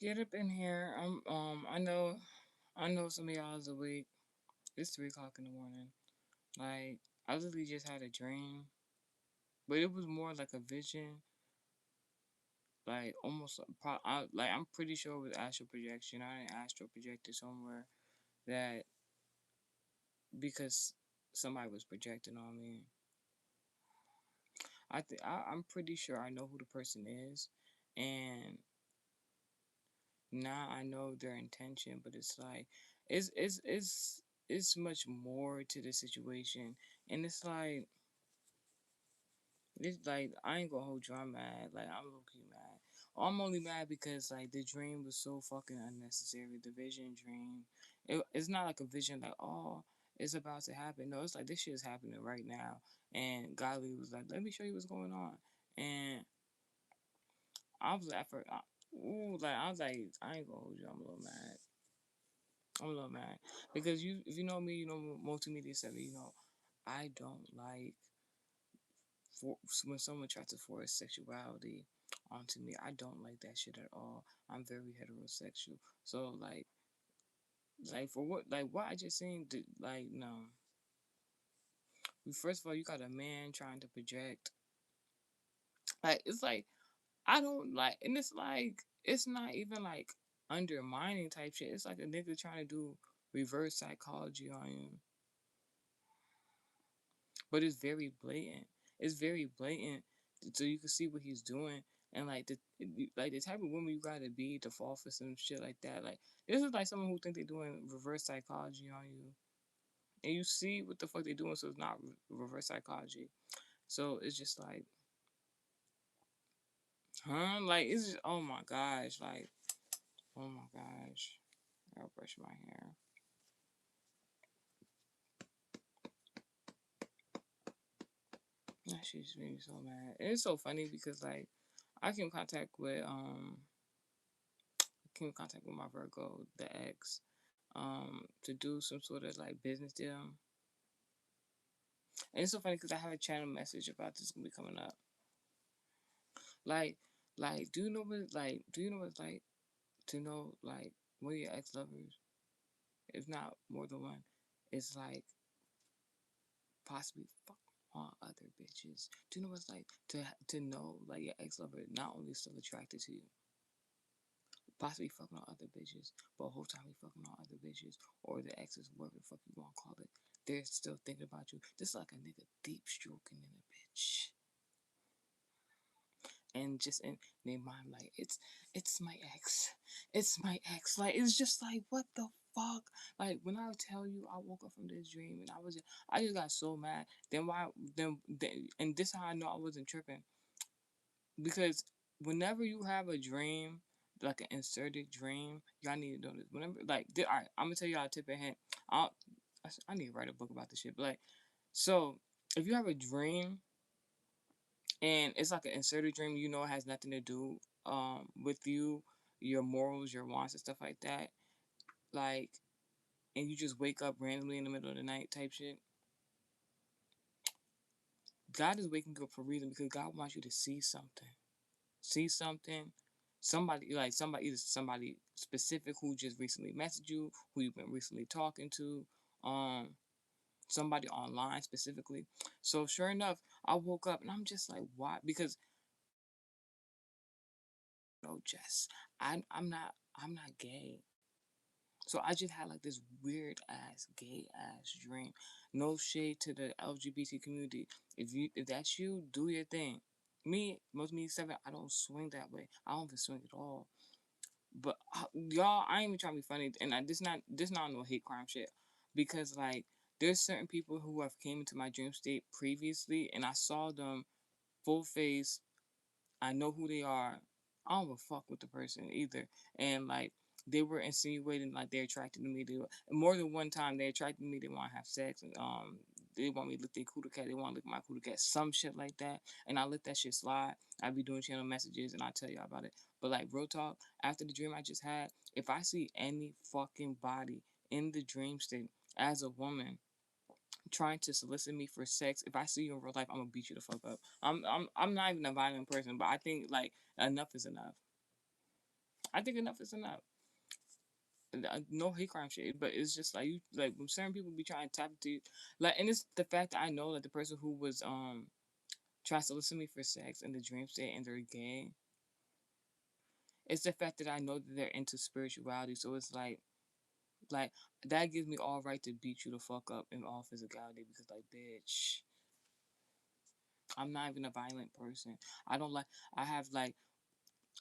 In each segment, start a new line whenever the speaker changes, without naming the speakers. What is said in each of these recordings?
Get up in here. I know some of y'all is awake. It's 3 o'clock in the morning. Like, I literally just had a dream. But it was more like a vision. Like almost like I'm pretty sure it was astral projection. I didn't astral projected somewhere that because somebody was projecting on me. I'm pretty sure I know who the person is, and now I know their intention. But it's like it's it's it's it's much more to the situation, and it's like I ain't gonna hold you. I'm mad. Like I'm low key mad. I'm only mad because like the dream was so fucking unnecessary. The vision dream. It's not like a vision like, oh, it's about to happen. No, it's like this shit is happening right now. And Godly was like, let me show you what's going on. And I was at first, ooh, like I was like, I ain't gonna hold you. I'm a little mad. I'm a little mad because if you know me, you know multimedia 7. You know, I don't like for when someone tries to force sexuality onto me. I don't like that shit at all. I'm very heterosexual. So like for what I just seen, like no. First of all, you got a man trying to project. Like it's like I don't like, and it's like it's not even like undermining type shit. It's like a nigga trying to do reverse psychology on you, but it's very blatant. It's very blatant, so you can see what he's doing, and like the type of woman you gotta be to fall for some shit like that. Like this is like someone who think they're doing reverse psychology on you, and you see what the fuck they're doing, so it's not reverse psychology. So it's just like, huh? Like it's just oh my gosh, like oh my gosh. I'll brush my hair. That shit just made me so mad. And it's so funny because like I came in contact with my Virgo, the ex, to do some sort of like business deal. And it's so funny because I have a channel message about this gonna be coming up. Like, do you know what it's like to know like one of your ex lovers, if not more than one, is like possibly fuck on other bitches. Do you know what it's like to know like your ex lover not only still attracted to you, possibly fucking on other bitches, but the whole time he fucking on other bitches or the exes, whatever the fuck you want to call it, they're still thinking about you. Just like a nigga deep stroking in a bitch. And just in their mind, like it's my ex, it's my ex. Like it's just like what the fuck. Like when I tell you, I woke up from this dream and I just got so mad. Then why? Then and this is how I know I wasn't tripping because whenever you have a dream, like an inserted dream, y'all need to know this. Whenever, like, all right, I'm gonna tell y'all a tip and hint. I'll, I need to write a book about this shit. But like, so if you have a dream and it's like an inserted dream, you know, it has nothing to do with you, your morals, your wants, and stuff like that. Like, and you just wake up randomly in the middle of the night, type shit. God is waking you up for a reason because God wants you to see something, either somebody specific who just recently messaged you, who you've been recently talking to, um, somebody online specifically. So sure enough, I woke up and I'm just like, why? Because no, Jess, I'm not gay. So I just had like this weird ass gay ass dream. No shade to the LGBT community. If that's you, do your thing. Me, most me 7, I don't swing that way. I don't even swing at all. But y'all, I ain't even trying to be funny, and this not no hate crime shit, because like there's certain people who have came into my dream state previously, and I saw them full face. I know who they are. I don't give a fuck with the person either, and like they were insinuating like they're attracted to me. More than one time they attracted to me. They want to have sex, and they want me to lick their cooter cat. They want to lick my cooter cat. Some shit like that, and I let that shit slide. I be doing channel messages, and I tell y'all about it. But like real talk, after the dream I just had, if I see any fucking body in the dream state as a woman trying to solicit me for sex, if I see you in real life, I'm gonna beat you the fuck up. I'm not even a violent person, but I think like enough is enough. I think enough is enough. No hate crime shit, but it's just like you like when certain people be trying to tap into you, like, and it's the fact that I know that the person who was tries to listen to me for sex in the dream state and they're gay. It's the fact that I know that they're into spirituality, so it's like that gives me all right to beat you the fuck up in all physicality because like bitch, I'm not even a violent person. I don't like. I have like.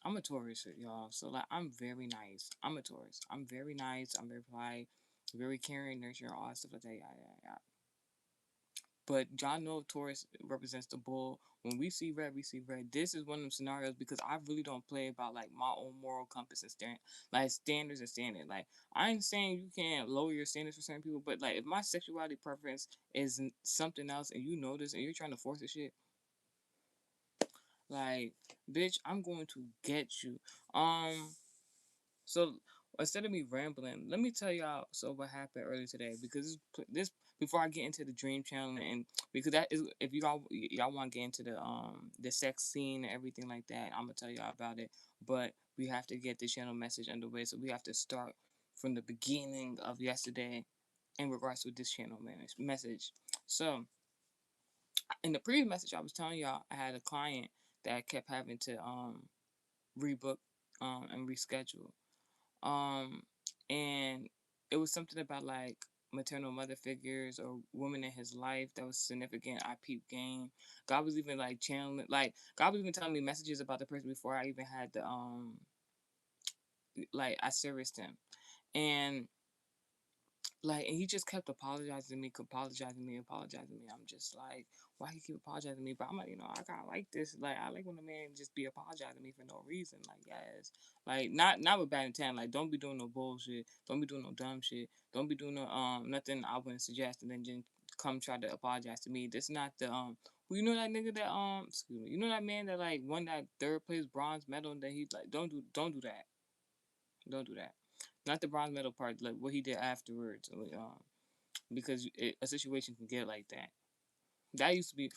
I'm a Taurus, y'all. So like, I'm very nice. I'm a Taurus. I'm very nice. I'm very polite, very caring, nurturing, all that stuff like that. Yeah, yeah, yeah. But y'all know Taurus represents the bull. When we see red, we see red. This is one of them scenarios because I really don't play about like my own moral compass and like standards and standards. Like I ain't saying you can't lower your standards for certain people, but like if my sexuality preference is something else and you know this and you're trying to force the shit, like bitch, I'm going to get you. So instead of me rambling, let me tell y'all so what happened earlier today because this before I get into the dream channel and because that is if y'all want to get into the sex scene and everything like that, I'm gonna tell y'all about it. But we have to get the channel message underway, so we have to start from the beginning of yesterday in regards to this channel message. So in the previous message, I was telling y'all I had a client that kept having to rebook and reschedule um, and it was something about like maternal mother figures or women in his life that was significant. I peeped game. God was even like channeling, like God was even telling me messages about the person before I even had the like I serviced him, and like, and he just kept apologizing to me, apologizing to me, apologizing to me. I'm just like, why he keep apologizing to me? But I'm like, I kind of like this. Like, I like when a man just be apologizing to me for no reason. Like, yes, like not with bad intent. Like, don't be doing no bullshit. Don't be doing no dumb shit. Don't be doing no nothing I wouldn't suggest, and then just come try to apologize to me. This not the well, you know that nigga that excuse me, you know that man that like won that third place bronze medal, and that he like don't do that. Don't do that. Not the bronze medal part, like what he did afterwards. Because a situation can get like that. That used to be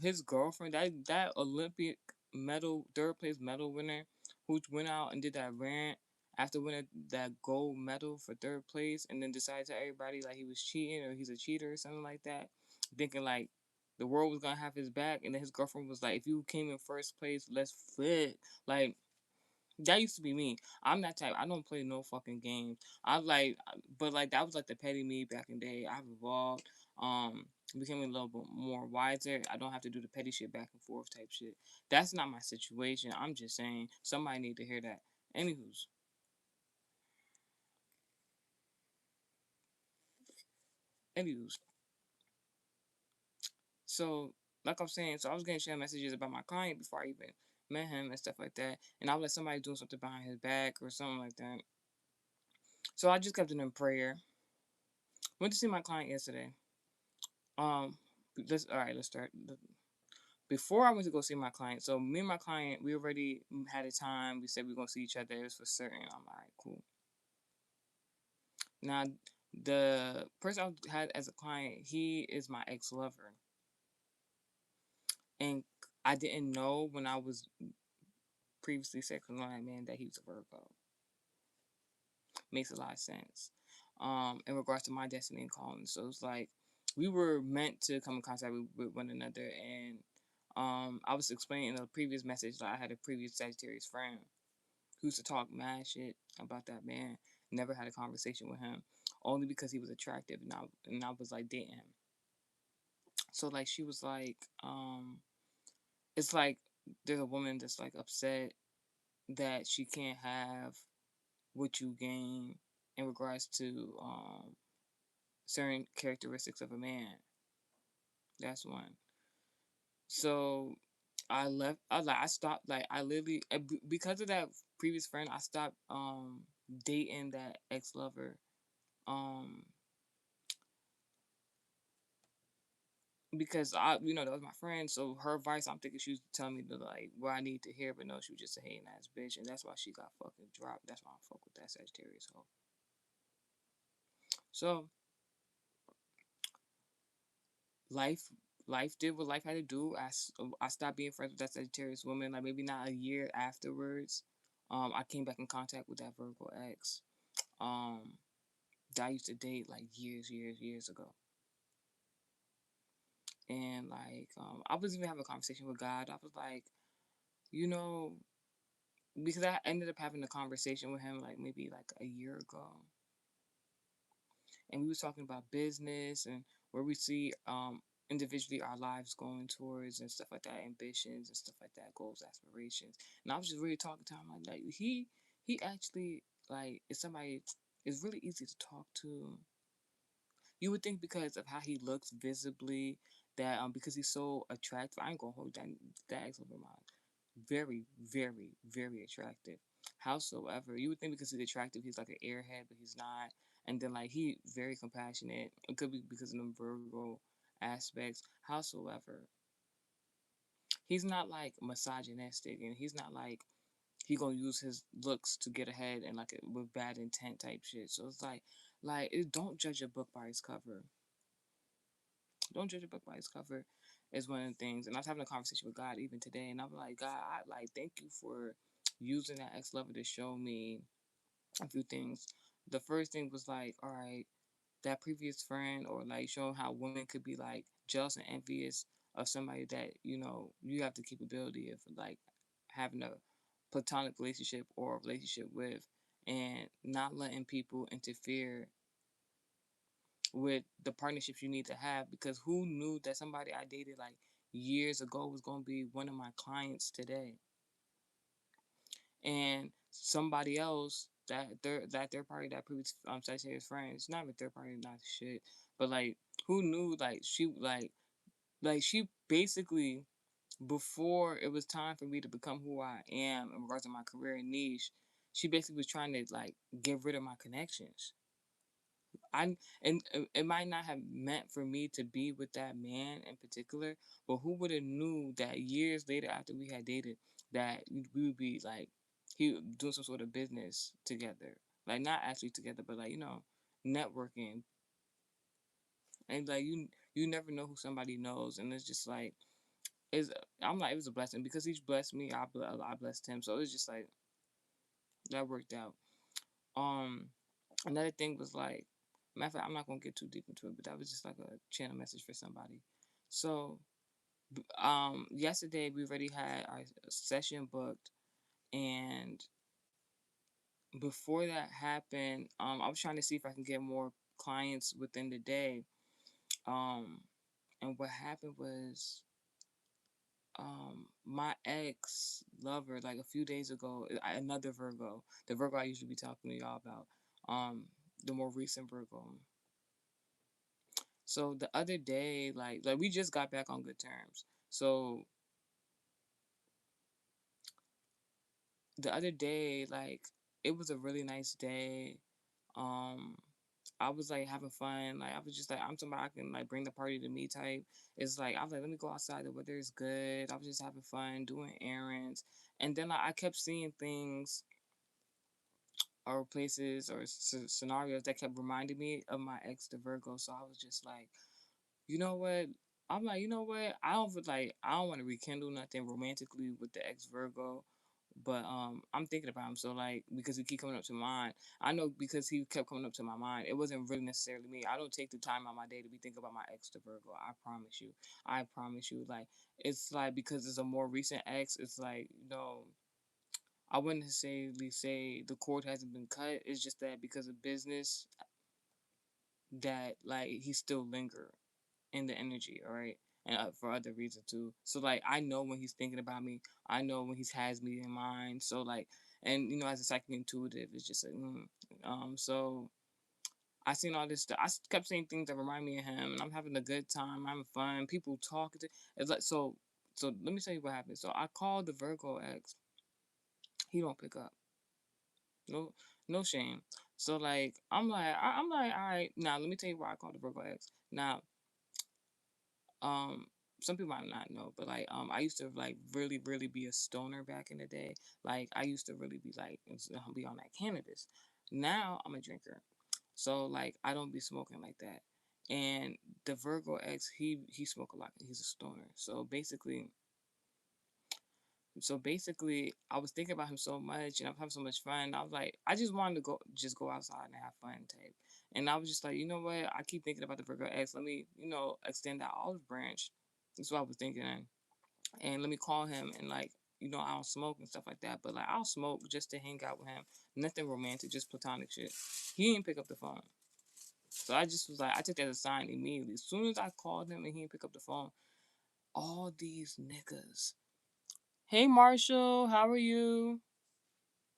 his girlfriend, that Olympic medal, third place medal winner, who went out and did that rant after winning that gold medal for third place, and then decided to everybody like he was cheating or he's a cheater or something like that, thinking like the world was gonna have his back, and then his girlfriend was like, "If you came in first place, let's fit." Like that used to be me. I'm that type. I don't play no fucking games. I like, but like that was like the petty me back in the day. I've evolved, became a little bit more wiser. I don't have to do the petty shit back and forth type shit. That's not my situation. I'm just saying somebody need to hear that. Anywho's, anywho's. So like I'm saying, so I was getting share messages about my client before I even met him and stuff like that, and I was like somebody doing something behind his back or something like that. So I just kept it in prayer. Went to see my client yesterday. Um, let's all right. Let's start. Before I went to go see my client, so me and my client, we already had a time. We said we are gonna see each other. It was for certain. I'm like, cool. Now, the person I had as a client, he is my ex lover, and I didn't know when I was previously sexually with that man that he was a Virgo. Makes a lot of sense. In regards to my destiny and calling, so it's like we were meant to come in contact with one another, and I was explaining in a previous message that I had a previous Sagittarius friend who used to talk mad shit about that man. Never had a conversation with him, only because he was attractive, and I was like dating him. So like she was like, it's like there's a woman that's like upset that she can't have what you gain in regards to certain characteristics of a man. That's one. So I left. I was like, I stopped. Like I literally because of that previous friend, I stopped dating that ex lover. Um, because that was my friend. So her advice, I'm thinking she was telling me to like what I need to hear, but no, she was just a hating ass bitch, and that's why she got fucking dropped. That's why I fuck with that Sagittarius hoe. So life, life did what life had to do. I stopped being friends with that Sagittarius woman. Like maybe not a year afterwards. I came back in contact with that Virgo ex. Um, that I used to date like years ago. And like, I was even having a conversation with God. I was like, you know, because I ended up having a conversation with him like maybe like a year ago, and we was talking about business and where we see individually our lives going towards and stuff like that, ambitions and stuff like that, goals, aspirations. And I was just really talking to him like he actually like is somebody is really easy to talk to. You would think because of how he looks visibly that because he's so attractive. I ain't gonna hold that ex over mine. Very attractive. Howsoever, you would think because he's attractive, he's like an airhead, but he's not. And then like he very compassionate. It could be because of the Virgo aspects. Howsoever, he's not like misogynistic, and he's not like he gonna use his looks to get ahead and like with bad intent type shit. So it's don't judge a book by its cover. Don't judge a book by its cover is one of the things. And I was having a conversation with God even today, and I'm like, God, I like thank you for using that ex lover to show me a few things. The first thing was like, all right, that previous friend, or like showing how women could be like jealous and envious of somebody that you have the capability of like having a platonic relationship or a relationship with, and not letting people interfere with the partnerships you need to have, because who knew that somebody I dated like years ago was going to be one of my clients today, and somebody else that third party, that previous Sagittarius friend, it's not even third party, not shit, but like who knew like she basically, before it was time for me to become who I am in regards to my career and niche, she basically was trying to like get rid of my connections. And it might not have meant for me to be with that man in particular, but who would have knew that years later after we had dated that we would be like he doing some sort of business together, like not actually together, but like networking, and like you never know who somebody knows, and it's just like is I'm like it was a blessing because he's blessed me, I blessed him, so it's just like that worked out. Um, Another thing was like, matter of fact, I'm not gonna get too deep into it, but that was just like a channel message for somebody. So, yesterday we already had our session booked, and before that happened, I was trying to see if I can get more clients within the day. Um, and what happened was, my ex lover, like a few days ago, another Virgo, the Virgo I usually be talking to y'all about, the more recent Virgo. So the other day, like we just got back on good terms. So the other day, like it was a really nice day. Um, I was like having fun. Like I was just like I'm somebody I can like bring the party to me type. It's like I was like let me go outside. The weather is good. I was just having fun doing errands, and then like, I kept seeing things or places or scenarios that kept reminding me of my ex, the Virgo. So I was just like, you know what? I'm like, you know what? I don't want to rekindle nothing romantically with the ex Virgo, but I'm thinking about him. So like because he keep coming up to mind, I know because he kept coming up to my mind. It wasn't really necessarily me. I don't take the time on my day to be thinking about my ex to Virgo. I promise you. I promise you. Like it's like because it's a more recent ex. It's like I wouldn't necessarily say the cord hasn't been cut. It's just that because of business, that like he still linger in the energy, all right, and for other reasons too. So like I know when he's thinking about me, I know when he has me in mind. So like, and as a psychic intuitive, it's just like, so I seen all this stuff. Kept seeing things that remind me of him, and I'm having a good time. I'm having fun. People talking to. It's like so. So let me tell you what happened. So I called the Virgo ex. He don't pick up. No, no shame. So like I'm like all right. Now let me tell you why I called the Virgo ex. Now um some people might not know, but like I used to like really be a stoner back in the day. Like I used to really be like be on that cannabis. Now I'm a drinker, so like I don't be smoking like that. And the Virgo ex, he smoke a lot. He's a stoner. So basically, So basically, I was thinking about him so much, and I was having so much fun. I was like, I just wanted to go outside and have fun, type. And I was just like, you know what? I keep thinking about the Virgo X. Let me, extend that olive branch. That's what I was thinking. And let me call him and like, I don't smoke and stuff like that. But like, I'll smoke just to hang out with him. Nothing romantic, just platonic shit. He didn't pick up the phone. So I just was like, I took that as a sign immediately. As soon as I called him and he didn't pick up the phone, all these niggas. Hey Marshall, how are you?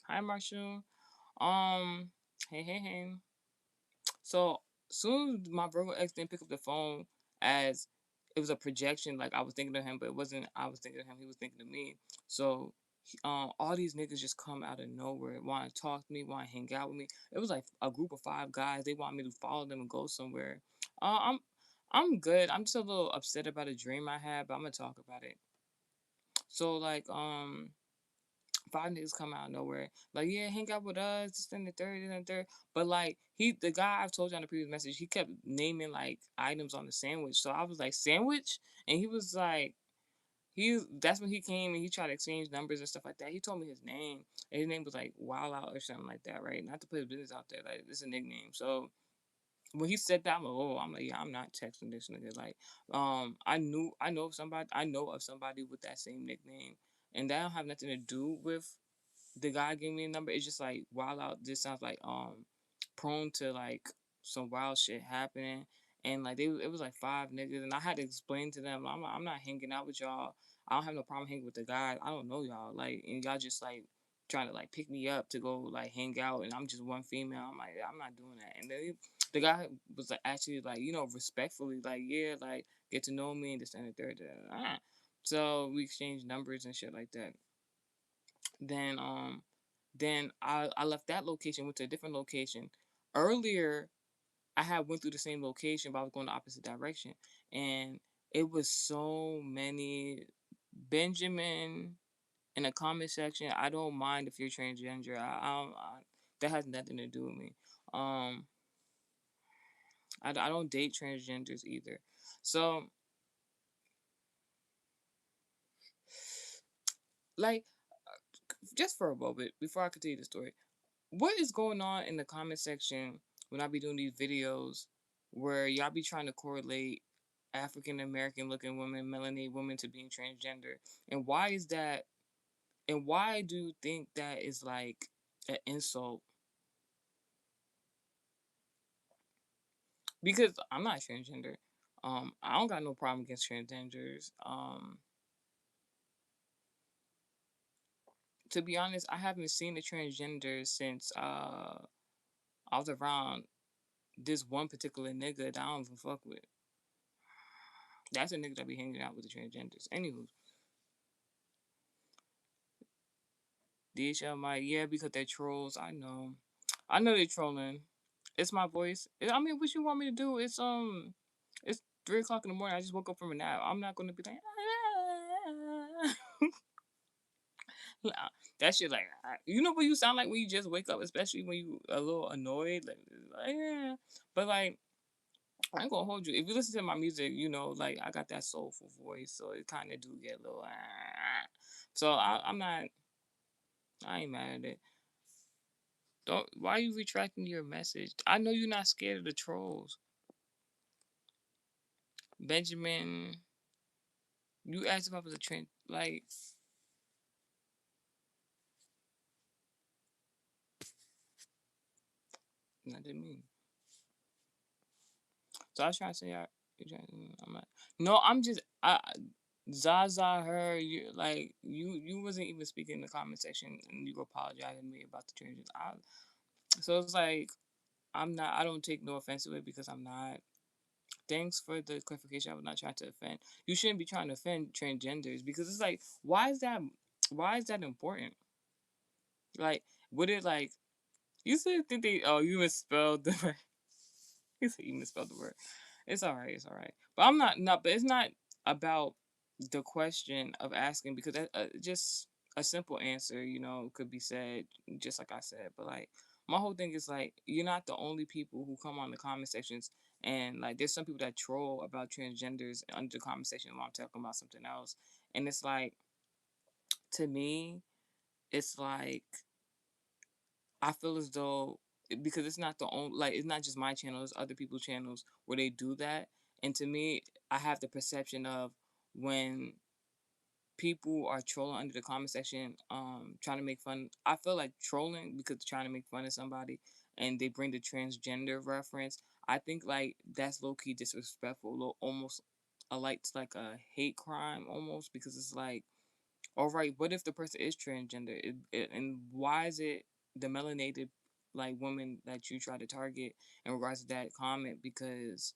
Hi Marshall. Um, hey. So soon as my Virgo ex didn't pick up the phone, as it was a projection, like I was thinking of him, but it wasn't. I was thinking of him. He was thinking of me. So, all these niggas just come out of nowhere, want to talk to me, want to hang out with me. It was like a group of 5 guys. They want me to follow them and go somewhere. Uh, I'm I'm good. I'm just a little upset about a dream I had, but I'm gonna talk about it. So like 5 niggas come out of nowhere. Like, yeah, hang out with us, this and the third, and the third. But like the guy I've told you on the previous message, he kept naming like items on the sandwich. So I was like, sandwich? And he was like, that's when he came and he tried to exchange numbers and stuff like that. He told me his name. And his name was like Wild Out or something like that, right? Not to put his business out there. Like, it's a nickname. So when he said that, I'm like, yeah, I'm not texting this nigga. Like, I know of somebody with that same nickname. And that don't have nothing to do with the guy gave me a number. It's just like Wild Out. This sounds like prone to like some wild shit happening. And like it was like 5 niggas, and I had to explain to them, I'm not hanging out with y'all. I don't have no problem hanging with the guys. I don't know y'all. Like, and y'all just like trying to like pick me up to go like hang out, and I'm just one female. I'm like, I'm not doing that. And then the guy was like actually like, respectfully like, yeah, like get to know me and this and the third. So we exchanged numbers and shit like that. Then I left that location, went to a different location. Earlier, I had went through the same location, but I was going the opposite direction, and it was so many Benjamin in the comment section. I don't mind if you're transgender. That has nothing to do with me. Um, I don't date transgenders either. So like, just for a moment before I continue the story, what is going on in the comment section when I be doing these videos where y'all be trying to correlate African American looking women, melanated women to being transgender? And why is that? And why do you think that is like an insult? Because I'm not transgender. I don't got no problem against transgenders. To be honest, I haven't seen a transgender since I was around this one particular nigga that I don't even fuck with. That's a nigga that be hanging out with the transgenders. Anywho, DHL might, yeah, because they're trolls. I know they're trolling. It's my voice. I mean, what you want me to do? It's 3 o'clock in the morning. I just woke up from a nap. I'm not gonna be like, nah, that shit. Like, you know what you sound like when you just wake up, especially when you a little annoyed. Like yeah. But like, I ain't gonna hold you. If you listen to my music, like I got that soulful voice, so it kind of do get a little. So I'm not. I ain't mad at it. Don't. Why are you retracting your message? I know you're not scared of the trolls. Benjamin, you asked if I was a trend. Like, I didn't mean. So I was trying to say, I'm not. No, I'm just. Zaza, her, you wasn't even speaking in the comment section, and you were apologizing to me about the changes. So it's like, I'm not. I don't take no offense to it because I'm not. Thanks for the clarification. I was not trying to offend. You shouldn't be trying to offend transgenders because it's like, why is that? Why is that important? Like, would it like? You said think they? Oh, you misspelled the word. You said you misspelled the word. It's all right. It's all right. But I'm not. No, but it's not about the question of asking because just a simple answer, could be said just like I said. But like, my whole thing is like, you're not the only people who come on the comment sections, and like, there's some people that troll about transgenders under the comment section while I'm talking about something else, and it's like, to me, it's like I feel as though because it's not the only like it's not just my channel, it's other people's channels where they do that. And to me, I have the perception of when people are trolling under the comment section, trying to make fun. I feel like trolling because they're trying to make fun of somebody and they bring the transgender reference. I think like that's low key disrespectful, almost like a hate crime almost because it's like, all right, what if the person is transgender? And why is it the melanated like woman that you try to target in regards to that comment? Because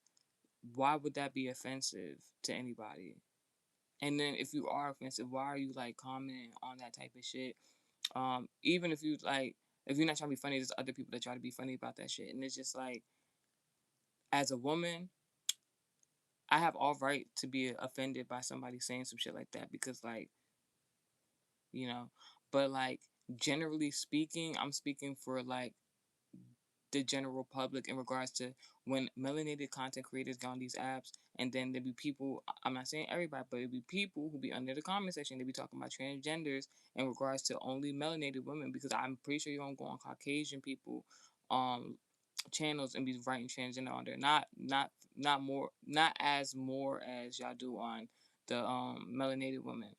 why would that be offensive to anybody? And then if you are offensive, why are you like commenting on that type of shit? Even if you like, if you're not trying to be funny, there's other people that try to be funny about that shit, and it's just like, as a woman, I have all right to be offended by somebody saying some shit like that because like, you know, but like generally speaking, I'm speaking for like the general public in regards to when melanated content creators get on these apps, and then there be people, I'm not saying everybody, but it be people who be under the comment section, they be talking about transgenders in regards to only melanated women, because I'm pretty sure you don't go on Caucasian people um channels and be writing transgender on there, not more, not as more as y'all do on the melanated women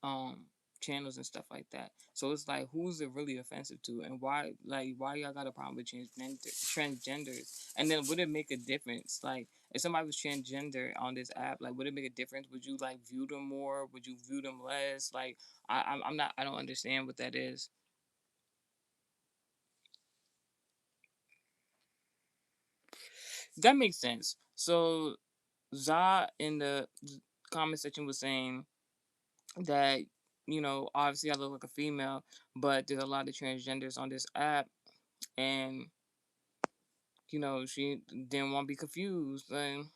um channels and stuff like that. So it's like, who's it really offensive to, and why y'all got a problem with transgenders? And then would it make a difference? Like, if somebody was transgender on this app, like, would it make a difference? Would you like view them more? Would you view them less? Like, I'm not. I don't understand what that is. That makes sense. So Za in the comment section was saying that, obviously I look like a female, but there's a lot of transgenders on this app, and she didn't want to be confused. And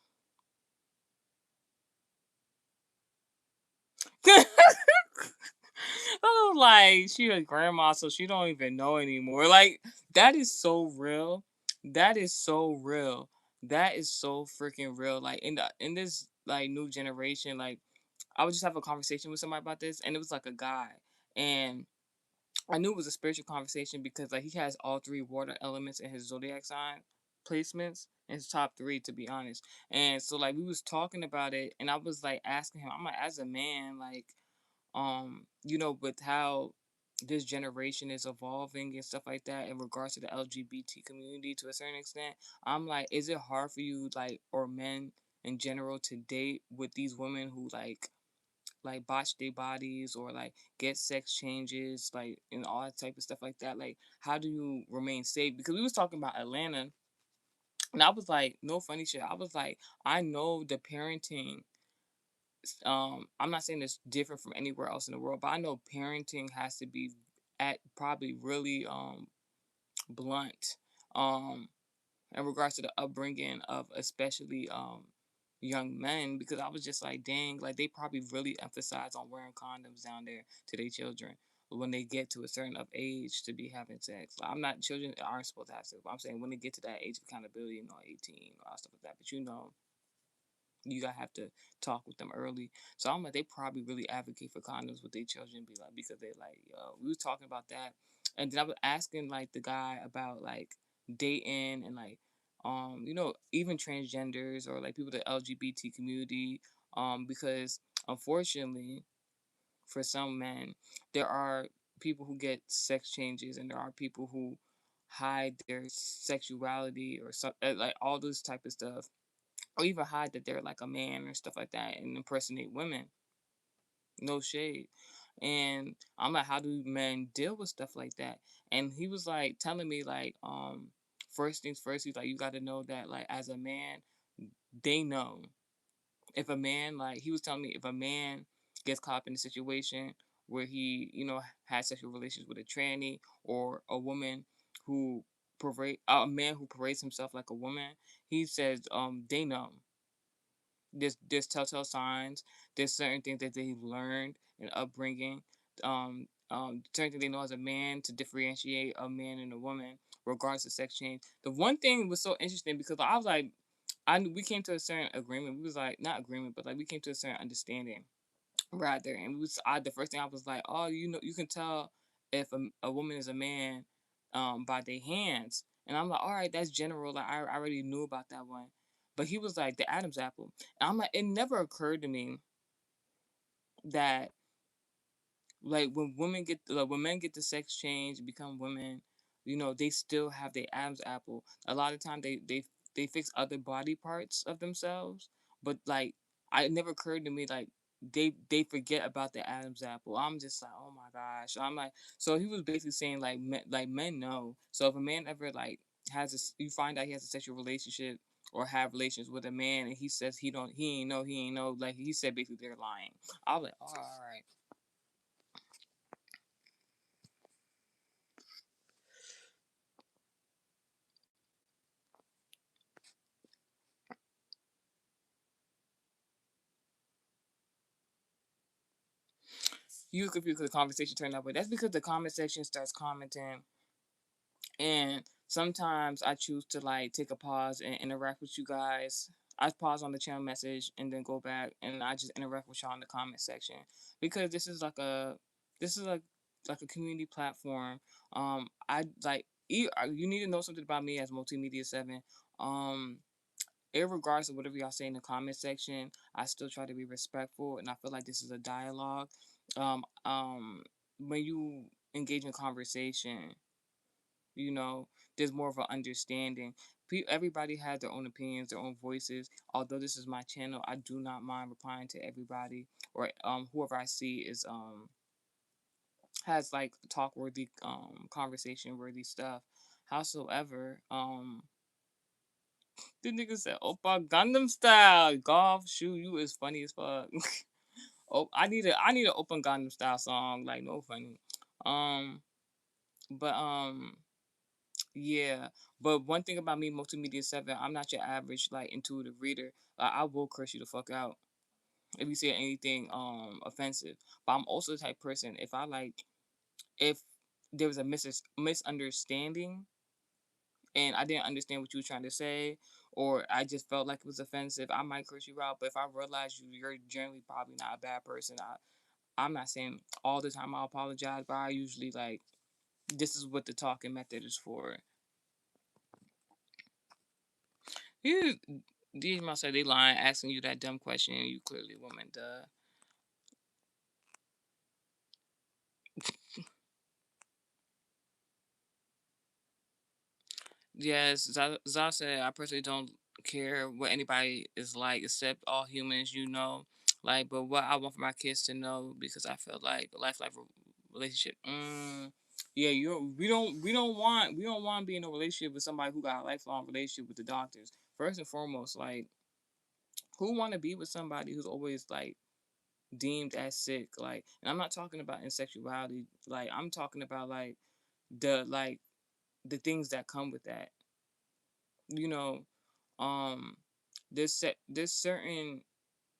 I was like, she a grandma, so she don't even know anymore. Like, that is so real. That is so real. That is so freaking real. Like, in this like new generation, like, I would just have a conversation with somebody about this, and it was like a guy, and I knew it was a spiritual conversation because like he has all three water elements in his zodiac sign placements in his top three, to be honest. And so like we was talking about it, and I was like asking him, I'm like, as a man, like, with how this generation is evolving and stuff like that in regards to the LGBT community to a certain extent, I'm like, is it hard for you, like, or men in general, to date with these women who like botch their bodies or like get sex changes, like, and all that type of stuff like that? Like, how do you remain safe? Because we was talking about Atlanta, and I was like, no funny shit, I was like, I know the parenting, I'm not saying it's different from anywhere else in the world, but I know parenting has to be at probably really blunt, um in regards to the upbringing of especially young men, because I was just like, dang, like they probably really emphasize on wearing condoms down there to their children when they get to a certain of age to be having sex. Like, I'm not, children aren't supposed to have sex, but I'm saying when they get to that age of accountability, 18 or stuff like that. But you gotta have to talk with them early. So I'm like, they probably really advocate for condoms with their children, be like, because they're like, yo, we was talking about that, and then I was asking like the guy about like dating and like, even transgenders or like people in the LGBT community, because unfortunately for some men, there are people who get sex changes, and there are people who hide their sexuality or like all this type of stuff, or even hide that they're like a man or stuff like that and impersonate women. No shade. And I'm like, how do men deal with stuff like that? And he was like telling me like, first things first, he's like, you got to know that like as a man, they know if a man, like he was telling me, if a man gets caught up in a situation where he has sexual relations with a tranny, or a woman who parade a man who parades himself like a woman, he says they know. There's telltale signs. There's certain things that they've learned in upbringing. Certain things they know as a man to differentiate a man and a woman, regardless of sex change. The one thing was so interesting because I was like, we came to a certain agreement. We was like, not agreement, but like we came to a certain understanding rather. And the first thing I was like, oh, you can tell if a woman is a man, by their hands. And I'm like, all right, that's general. Like I already knew about that one. But he was like the Adam's apple. And I'm like, it never occurred to me that like when men get the sex change and become women, they still have their Adam's apple. A lot of time they fix other body parts of themselves, but like it never occurred to me like they forget about the Adam's apple. I'm just like, oh my gosh. I'm like, so he was basically saying like men know. So if a man ever like you find out he has a sexual relationship or have relations with a man and he says he ain't know, like he said basically they're lying. I was like, oh, all right. You confused because the conversation turned that way. That's because the comment section starts commenting, and sometimes I choose to like take a pause and interact with you guys. I pause on the channel message and then go back and I just interact with y'all in the comment section because this is like a community platform. I like you need to know something about me as Multimedia Seven. Um, Irregardless of whatever y'all say in the comment section, I still try to be respectful, and I feel like this is a dialogue. Um, um, when you engage in conversation, you know, there's more of an understanding. Everybody has their own opinions, their own voices. Although this is my channel, I do not mind replying to everybody or whoever I see is has like talk worthy conversation worthy stuff. Howsoever, the nigga said, "Opa Gundam style golf shoe." You is funny as fuck. Oh, I need an open Gundam style song. Like no funny. Um, but yeah. But one thing about me, Multimedia Seven, I'm not your average like intuitive reader. I will curse you the fuck out if you say anything offensive. But I'm also the type person if there was a misunderstanding and I didn't understand what you were trying to say, or I just felt like it was offensive, I might curse you out. But if I realize you're generally probably not a bad person, I'm not saying all the time I apologize, but I usually like this is what the talking method is for. You these must say they lying, asking you that dumb question. You clearly a woman, duh. Yes, Za said, I personally don't care what anybody is like except all humans, Like, but what I want for my kids to know because I feel like life relationship. Yeah, we don't want to be in a relationship with somebody who got a lifelong relationship with the doctors. First and foremost, like who want to be with somebody who's always like deemed as sick? Like, and I'm not talking about insexuality. Like, I'm talking about like the things that come with that. You know, um there's certain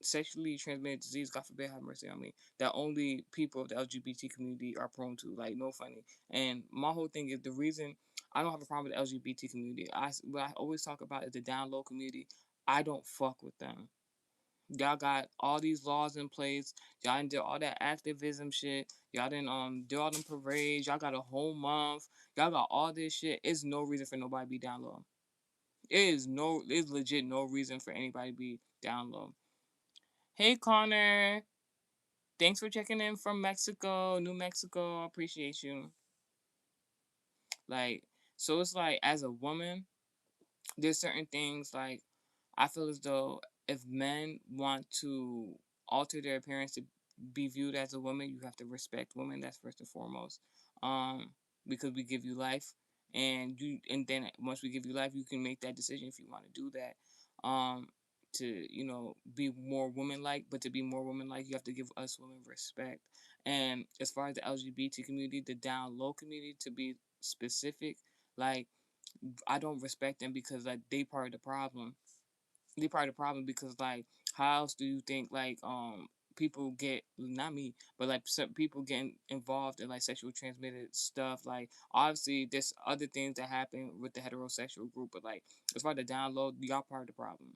sexually transmitted disease, God forbid, have mercy on me, that only people of the LGBT community are prone to. Like, no funny. And my whole thing is the reason I don't have a problem with the LGBT community. What I always talk about is the down low community. I don't fuck with them. Y'all got all these laws in place. Y'all done did all that activism shit. Y'all didn't do all them parades. Y'all got a whole month. Y'all got all this shit. It's no reason for nobody to be down low. It's legit no reason for anybody to be down low. Hey Connor, thanks for checking in from Mexico, New Mexico. I appreciate you. Like, so it's like as a woman, there's certain things like I feel as though if men want to alter their appearance to be viewed as a woman, you have to respect women. That's first and foremost. Um, because we give you life, and then once we give you life, you can make that decision if you want to do that. To be more woman like, but to be more woman like, you have to give us women respect. And as far as the LGBT community, the down low community, to be specific, like I don't respect them because like they part of the problem. They part of the problem because like how else do you think like people get, not me, but like some people getting involved in like sexual transmitted stuff. Like obviously there's other things that happen with the heterosexual group, but like as far as the download, y'all part of the problem.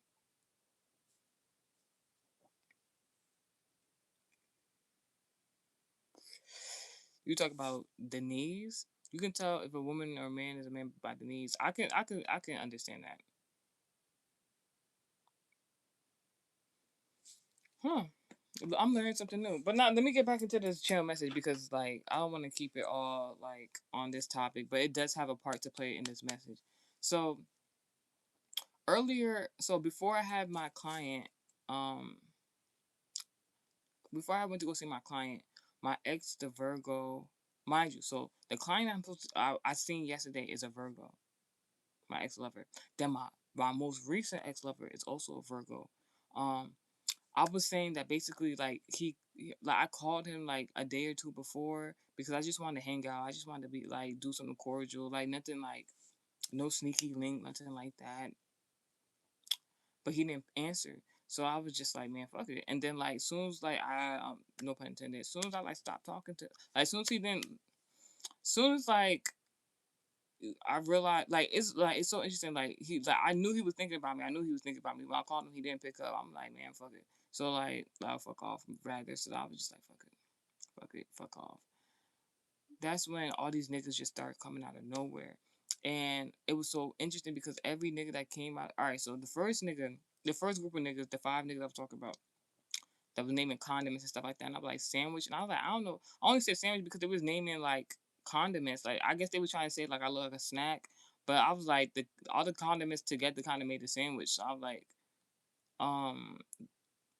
You talk about the knees. You can tell if a woman or a man is a man by the knees. I can understand that. Huh. I'm learning something new. But now let me get back into this channel message because like I don't want to keep it all like on this topic, but it does have a part to play in this message. So earlier, so before I had my client, um, before I went to go see my client, my ex, the Virgo, mind you, so the client I seen yesterday is a Virgo, my ex lover. Then my most recent ex lover is also a Virgo. Um, I was saying that basically like like I called him like a day or two before because I just wanted to hang out. I just wanted to be like do something cordial, like nothing like no sneaky link, nothing like that. But he didn't answer. So I was just like, man, fuck it. And then like soon as like I no pun intended, as soon as I like stopped talking to like as soon as he didn't soon as like I realized like it's so interesting. Like he like I knew he was thinking about me. I knew he was thinking about me. When I called him, he didn't pick up. I'm like, man, fuck it. So like I'll fuck off rather. So I was just like, fuck it, fuck off. That's when all these niggas just started coming out of nowhere. And it was so interesting because every nigga that came out, all right, so the first group of niggas, the five niggas I was talking about, that was naming condiments and stuff like that. And I was like, sandwich. And I was like, I don't know. I only said sandwich because they was naming like condiments. Like, I guess they were trying to say like I look like a snack. But I was like, all the condiments together kind of made the sandwich. So I was like, um,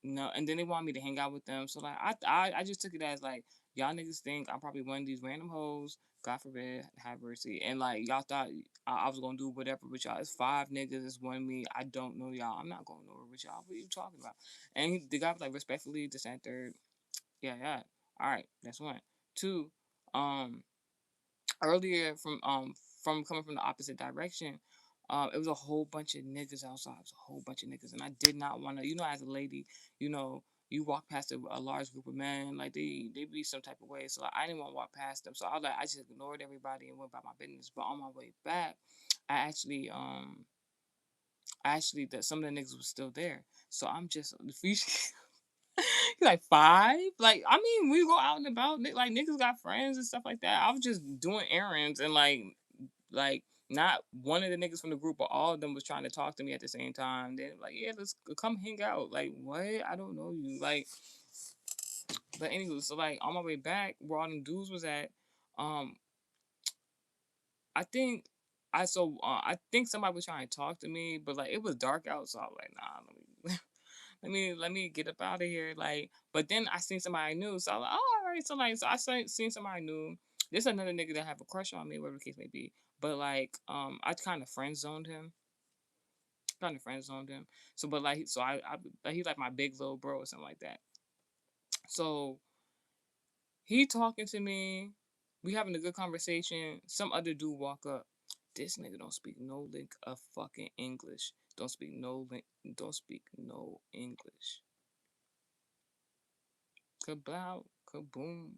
no, and then they want me to hang out with them. So like I just took it as like y'all niggas think I'm probably one of these random hoes. God forbid, have mercy. And like y'all thought I was gonna do whatever with y'all. It's five niggas. It's one me. I don't know y'all. I'm not going nowhere with y'all. What are you talking about? And the guy was like respectfully, this and third. Yeah, yeah. All right, that's one. Two. Um, earlier from coming from the opposite direction, it was a whole bunch of niggas outside. It was a whole bunch of niggas, and I did not want to. You know, as a lady, you know, you walk past a large group of men, like they be some type of way. So like, I didn't want to walk past them. So I was like, I just ignored everybody and went about my business. But on my way back, I actually that some of the niggas was still there. So I'm just like five. Like I mean, we go out and about. Like niggas got friends and stuff like that. I was just doing errands and like not one of the niggas from the group, but all of them was trying to talk to me at the same time. They're like, yeah, let's come hang out. Like what? I don't know you. Like, but anyway, so like on my way back, where all them dudes was at, um, I think. I think somebody was trying to talk to me, but like it was dark out, so I was like, nah, let me get up out of here. Like, but then I seen somebody new, so I was like, oh, all right. So like, so seen somebody new. There's another nigga that have a crush on me, whatever the case may be. But like, I kind of friend zoned him. Kind of friend zoned him. So, but like, so I like he's like my big little bro or something like that. So he talking to me. We having a good conversation. Some other dude walk up. This nigga don't speak no lick of fucking English. Don't speak no link. Don't speak no English. Kabow, kaboom.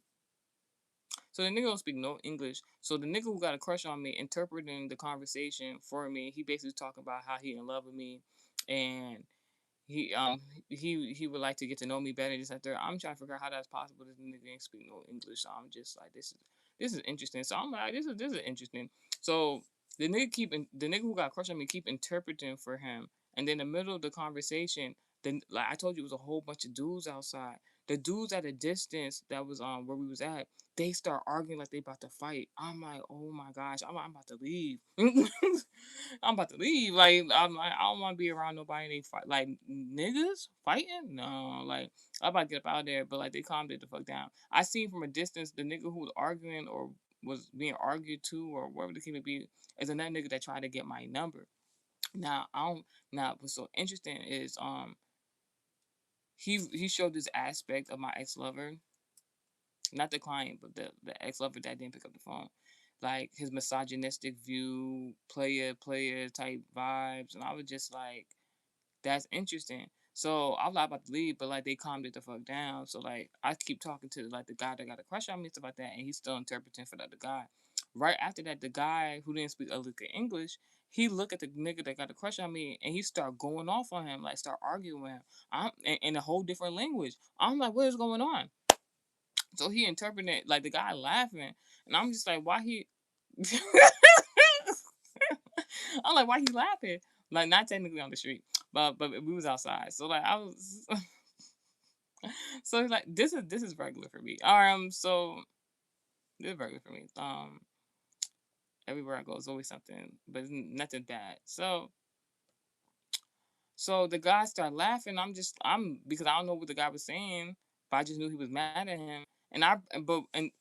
So the nigga don't speak no English. So the nigga who got a crush on me, interpreting the conversation for me, he basically talking about how he in love with me, and he would like to get to know me better. Just after I'm trying to figure out how that's possible. This nigga ain't speak no English. So I'm just like this is interesting. So I'm like this is interesting. So the nigga who got a crush on me keep interpreting for him, and then in the middle of the conversation, then like I told you, it was a whole bunch of dudes outside. The dudes at a distance that was where we was at, they start arguing like they about to fight. I'm like, oh my gosh, I'm about to leave. I'm about to leave. Like I'm like I don't want to be around nobody. They fight like niggas fighting. No, like I'm about to get up out of there. But like they calmed it the fuck down. I seen from a distance the nigga who was arguing or was being argued to or whatever the case may be is another nigga that tried to get my number. Now I don't. Now what's so interesting is he showed this aspect of my ex lover, not the client, but the ex lover that didn't pick up the phone. Like his misogynistic view, player type vibes, and I was just like, that's interesting. So I was like about to leave, but like they calmed it the fuck down. So like I keep talking to like the guy that got a crush on me and stuff like that, and he's still interpreting for the other guy. Right after that, the guy who didn't speak a lick of English, he looked at the nigga that got a crush on me, and he started going off on him, like start arguing with him. I'm in a whole different language. I'm like, what is going on? So he interpreted like the guy laughing, and I'm just like, why he? I'm like, why he laughing? Like not technically on the street, but we was outside. So like I was, so like this is regular for me. So this is regular for me. Everywhere I go, is always something, but it's nothing bad. So the guy started laughing. I'm because I don't know what the guy was saying, but I just knew he was mad at him. And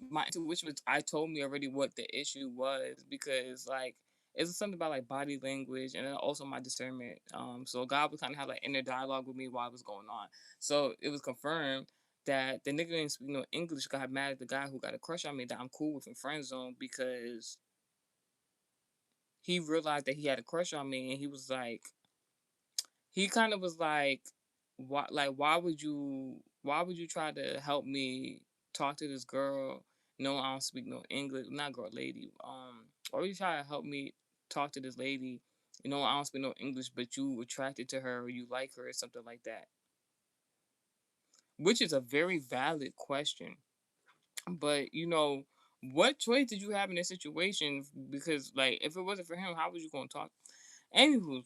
my intuition was I told me already what the issue was because like it was something about like body language and then also my discernment. So God would kind of have like inner dialogue with me while it was going on. So it was confirmed that the nigga didn't speak no English. Got mad at the guy who got a crush on me that I'm cool with in friend zone because he realized that he had a crush on me and he was like he kind of was why would you try to help me talk to this girl? No, I don't speak no English, not girl, lady. Or you try to help me talk to this lady? You know, I don't speak no English, but you attracted to her or you like her or something like that, which is a very valid question. But what choice did you have in this situation? Because like, if it wasn't for him, how was you gonna talk? Anywho,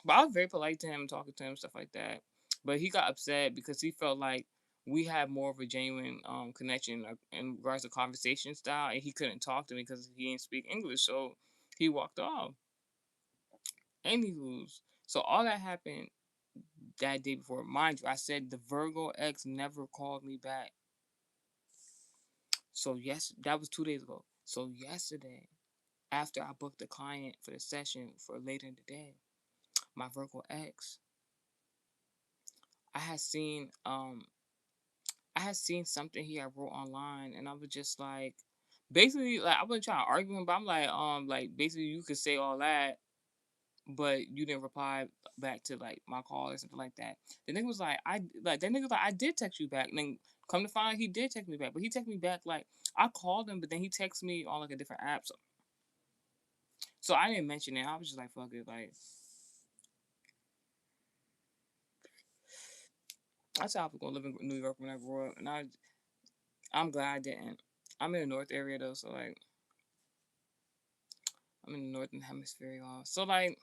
but I was very polite to him, talking to him, stuff like that. But he got upset because he felt like we had more of a genuine connection in regards to conversation style, and he couldn't talk to me because he didn't speak English. So he walked off. Anywho's, so all that happened that day before. Mind you, I said the Virgo ex never called me back. So yes, that was 2 days ago. So yesterday, after I booked the client for the session for later in the day, my Virgo ex, I had seen um I had seen something he had wrote online, and I was just like, basically, like I wasn't trying to argue him, but I'm like basically you could say all that, but you didn't reply back to like my call or something like that. The nigga was like, I did text you back, and then come to find out he did text me back, but he texted me back like I called him, but then he texted me on like a different app, so I didn't mention it. I was just like, fuck it, like I said I was gonna live in New York when I grew up, and I'm glad I didn't. I'm in the North area though, so like I'm in the northern hemisphere, y'all. So my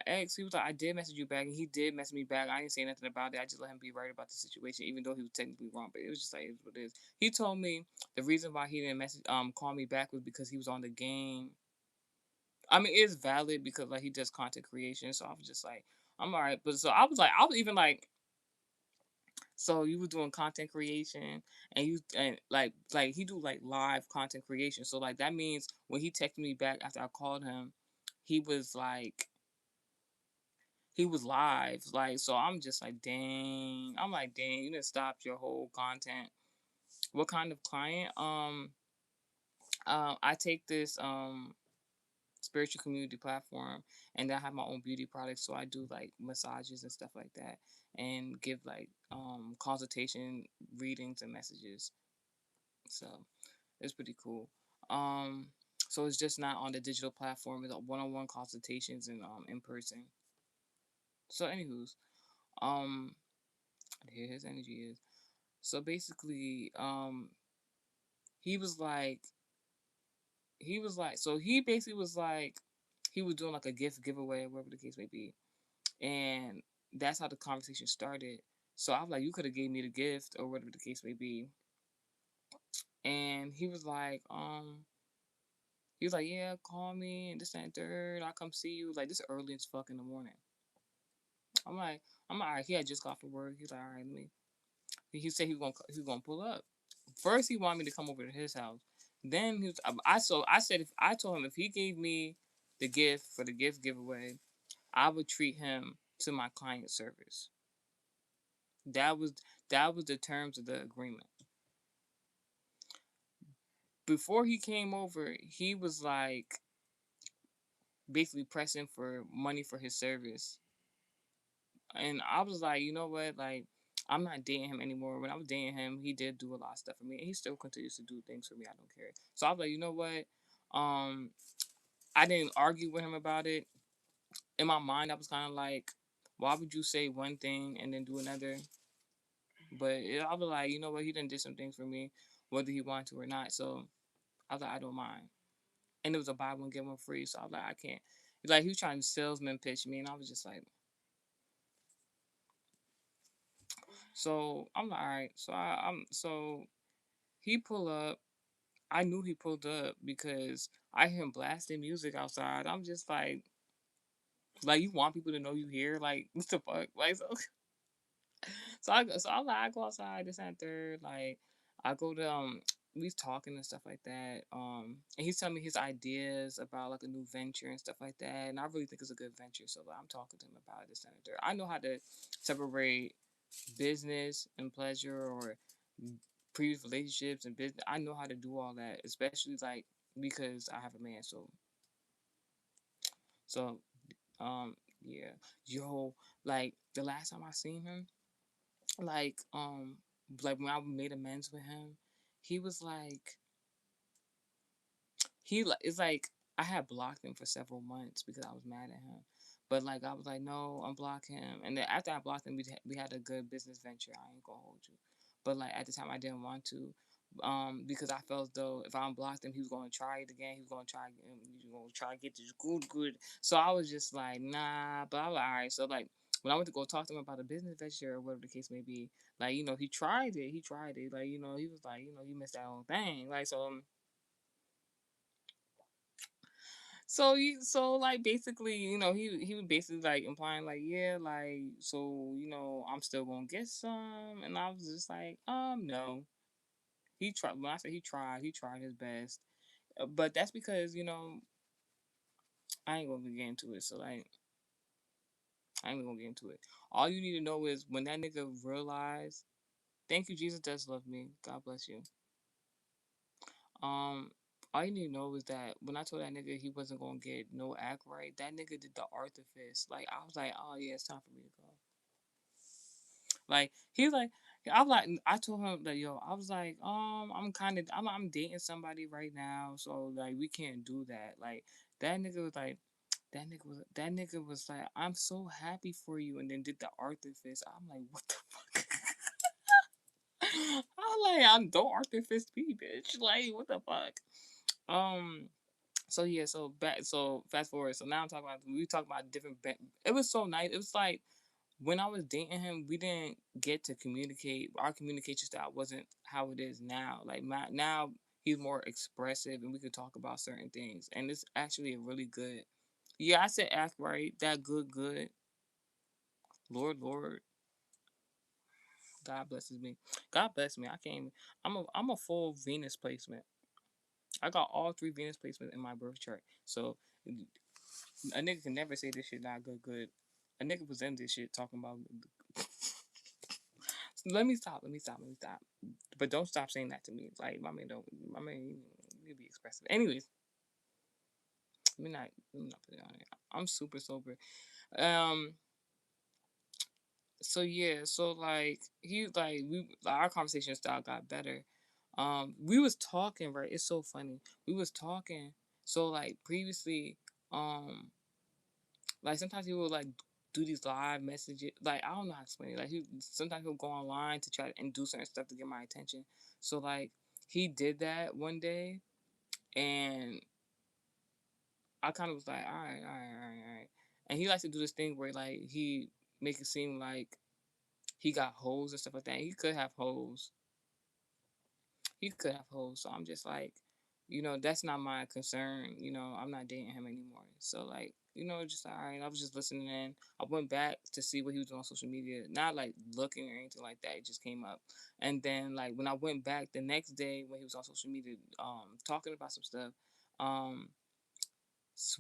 ex, he was like, I did message you back, and he did message me back. I didn't say nothing about it. I just let him be right about the situation, even though he was technically wrong. But it was just like it's what it is. He told me the reason why he didn't call me back was because he was on the game. I mean, it's valid because like he does content creation, so I was just like, I'm alright. But so I was even like, so you were doing content creation, and like he do like live content creation. So like that means when he texted me back after I called him, he was like he was live. Like so I'm just like dang. I'm like dang, you didn't stop your whole content. What kind of client? I take this spiritual community platform, and I have my own beauty products, so I do like massages and stuff like that, and give like consultation readings and messages. So it's pretty cool. um so it's just not on the digital platform. It's one-on-one consultations and in person. So anywho's, um here his energy is. So basically, he was like he basically was like he was doing like a gift giveaway, whatever the case may be, and that's how the conversation started. So I was like, you could have gave me the gift or whatever the case may be. And he was like, yeah, call me and this and third. I'll come see you. Like this early as fuck in the morning. I'm like, all right. He had just got from work. He's like, all right, let me. He said he was gonna pull up. First, he wanted me to come over to his house. Then he was, I said if I told him if he gave me the gift for the gift giveaway, I would treat him to my client service. That was the terms of the agreement. Before he came over, he was like basically pressing for money for his service. And I was like, you know what? Like, I'm not dating him anymore. When I was dating him, he did do a lot of stuff for me, and he still continues to do things for me. I don't care. So I was like, you know what? Um, I didn't argue with him about it. In my mind, I was kind of like, Why would you say one thing and then do another? But I was like, you know what? He done did some things for me, whether he wanted to or not. So I was like, I don't mind. And it was a buy one get one free. So I was like, I can't. Like he was trying to salesman pitch me, and I was just like, so I'm like, all right. So so he pull up. I knew he pulled up because I hear him blasting music outside. I'm just like you want people to know you here, like what the fuck, like so. So I'm like, I go outside this and third, like I go to we talking and stuff like that. And he's telling me his ideas about like a new venture and stuff like that. And I really think it's a good venture. So like, I'm talking to him about this and third. I know how to separate business and pleasure or previous relationships and business. I know how to do all that, especially like because I have a man. So um yeah, yo, like the last time I seen him, like like when I made amends with him, he was like it's like I had blocked him for several months because I was mad at him. But like I was like, no, unblock him. And then after I blocked him, we had a good business venture. I ain't gonna hold you. But like at the time, I didn't want to, because I felt as though if I unblocked him, he was gonna try it again. He was gonna try again. He was gonna try to get this good. So I was just like, nah. But I was like, all right. So like when I went to go talk to him about a business venture or whatever the case may be, like he tried it. He tried it. Like he was like you missed that whole thing. Like so like basically, he was basically like implying like, yeah, like so, I'm still gonna get some, and I was just like, no. He tried. When I say he tried his best, but that's because I ain't gonna get into it. So like, I ain't gonna get into it. All you need to know is when that nigga realized, thank you, Jesus does love me. God bless you. Um, all you need to know is that when I told that nigga he wasn't gonna get no act right, that nigga did the Arthur fist. Like I was like, oh yeah, it's time for me to go. Like he's like, I was like, I told him that yo, I was like, I'm dating somebody right now, so like we can't do that. Like that nigga was like, that nigga was like, I'm so happy for you, and then did the Arthur fist. I'm like, what the fuck? I'm don't Arthur fist me, bitch. Like what the fuck? Um. So yeah. So back. So fast forward. So now I'm talking about we talk about different. It was so nice. It was like when I was dating him, we didn't get to communicate. Our communication style wasn't how it is now. Like now, he's more expressive, and we could talk about certain things, and it's actually a really good. Yeah, I said act right. That good. Lord, God blesses me. God bless me. I can't. I'm a full Venus placement. I got all three Venus placements in my birth chart. So a nigga can never say this shit not good. A nigga was in this shit talking about. Let me stop. But don't stop saying that to me. Like my man don't. My man, you be expressive. Anyways, let me not put it on it. I'm super sober. Um. So yeah. So like he like our conversation style got better. We was talking, right. It's so funny. We was talking. So like previously, um, like sometimes he would like do these live messages. Like I don't know how to explain it. Like sometimes he'll go online to try and do certain stuff to get my attention. So like he did that one day, and I kind of was like, all right. And he likes to do this thing where like he make it seem like he got hoes and stuff like that. He could have hoes. He could have hoes. So I'm just like, that's not my concern. I'm not dating him anymore. So like, just all right. I was just listening in. I went back to see what he was doing on social media. Not like looking or anything like that. It just came up. And then like when I went back the next day when he was on social media, talking about some stuff, um,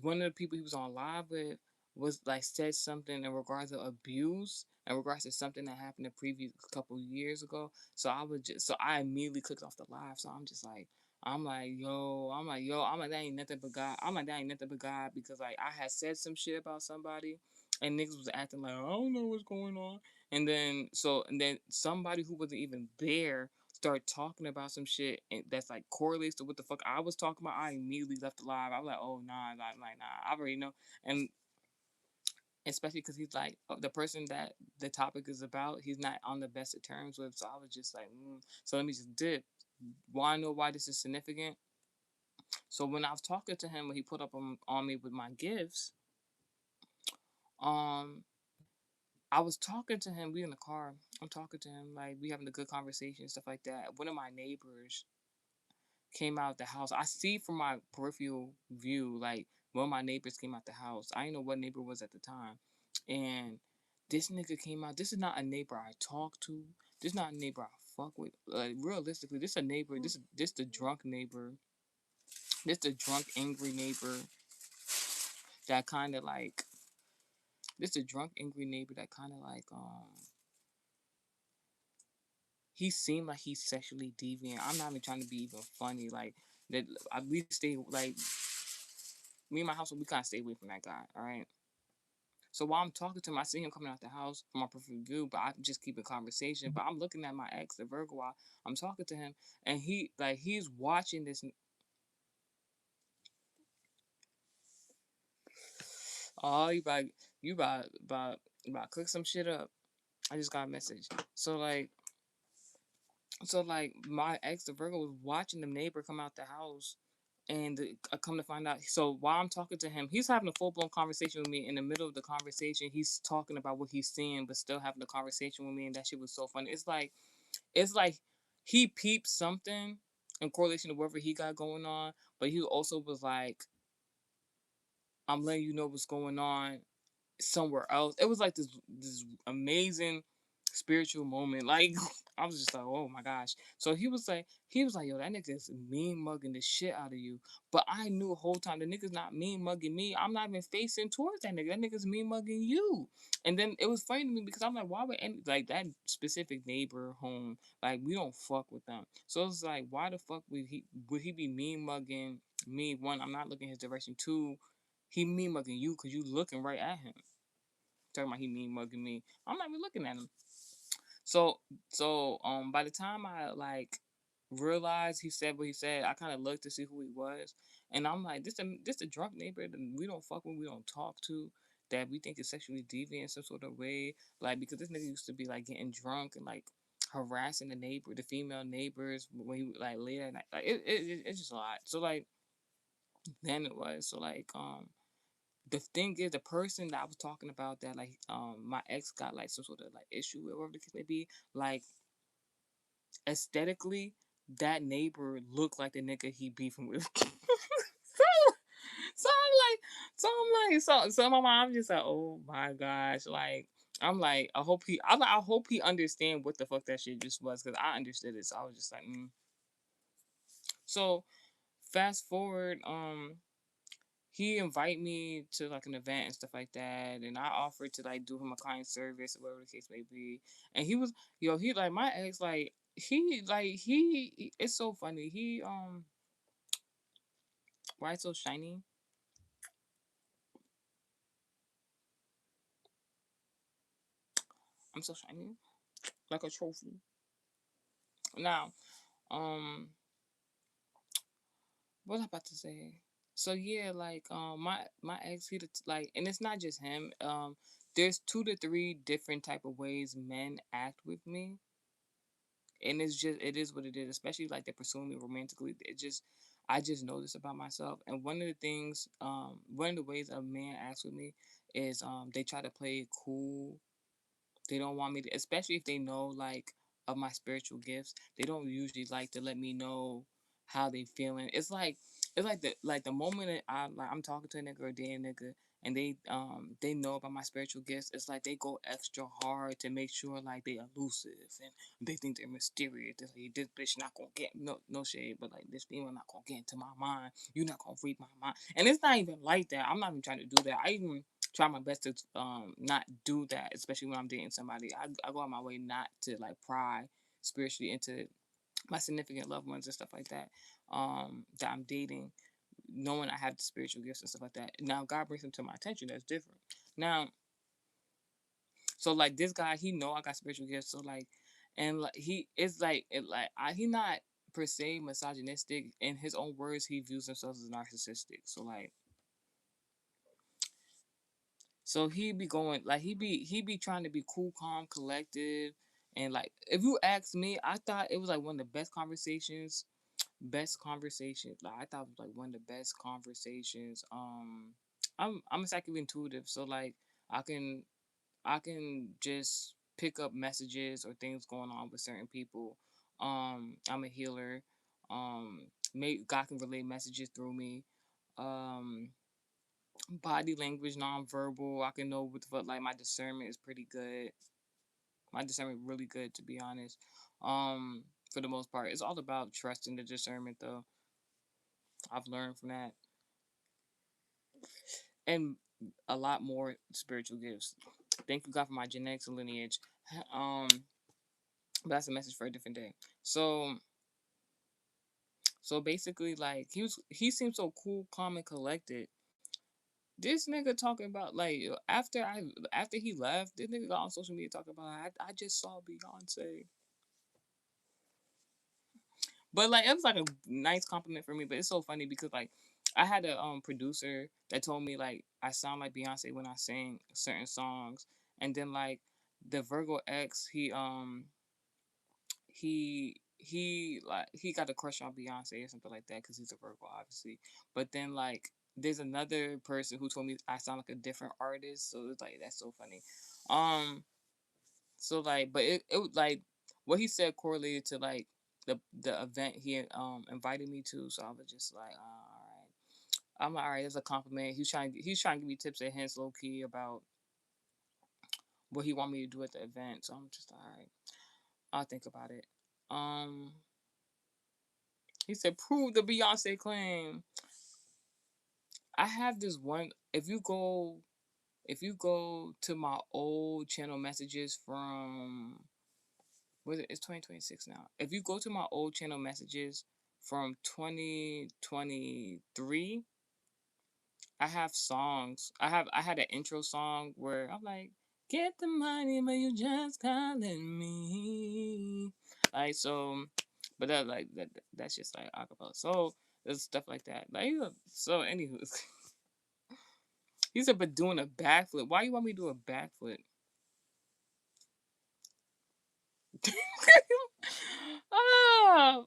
one of the people he was on live with was like said something in regards to abuse in regards to something that happened a previous couple years ago. So I immediately clicked off the live. So I'm like that ain't nothing but God. I'm like that ain't nothing but God because like I had said some shit about somebody and niggas was acting like I don't know what's going on. And then somebody who wasn't even there start talking about some shit and that's like correlates to what the fuck I was talking about, I immediately left the live. I was like, oh nah, like nah, I already know. And especially because he's like the person that the topic is about. He's not on the best of terms with, so I was just like, so let me just dip. Want to know why this is significant? So when I was talking to him, when he put up on me with my gifts, um, I was talking to him. We in the car. I'm talking to him like we having a good conversation and stuff like that. One of my neighbors came out the house. I see from my peripheral view, like one of my neighbors came out the house. I didn't know what neighbor was at the time, and this nigga came out. This is not a neighbor I talk to. This is not a neighbor I fuck with. Like realistically, this a neighbor. This the drunk neighbor. This the drunk angry neighbor that kind of like. This a drunk angry neighbor that kind of like he seemed like he's sexually deviant. I'm not even trying to be even funny. Like that, we stay like me and my household. We kind of stay away from that guy. All right. So while I'm talking to him, I see him coming out the house from my peripheral view, but I'm just keeping conversation. But I'm looking at my ex, the Virgo, while I'm talking to him, and he's watching this. Oh, you about cook some shit up. I just got a message. So like my ex, the Virgo, was watching the neighbor come out the house, and I come to find out. So while I'm talking to him, he's having a full blown conversation with me. In the middle of the conversation, he's talking about what he's seeing, but still having a conversation with me, and that shit was so funny. It's like he peeped something in correlation to whatever he got going on, but he also was like, "I'm letting you know what's going on somewhere else." It was like this amazing spiritual moment. Like I was just like, oh my gosh. So he was like, yo, that nigga's mean mugging the shit out of you. But I knew the whole time the nigga's not mean mugging me. I'm not even facing towards that nigga. That nigga's mean mugging you. And then it was funny to me because I'm like, why would like that specific neighbor home, like we don't fuck with them. So it's like, why the fuck would he be mean mugging me? One, I'm not looking his direction. Two, he mean mugging you because you looking right at him. Talking about he mean mugging me. I'm not even looking at him. So by the time I like realized he said what he said, I kind of looked to see who he was, and I'm like, this a drunk neighbor that we don't fuck with, we don't talk to, that we think is sexually deviant in some sort of way, like because this nigga used to be like getting drunk and like harassing the female neighbors when he like late at night, like it's just a lot. So like then it was so like the thing is, the person that I was talking about that like my ex got like some sort of like issue with, whatever the case may be, like aesthetically, that neighbor looked like the nigga he beefing with. so so my mom just like, oh my gosh, like I'm like, I hope he understand what the fuck that shit just was, because I understood it. So I was just like, So fast forward, he invite me to like an event and stuff like that, and I offered to like do him a client service or whatever the case may be. And he was, he like my ex, like he it's so funny. Why it's so shiny? I'm so shiny, like a trophy. Now, what was I about to say? So yeah, like my ex, like, and it's not just him. There's 2 to 3 different type of ways men act with me, and it is what it is. Especially like they're pursuing me romantically. I just know this about myself. And one of the ways a man acts with me is they try to play it cool. They don't want me to, especially if they know like of my spiritual gifts. They don't usually like to let me know how they feeling. It's like the moment that I'm talking to a nigga or dating a nigga, and they know about my spiritual gifts. It's like they go extra hard to make sure like they elusive, and they think they're mysterious. They're like, this bitch not gonna get no shade, but like this female not gonna get into my mind. You're not gonna read my mind, and it's not even like that. I'm not even trying to do that. I even try my best to not do that, especially when I'm dating somebody. I go out my way not to like pry spiritually into my significant loved ones and stuff like that. That I'm dating, knowing I have the spiritual gifts and stuff like that. Now God brings them to my attention. That's different. Now, so like this guy, he know I got spiritual gifts. So like, and like he is like he not per se misogynistic. In his own words, he views himself as narcissistic. So he be going like he be trying to be cool, calm, collective, and like if you ask me, I thought it was like one of the best conversations. Best conversation. Like I thought it was like one of the best conversations. I'm a psychic intuitive, so like I can I can just pick up messages or things going on with certain people. I'm a healer. God can relay messages through me. Um, Body language, nonverbal. I can know what the fuck. Like my discernment is pretty good. My discernment really good, to be honest. For the most part, it's all about trusting the discernment, though. I've learned from that, and a lot more spiritual gifts. Thank you, God, for my genetics and lineage. Um, but that's a message for a different day. So basically, like he seemed so cool, calm, and collected. This nigga talking about like after he left, this nigga got on social media talking about I just saw Beyonce. But like it was like a nice compliment for me. But it's so funny because like I had a producer that told me like I sound like Beyonce when I sing certain songs, and then like the Virgo X he got a crush on Beyonce or something like that because he's a Virgo, obviously. But then like there's another person who told me I sound like a different artist, so it's like that's so funny. Um, so like, but it like what he said correlated to like the event he invited me to, so I was just like, all right. I'm like, all right, it's a compliment. He's trying to give me tips and hints low key about what he want me to do at the event. So I'm just like, all right, I'll think about it. Um, he said, prove the Beyonce claim. I have this one. If you go to my old channel messages from what is it? It's 2026 now. If you go to my old channel messages from 2023, I have songs. I had an intro song where I'm like, "Get the money, but you just calling me." Like so, but that's just like acapella. So there's stuff like that. Like so, anywho, he said, "But doing a backflip. Why you want me to do a backflip?" ah,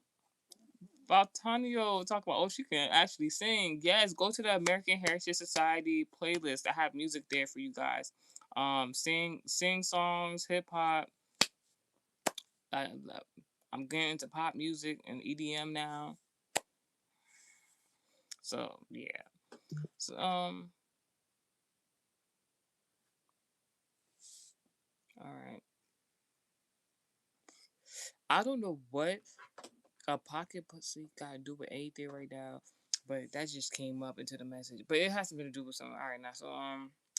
Valtanio talk about, oh, she can actually sing. Yes, go to the American Heritage Society playlist. I have music there for you guys. Sing songs, hip hop. I, I'm getting into pop music and EDM now. So yeah. So all right. I don't know what a pocket pussy got to do with anything right now, but that just came up into the message. But it has something to do with something. All right, now so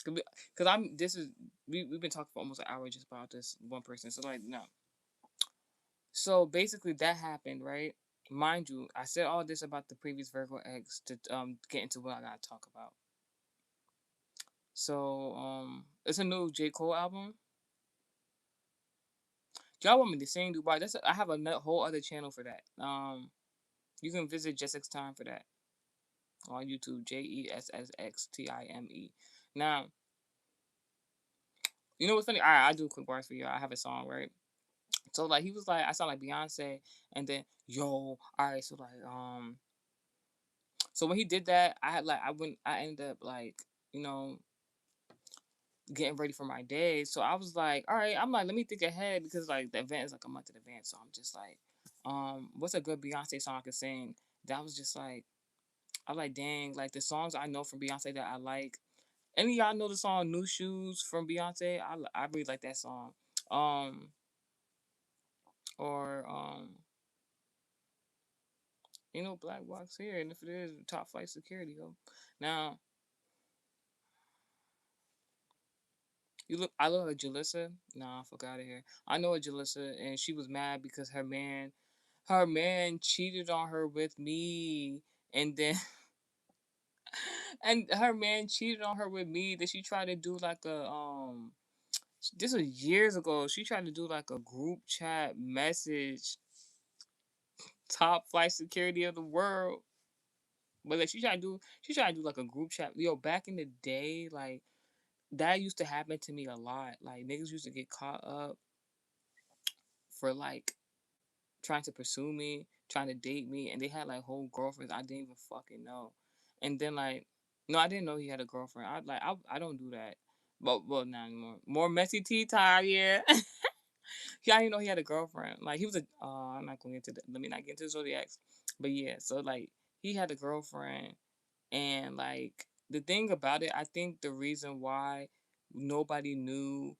because I'm this is we've been talking for almost an hour just about this one person. So like no, so basically that happened, right? Mind you, I said all this about the previous Virgo X to get into what I gotta talk about. So it's a new J Cole album. Y'all want me to sing Dubai? I have a whole other channel for that. You can visit Jessix Time for that on YouTube. JESSXTIME. Now, you know what's funny? All right, I'll do a quick bars for you. I have a song, right? So like he was like, I sound like Beyonce, and then yo, all right, so like so when he did that, I ended up like you know getting ready for my day. So I was like, all right, I'm like, let me think ahead because like the event is like a month in advance. So I'm just like, what's a good Beyonce song I could sing? That was just like, I like, dang, like the songs I know from Beyonce that I like. Any of y'all know the song "New Shoes" from Beyonce? I really like that song. Um, or Black Box here, and if it is top flight security, yo. Now I love a Jalissa. Nah, I forgot it here. I know a Jalissa, and she was mad because her man cheated on her with me, and then and her man cheated on her with me. That she tried to do like a this was years ago. She tried to do like a group chat message, top flight security of the world. But like she tried to do like a group chat. Yo, back in the day, like that used to happen to me a lot. Like niggas used to get caught up for like trying to pursue me, trying to date me, and they had like whole girlfriends I didn't even fucking know. And then like, no, I didn't know he had a girlfriend. I don't do that. But well, not anymore. More messy tea time, yeah. Yeah, I didn't know he had a girlfriend. Like he was a. I'm not going into that. Let me not get into the zodiacs. But yeah, so like he had a girlfriend, and like the thing about it, I think the reason why nobody knew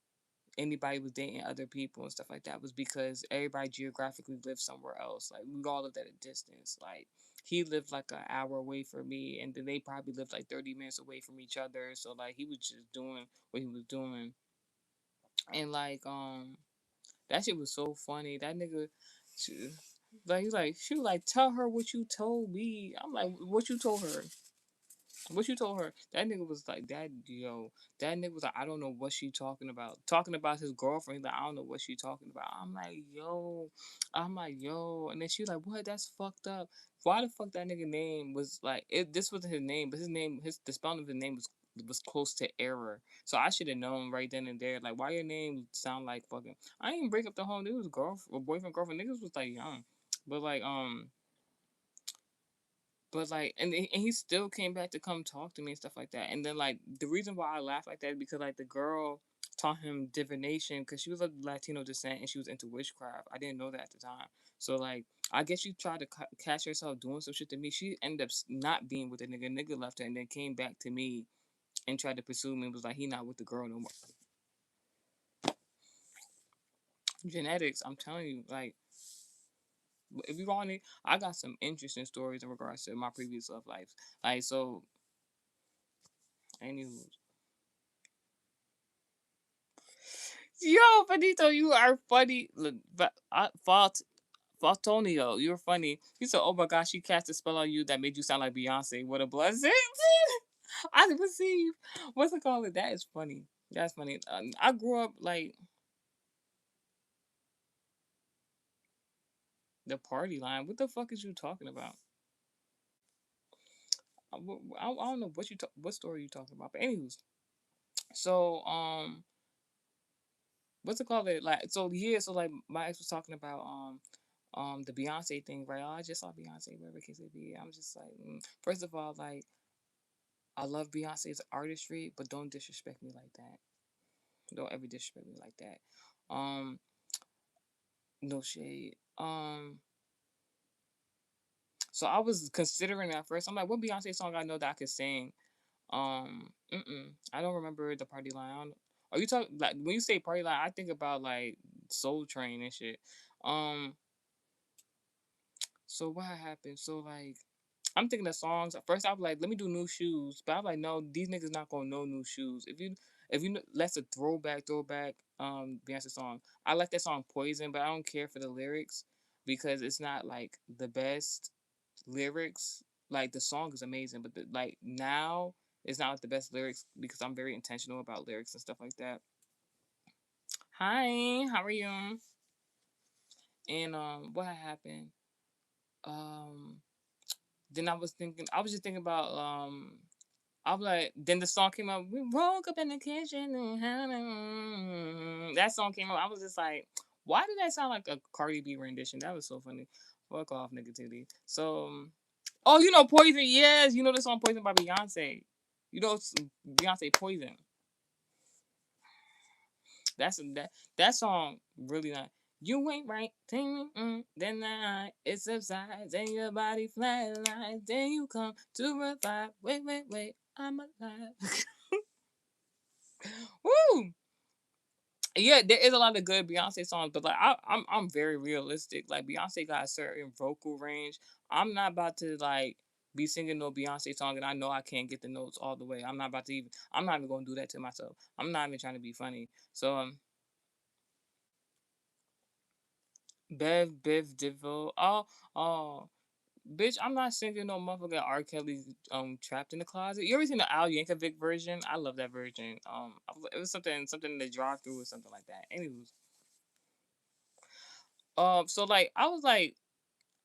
anybody was dating other people and stuff like that was because everybody geographically lived somewhere else. Like we all lived at a distance. Like he lived like an hour away from me, and then they probably lived like 30 minutes away from each other. So like he was just doing what he was doing, and like that shit was so funny. That nigga, she, like he's like she was like tell her what you told me. I'm like what you told her. What you told her? That nigga was like that. Yo, that nigga was like, I don't know what she talking about. Talking about his girlfriend. He's like, I don't know what she talking about. I'm like, yo, and then she was like, what? That's fucked up. Why the fuck that nigga name was like it? This wasn't his name, but his name, the spelling of his name was close to error. So I should have known right then and there. Like, why your name sound like fucking? I didn't break up the whole. It was girlfriend, or boyfriend, girlfriend. Niggas was like young, but like but like, and he still came back to come talk to me and stuff like that. And then like the reason why I laugh like that is because like the girl taught him divination because she was of Latino descent and she was into witchcraft. I didn't know that at the time. So like, I guess she tried to catch herself doing some shit to me. She ended up not being with the nigga. Nigga left her and then came back to me and tried to pursue me. And was like, he not with the girl no more. Genetics, I'm telling you, like if you want it, I got some interesting stories in regards to my previous love lives. Like so, anywho, yo, Benito, you are funny. Faltonio, you're funny. He said, "Oh my gosh, she cast a spell on you that made you sound like Beyonce. What a blessing!" I receive. What's it called? That is funny. That's funny. I grew up like the party line. What the fuck is you talking about? I don't know what story you talking about. But anyways, so what's it called? It like so yeah. So like my ex was talking about the Beyonce thing, right? Oh, I just saw Beyonce, whatever case it be. I'm just like, first of all, like I love Beyonce's artistry, but don't disrespect me like that. Don't ever disrespect me like that. Um, no shade. So I was considering at first. I'm like, what Beyonce song I know that I could sing? I don't remember the party line. Are you talking like when you say party line? I think about like Soul Train and shit. Um, so what happened? So like I'm thinking of songs. At first, I was like, let me do New Shoes, but I'm like, no, these niggas not gonna know New Shoes. If you that's a throwback Beyonce song. I like that song Poison, but I don't care for the lyrics because it's not like the best lyrics. Like the song is amazing, but like now it's not like the best lyrics because I'm very intentional about lyrics and stuff like that. Hi, how are you? And what happened? Um, then I was just thinking about I was like, then the song came up. We woke up in the kitchen. That song came up. I was just like, why did that sound like a Cardi B rendition? That was so funny. Fuck off, negativity. So, oh, you know Poison? Yes, you know the song Poison by Beyonce. You know Beyonce Poison. That song really not. You ain't right, then it subsides, and your body flatlines. Then you come to revive. Wait, I'm alive. Woo! Yeah, there is a lot of good Beyonce songs, but like I'm very realistic. Like Beyonce got a certain vocal range. I'm not about to like be singing no Beyonce song and I know I can't get the notes all the way. I'm not even gonna do that to myself. I'm not even trying to be funny. So Bev DeVoe. Oh, bitch, I'm not singing no motherfucking R. Kelly Trapped in the Closet. You ever seen the Al Yankovic version? I love that version. It was something in the drive through or something like that. Anyways, so like I was like,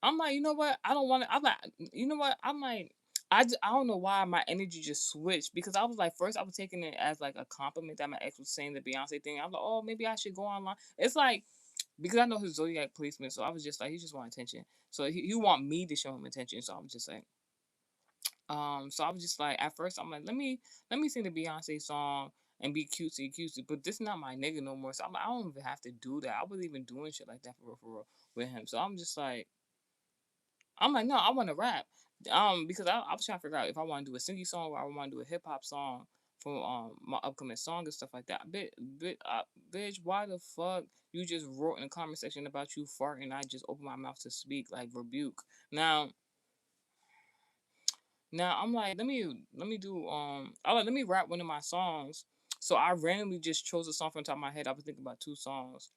I'm like, you know what? I don't want to. I'm like, you know what? I'm like, I don't know why my energy just switched because I was like, first I was taking it as like a compliment that my ex was saying the Beyonce thing. I was like, oh, maybe I should go online. It's like because I know his zodiac placement, so I was just like, he just want attention. So he want me to show him attention. So I was just like, so I was just like, at first I'm like, let me sing the Beyonce song and be cutesy cutesy, but this is not my nigga no more. So I'm like, I don't even have to do that. I wasn't even doing shit like that for real with him. So I'm just like, I'm like, no, I want to rap. Because I was trying to figure out if I want to do a singing song or I want to do a hip hop song for my upcoming song and stuff like that. Bitch, why the fuck you just wrote in the comment section about you farting? I just opened my mouth to speak like rebuke. Now I'm like, let me do I like let me rap one of my songs. So I randomly just chose a song from the top of my head. I was thinking about two songs.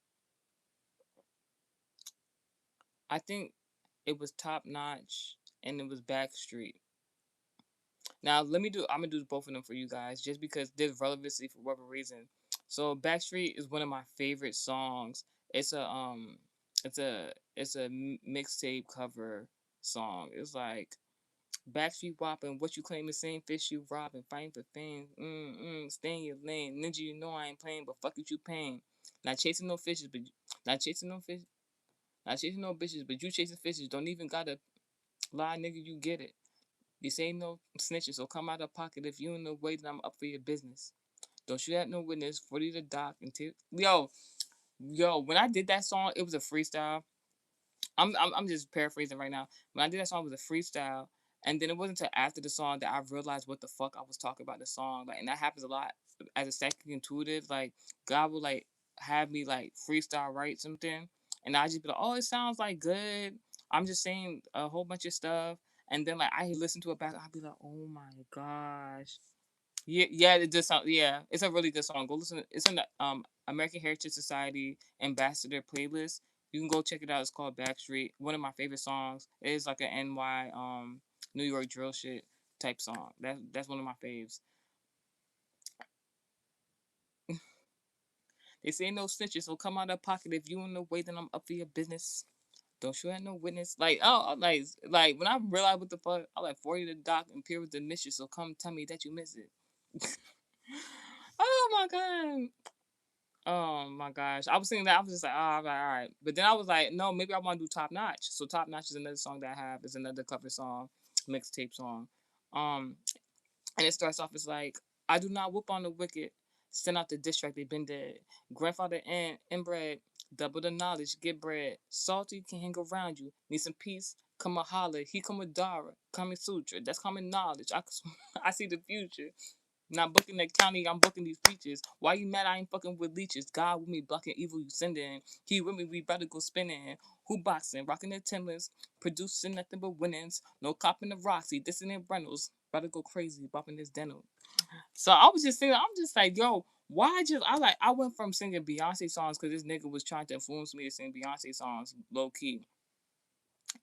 I think it was Top Notch and it was Backstreet. Now let me do. I'm gonna do both of them for you guys, just because there's relevancy for whatever reason. So Backstreet is one of my favorite songs. It's a mixtape cover song. It's like Backstreet whopping, what you claim the same fish you robbing, fighting for fame. Stay in your lane, ninja. You know I ain't playing, but fuck it, you paying. Not chasing no fishes, but not chasing no fish, not chasing no bitches, but you chasing fishes. Don't even gotta lie, nigga. You get it. This ain't no snitches, so come out of pocket if you in the way that I'm up for your business. Don't shoot at no witness, 40 the doc until yo, when I did that song, it was a freestyle. I'm just paraphrasing right now. When I did that song, it was a freestyle, and then it wasn't until after the song that I realized what the fuck I was talking about the song. Like, and that happens a lot as a second intuitive. Like, God will like have me like freestyle write something, and I just be like, oh, it sounds like good. I'm just saying a whole bunch of stuff, and then like I listen to it back, I'll be like, oh my gosh. Yeah, yeah, it does sound. Yeah, it's a really good song. Go listen. It's in the American Heritage Society Ambassador playlist. You can go check it out. It's called Backstreet. One of my favorite songs. It is like an NY New York drill shit type song. That's one of my faves. They say no snitches, so come out of pocket if you in the way. Then I'm up for your business. Don't show at no witness. Like, oh, I'm like when I realized what the fuck, I like 40 the doc and peer with the missus. So come tell me that you miss it. Oh my god. Oh my gosh. I was singing that. I was just like, oh, I was like, all right. But then I was like, no, maybe I want to do Top Notch. So Top Notch is another song that I have. It's another cover song, mixtape song. Um, and it starts off as like, I do not whoop on the wicked. Send out the distract, they been dead. Grandfather and inbred. Double the knowledge, get bread. Salty can hang around you. Need some peace? Come a holler. He come with Dara. Coming sutra. That's common knowledge. I see the future. Not booking the county, I'm booking these preachers. Why you mad I ain't fucking with leeches? God with me, blocking evil you sending. He with me, we better go spinning. Who boxing, rocking the Timberlands, producing nothing but winnings. No copping the Roxy, dissonant Reynolds. Better go crazy, bopping this denim. So I was just singing, I'm just like, yo, I went from singing Beyonce songs because this nigga was trying to influence me to sing Beyonce songs low key.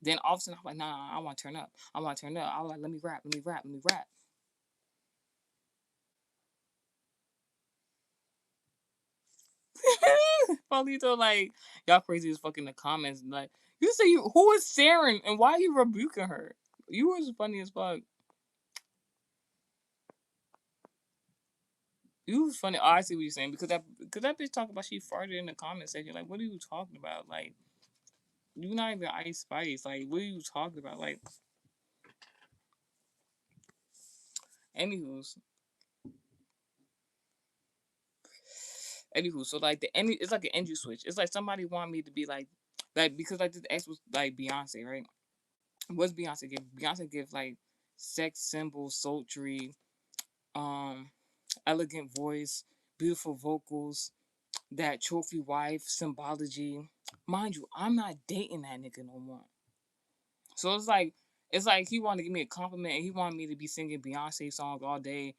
Then all of a sudden I'm like, nah, I want to turn up. I want to turn up. I was like, let me rap, let me rap, let me rap. Paulito, like, y'all crazy as fuck in the comments. Like, you say who is Saren and why are you rebuking her? You was funny as fuck. You was funny. Oh, I see what you're saying because that bitch talking about she farted in the comment section. Like, what are you talking about? Like, you not even Ice Spice. Like, what are you talking about? Like, anywho's, so like it's like an energy switch. It's like somebody want me to be like because like this ex was like Beyonce, right? What's Beyonce give? Beyonce give like sex symbol, sultry, um elegant voice, beautiful vocals, that trophy wife symbology. Mind you, I'm not dating that nigga no more. So it's like he wanted to give me a compliment and he wanted me to be singing Beyonce songs all day.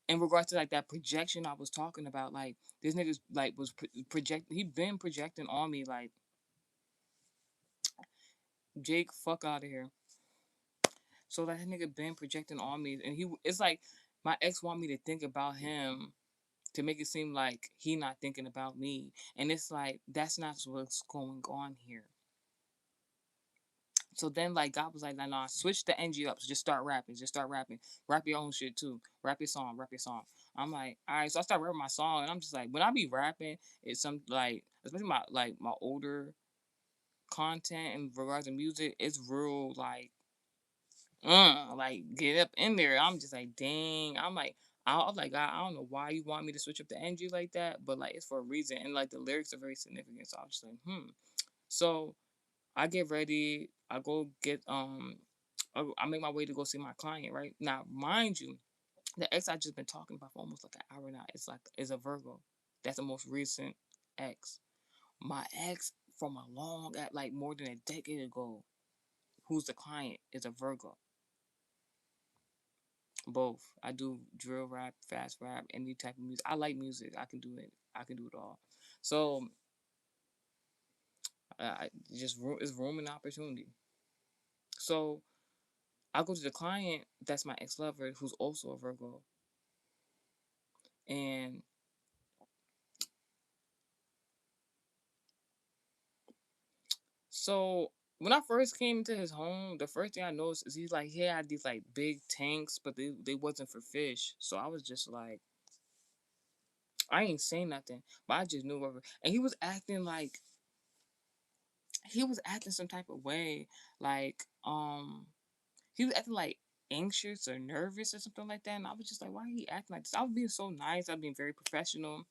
In regards to like that projection I was talking about, like this nigga's like was projecting. He been projecting on me like Jake, fuck out of here. So that nigga been projecting on me, and it's like my ex want me to think about him to make it seem like he not thinking about me. And it's like that's not what's going on here. So then like God was like, nah, switch the energy up. So just start rapping. Just start rapping. Rap your own shit too. Rap your song. Rap your song. I'm like, all right. So I start rapping my song, and I'm just like, when I be rapping, it's some like, especially my older content in regards to music, it's real like get up in there. I'm just like, dang. I was like, God, I don't know why you want me to switch up the energy like that, but like it's for a reason, and like the lyrics are very significant. So I'm just like, So I get ready. I go get I make my way to go see my client. Right now, mind you, the ex I just been talking about for almost like an hour now. It's like is a Virgo. That's the most recent ex. My ex from a long at like more than a decade ago, who's the client, is a Virgo. Both. I do drill rap, fast rap, any type of music. I like music. I can do it. I can do it all. So just it's room and opportunity. So I go to the client that's my ex lover, who's also a Virgo, and so when I first came to his home, the first thing I noticed is he had these like big tanks, but they wasn't for fish. So I was just like, I ain't saying nothing, but I just knew whatever. And he was acting some type of way, like he was acting like anxious or nervous or something like that. And I was just like, why he acting like this? I was being so nice. I was being very professional.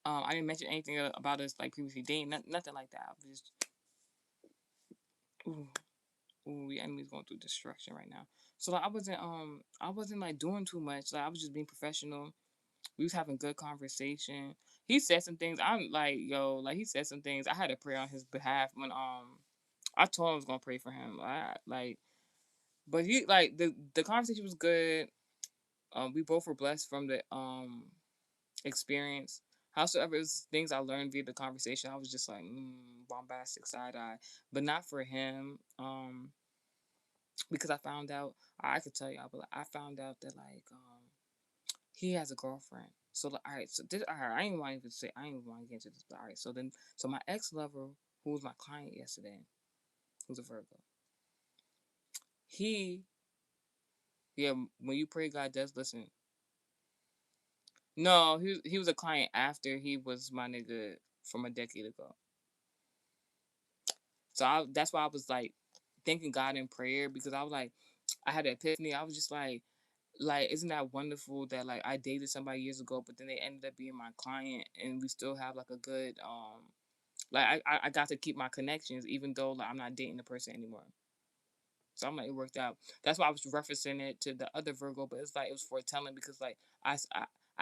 I didn't mention anything about us like previously dating, nothing like that. I was just, ooh, ooh, the enemy's going through destruction right now. So like, I wasn't like doing too much. Like I was just being professional. We was having good conversation. He said some things. I'm like, yo, like he said some things. I had to pray on his behalf when I told him I was gonna pray for him. But he like the conversation was good. We both were blessed from the experience. Howsoever, it was things I learned via the conversation. I was just like, bombastic side eye, but not for him. Because I found out, I could tell y'all, but like, I found out that like he has a girlfriend. So like, all right, so this, all right, I ain't want to even say, I ain't want to get into this. But all right, so my ex lover, who was my client yesterday, who's a Virgo, he, yeah, when you pray, God does listen. No, he was a client after he was my nigga from a decade ago. So that's why I was like thanking God in prayer, because I was like, I had an epiphany. I was just like, isn't that wonderful that like I dated somebody years ago, but then they ended up being my client, and we still have like a good like I got to keep my connections even though like I'm not dating the person anymore. So I'm like, it worked out. That's why I was referencing it to the other Virgo, but it's like it was foretelling because like I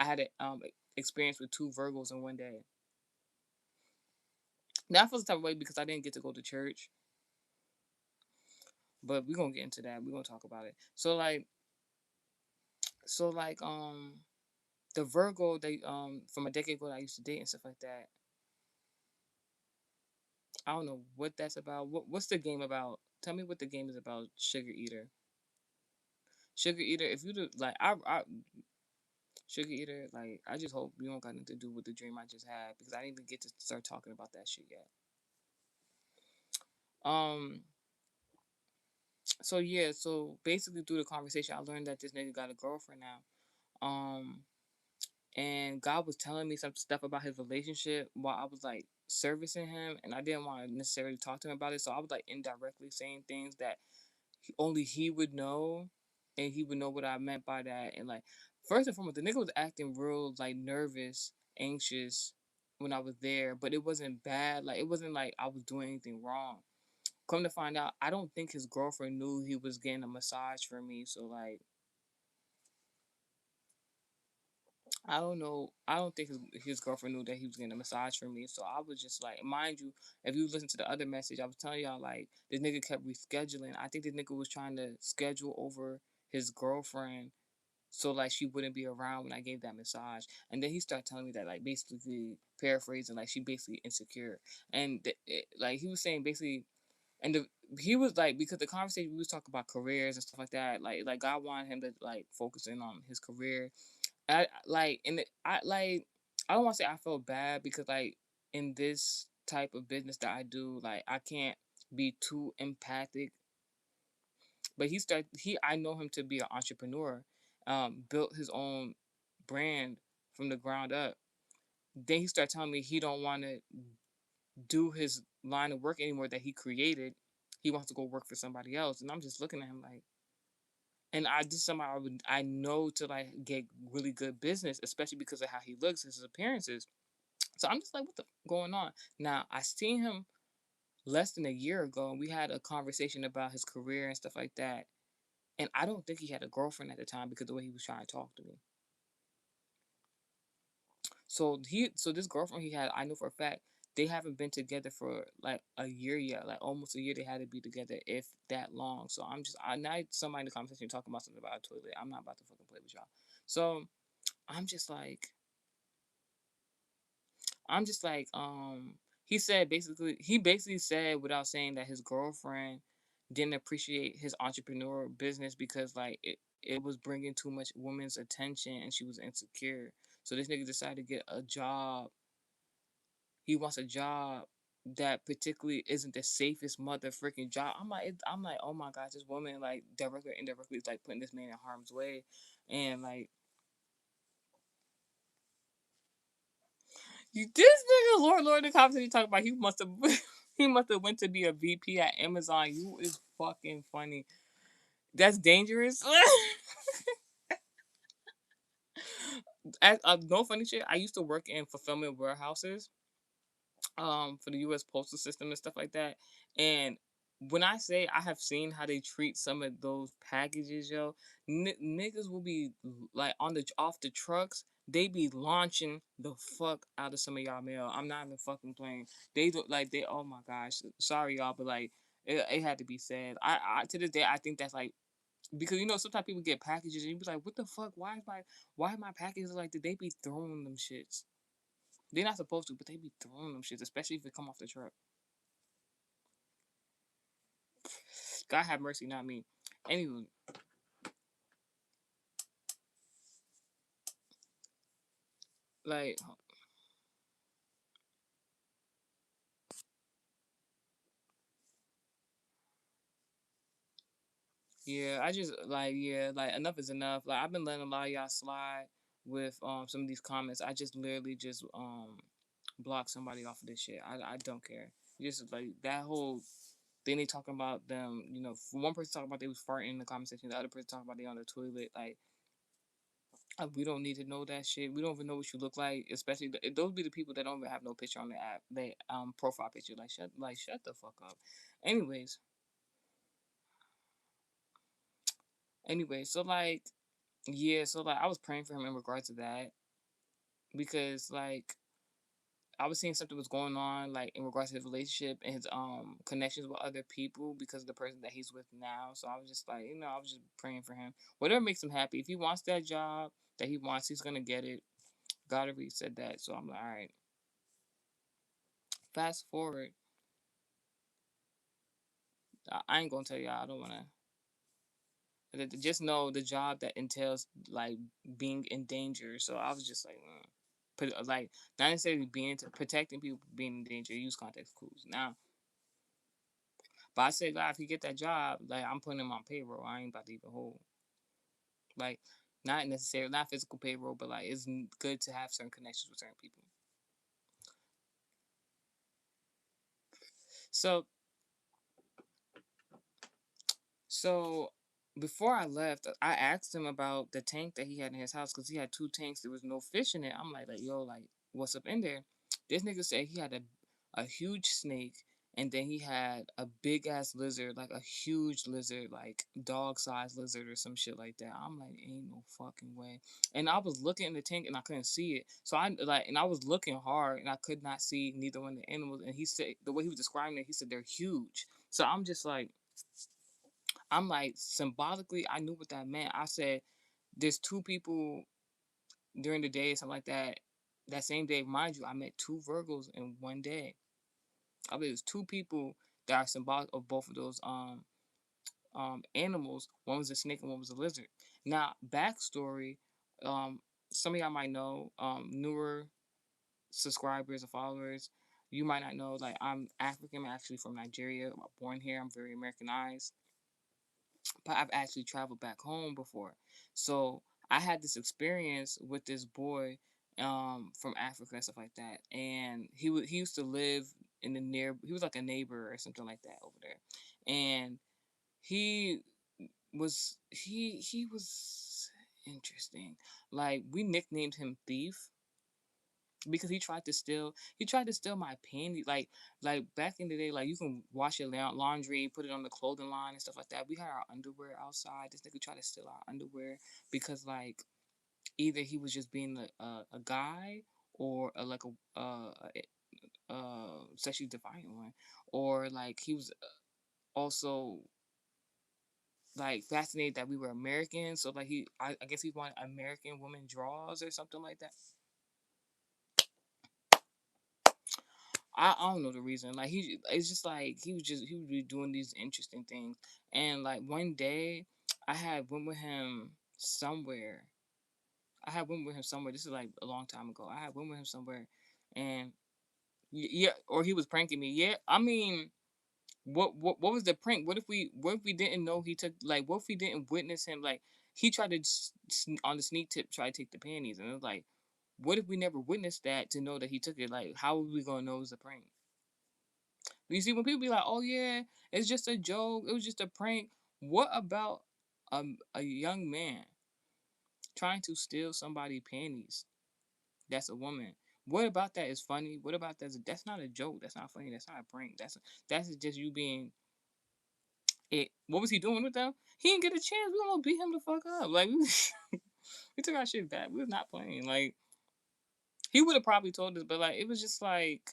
had an experience with two Virgos in one day. Now I feel the type of way because I didn't get to go to church, but we're gonna get into that. We're gonna talk about it. So like the Virgo they from a decade ago that I used to date and stuff like that. I don't know what that's about. What's the game about? Tell me what the game is about. Sugar Eater. Sugar Eater. If you do like I Sugar Eater, like I just hope you don't got nothing to do with the dream I just had, because I didn't even get to start talking about that shit yet. Um. So yeah. So basically, through the conversation, I learned that this nigga got a girlfriend now. And God was telling me some stuff about his relationship while I was like servicing him, and I didn't want to necessarily talk to him about it. So I was like indirectly saying things that only he would know, and he would know what I meant by that. And like, first and foremost, the nigga was acting real like nervous, anxious when I was there, but it wasn't bad. Like, it wasn't like I was doing anything wrong. Come to find out, I don't think his girlfriend knew he was getting a massage for me. So like, I don't know. I don't think his girlfriend knew that he was getting a massage from me. So I was just like, mind you, if you listen to the other message, I was telling y'all like this nigga kept rescheduling. I think this nigga was trying to schedule over his girlfriend so like she wouldn't be around when I gave that massage. And then he started telling me that like basically paraphrasing, like she basically insecure. And like he was saying basically, and he was like, because the conversation we was talking about careers and stuff like that, like God wanted him to like focus in on his career. I like in the, I like I don't want to say I feel bad, because like in this type of business that I do, like I can't be too empathic. But I know him to be an entrepreneur, built his own brand from the ground up. Then he started telling me he don't want to do his line of work anymore that he created. He wants to go work for somebody else. And I'm just looking at him like, and I just somehow I know to like get really good business, especially because of how he looks, his appearances. So I'm just like, what the going on? Now I seen him less than a year ago, and we had a conversation about his career and stuff like that. And I don't think he had a girlfriend at the time because of the way he was trying to talk to me. So this girlfriend he had, I know for a fact, they haven't been together for like a year yet. Like almost a year they had to be together, if that long. So I now somebody in the conversation talking about something about a toilet. I'm not about to fucking play with y'all. So I'm just like I'm just like he basically said without saying that his girlfriend didn't appreciate his entrepreneur business because like it was bringing too much women's attention and she was insecure. So this nigga decided to get a job. He wants a job that particularly isn't the safest mother freaking job. I'm like, oh my gosh, this woman like directly or indirectly is like putting this man in harm's way, and like this nigga Lord the conversation talking about he must have he must have went to be a VP at Amazon. You is fucking funny. That's dangerous. No funny shit. I used to work in fulfillment warehouses for the US postal system and stuff like that. And when I say I have seen how they treat some of those packages, yo, niggas will be like on the off the trucks. They be launching the fuck out of some of y'all mail. I'm not even fucking playing. They do like they. Oh my gosh, sorry y'all, but like it had to be said. I to this day I think that's like because sometimes people get packages and you be like, what the fuck? Why my packages like did they be throwing them shits? They're not supposed to, but they be throwing them shits, especially if it come off the truck. God have mercy, not me. Anyway, like, yeah, I just like, yeah, like enough is enough. Like, I've been letting a lot of y'all slide with some of these comments. I just literally just block somebody off of this shit. I don't care. Just like that whole thing they talking about them. One person talking about they was farting in the comment section. The other person talking about they on the toilet. Like, we don't need to know that shit. We don't even know what you look like, especially those be the people that don't even have no picture on the app. They profile picture. Shut the fuck up. Anyways, so like yeah, so like I was praying for him in regards to that because like I was seeing something was going on like in regards to his relationship and his connections with other people because of the person that he's with now. So I was just like, I was just praying for him. Whatever makes him happy. If he wants that job that he wants, he's gonna get it. God already said that. So I'm like, all right. Fast forward, I ain't gonna tell y'all. I don't wanna. Just know the job that entails like being in danger. So I was just like, like not necessarily being to protecting people being in danger. Use context clues now. But I said, God, if you get that job, like I'm putting him on payroll. I ain't about to even hold. Like not necessarily not physical payroll, but like it's good to have certain connections with certain people. So So before I left, I asked him about the tank that he had in his house because he had two tanks. There was no fish in it. I'm like, yo, like, what's up in there? This nigga said he had a huge snake, and then he had a big ass lizard, like a huge lizard, like dog sized lizard or some shit like that. I'm like, ain't no fucking way. And I was looking in the tank and I couldn't see it. So I was looking hard and I could not see neither one of the animals. And he said the way he was describing it, he said they're huge. So I'm like, symbolically, I knew what that meant. I said, there's two people during the day, something like that. That same day, mind you, I met two Virgos in one day. I believe there's two people that are symbolic of both of those animals. One was a snake and one was a lizard. Now, backstory, um, some of y'all might know, newer subscribers or followers. You might not know, like, I'm African. I'm actually from Nigeria. I'm born here. I'm very Americanized, but I've actually traveled back home before. So I had this experience with this boy from Africa and stuff like that. And he used to live in the near he was like a neighbor or something like that over there. And he he was interesting. Like, we nicknamed him Thief because he tried to steal my panties. Like back in the day, like, you can wash your laundry, put it on the clothing line and stuff like that. We had our underwear outside. This nigga tried to steal our underwear because, like, either he was just being a guy, or like a sexually defiant one, or like he was also like fascinated that we were American. So like I guess he wanted American woman draws or something like that. I don't know the reason. Like, it's just like he would be doing these interesting things. And like one day, I had went with him somewhere. I had went with him somewhere. This is like a long time ago. I had went with him somewhere, and yeah, or he was pranking me. Yeah, I mean, what was the prank? What if we didn't know he took, like, what if we didn't witness him, like, he tried to on the sneak tip try to take the panties, and it was like, what if we never witnessed that to know that he took it? Like, how are we gonna know it was a prank? You see, when people be like, "Oh yeah, it's just a joke. It was just a prank." What about a young man trying to steal somebody's panties? That's a woman. What about that is funny? What about that's not a joke? That's not funny. That's not a prank. That's just you being it. What was he doing with them? He didn't get a chance. We almost beat him the fuck up. Like, we took our shit back. We was not playing. Like, he would have probably told us, but like, it was just like,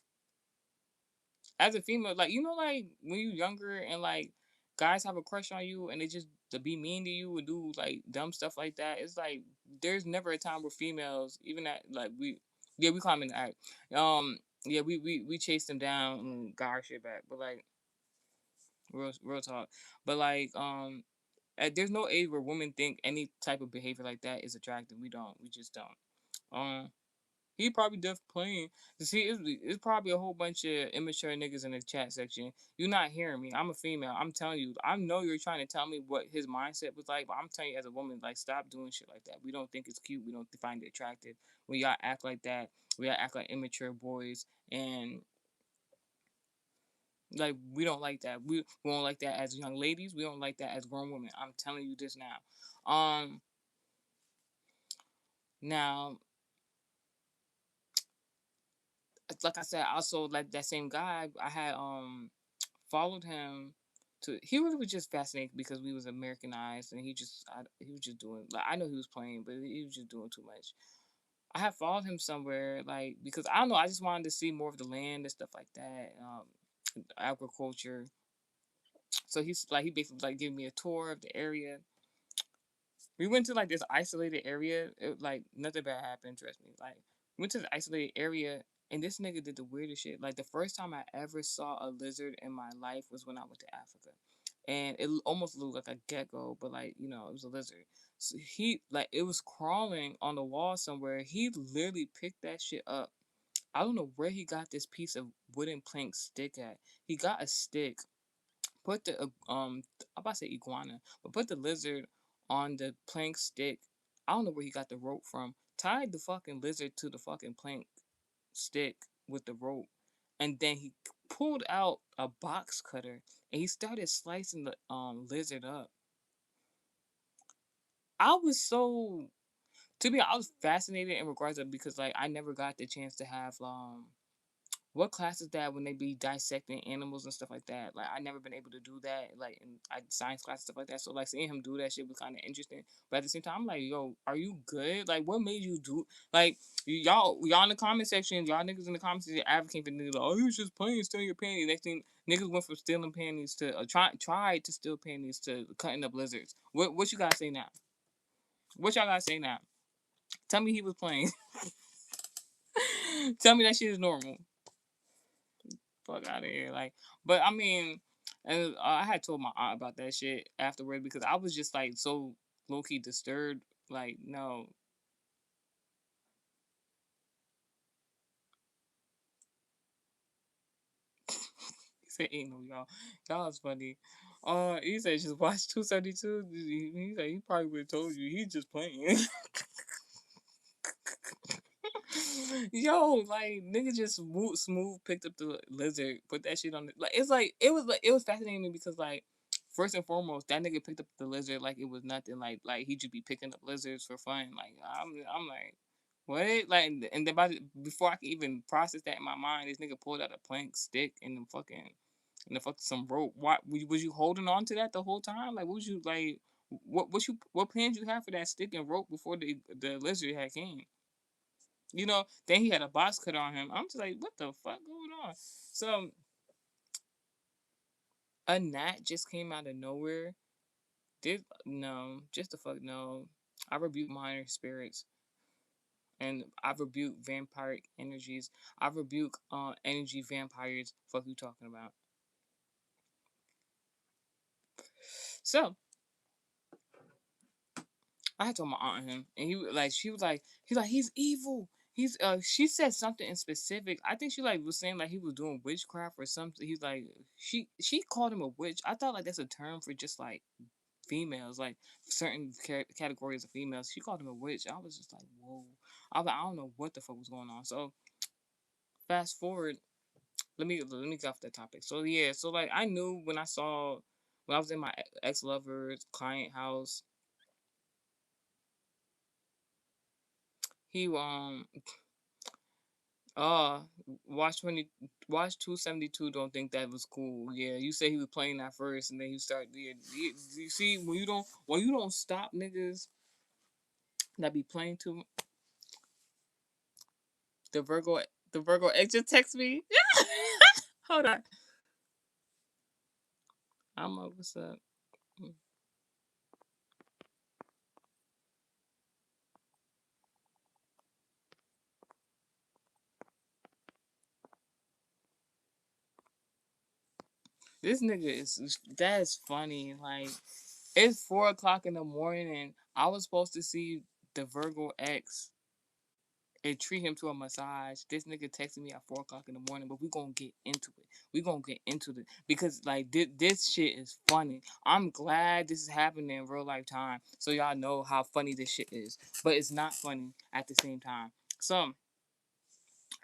as a female, like, like, when you younger and like guys have a crush on you and they just to be mean to you and do like dumb stuff like that. It's like there's never a time where females, even that, like, we climb in the act. Yeah, we chased them down and got our shit back. But like, real talk. But like, there's no age where women think any type of behavior like that is attractive. We don't. We just don't. He probably def playing. See, it's probably a whole bunch of immature niggas in the chat section. You're not hearing me. I'm a female. I'm telling you. I know you're trying to tell me what his mindset was like, but I'm telling you, as a woman, like, stop doing shit like that. We don't think it's cute. We don't find it attractive. When y'all act like that, we all act like immature boys, and like, we don't like that. We don't like that as young ladies. We don't like that as grown women. I'm telling you this now. Now, like I said, also, like, that same guy, I had followed him to. He really was just fascinated because we was Americanized, and he was just doing, like, I know he was playing, but he was just doing too much. I had followed him somewhere, like, because I don't know, I just wanted to see more of the land and stuff like that, agriculture. So he basically, like, gave me a tour of the area. We went to, like, this isolated area. Like, nothing bad happened. Trust me. Like, we went to the isolated area, and this nigga did the weirdest shit. Like, the first time I ever saw a lizard in my life was when I went to Africa, and it almost looked like a gecko, but, like, it was a lizard. So he, like, it was crawling on the wall somewhere. He literally picked that shit up. I don't know where he got this piece of wooden plank stick at. He got a stick, put the I'm about to say iguana, but put the lizard on the plank stick. I don't know where he got the rope from. Tied the fucking lizard to the fucking plank stick with the rope, and then he pulled out a box cutter and he started slicing the lizard up. I was so to me, I was fascinated in regards to, because, like, I never got the chance to have what class is that when they be dissecting animals and stuff like that? Like, I never been able to do that, like, in science class and stuff like that. So, like, seeing him do that shit was kind of interesting. But at the same time, I'm like, yo, are you good? Like, what made you do? Like, y'all in the comment section, y'all niggas in the comments section advocating for niggas. Like, oh, he was just playing, stealing your panties. Next thing, niggas went from stealing panties to tried to steal panties to cutting up lizards. What you gotta say now? What y'all gotta say now? Tell me he was playing. Tell me that shit is normal. Fuck out of here. Like, but I mean, and I had told my aunt about that shit afterward because I was just like so low key disturbed. Like, no, said, ain't no y'all. Y'all is funny. He said, just watch 272. He said, he probably would have told you. He's just playing. Yo, like nigga just smooth picked up the lizard, put that shit on. Like it was fascinating to me because like first and foremost, that nigga picked up the lizard like it was nothing. Like he just be picking up lizards for fun. Like I'm like, what? Like and then before I could even process that in my mind, this nigga pulled out a plank stick and the fucking some rope. Why was you holding on to that the whole time? Like what was you like? What plans you have for that stick and rope before the lizard had came? Then he had a box cut on him. I'm just like, what the fuck going on? So a gnat just came out of nowhere. No, just the fuck no. I rebuke minor spirits and I rebuke vampiric energies. I rebuke energy vampires. Fuck you talking about? So I had told my aunt him, and he's evil. She said something in specific. I think she like was saying like he was doing witchcraft or something. He's like she called him a witch. I thought like that's a term for just like females, like certain categories of females. She called him a witch. I was just like, whoa. I was like, I don't know what the fuck was going on. So fast forward, let me get off that topic. So yeah, so like I knew when I was in my ex lover's client house, he uh watch 272. Don't think that was cool. Yeah, you say he was playing that first, and then you start. Yeah, you see when you don't stop niggas that be playing too. The Virgo the Virgo ex just text me. Hold on. I'm up. What's up? This nigga is that's funny. Like it's 4 o'clock in the morning, and I was supposed to see the Virgo ex and treat him to a massage. This nigga texted me at 4 o'clock in the morning, but we gonna get into it. We gonna get into it because like this shit is funny. I'm glad this is happening in real life time, so y'all know how funny this shit is. But it's not funny at the same time. So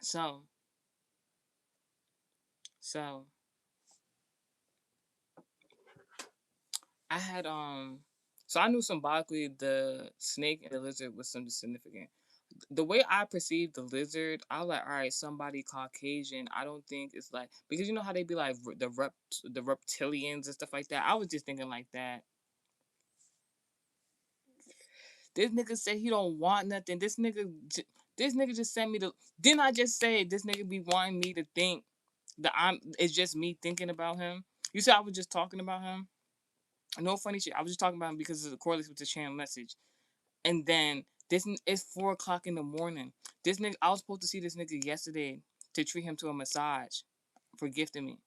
so so I had so I knew symbolically the snake and the lizard was something significant. The way I perceived the lizard, I was like, all right, somebody Caucasian. I don't think it's like because you know how they be like the reptilians and stuff like that. I was just thinking like that. This nigga said he don't want nothing. This nigga just sent me the. Didn't I just say this nigga be wanting me to think that It's just me thinking about him. You said I was just talking about him. No funny shit. I was just talking about him because it correlates with the channel message. And then it's 4 o'clock in the morning. This nigga, I was supposed to see this nigga yesterday to treat him to a massage for gifting me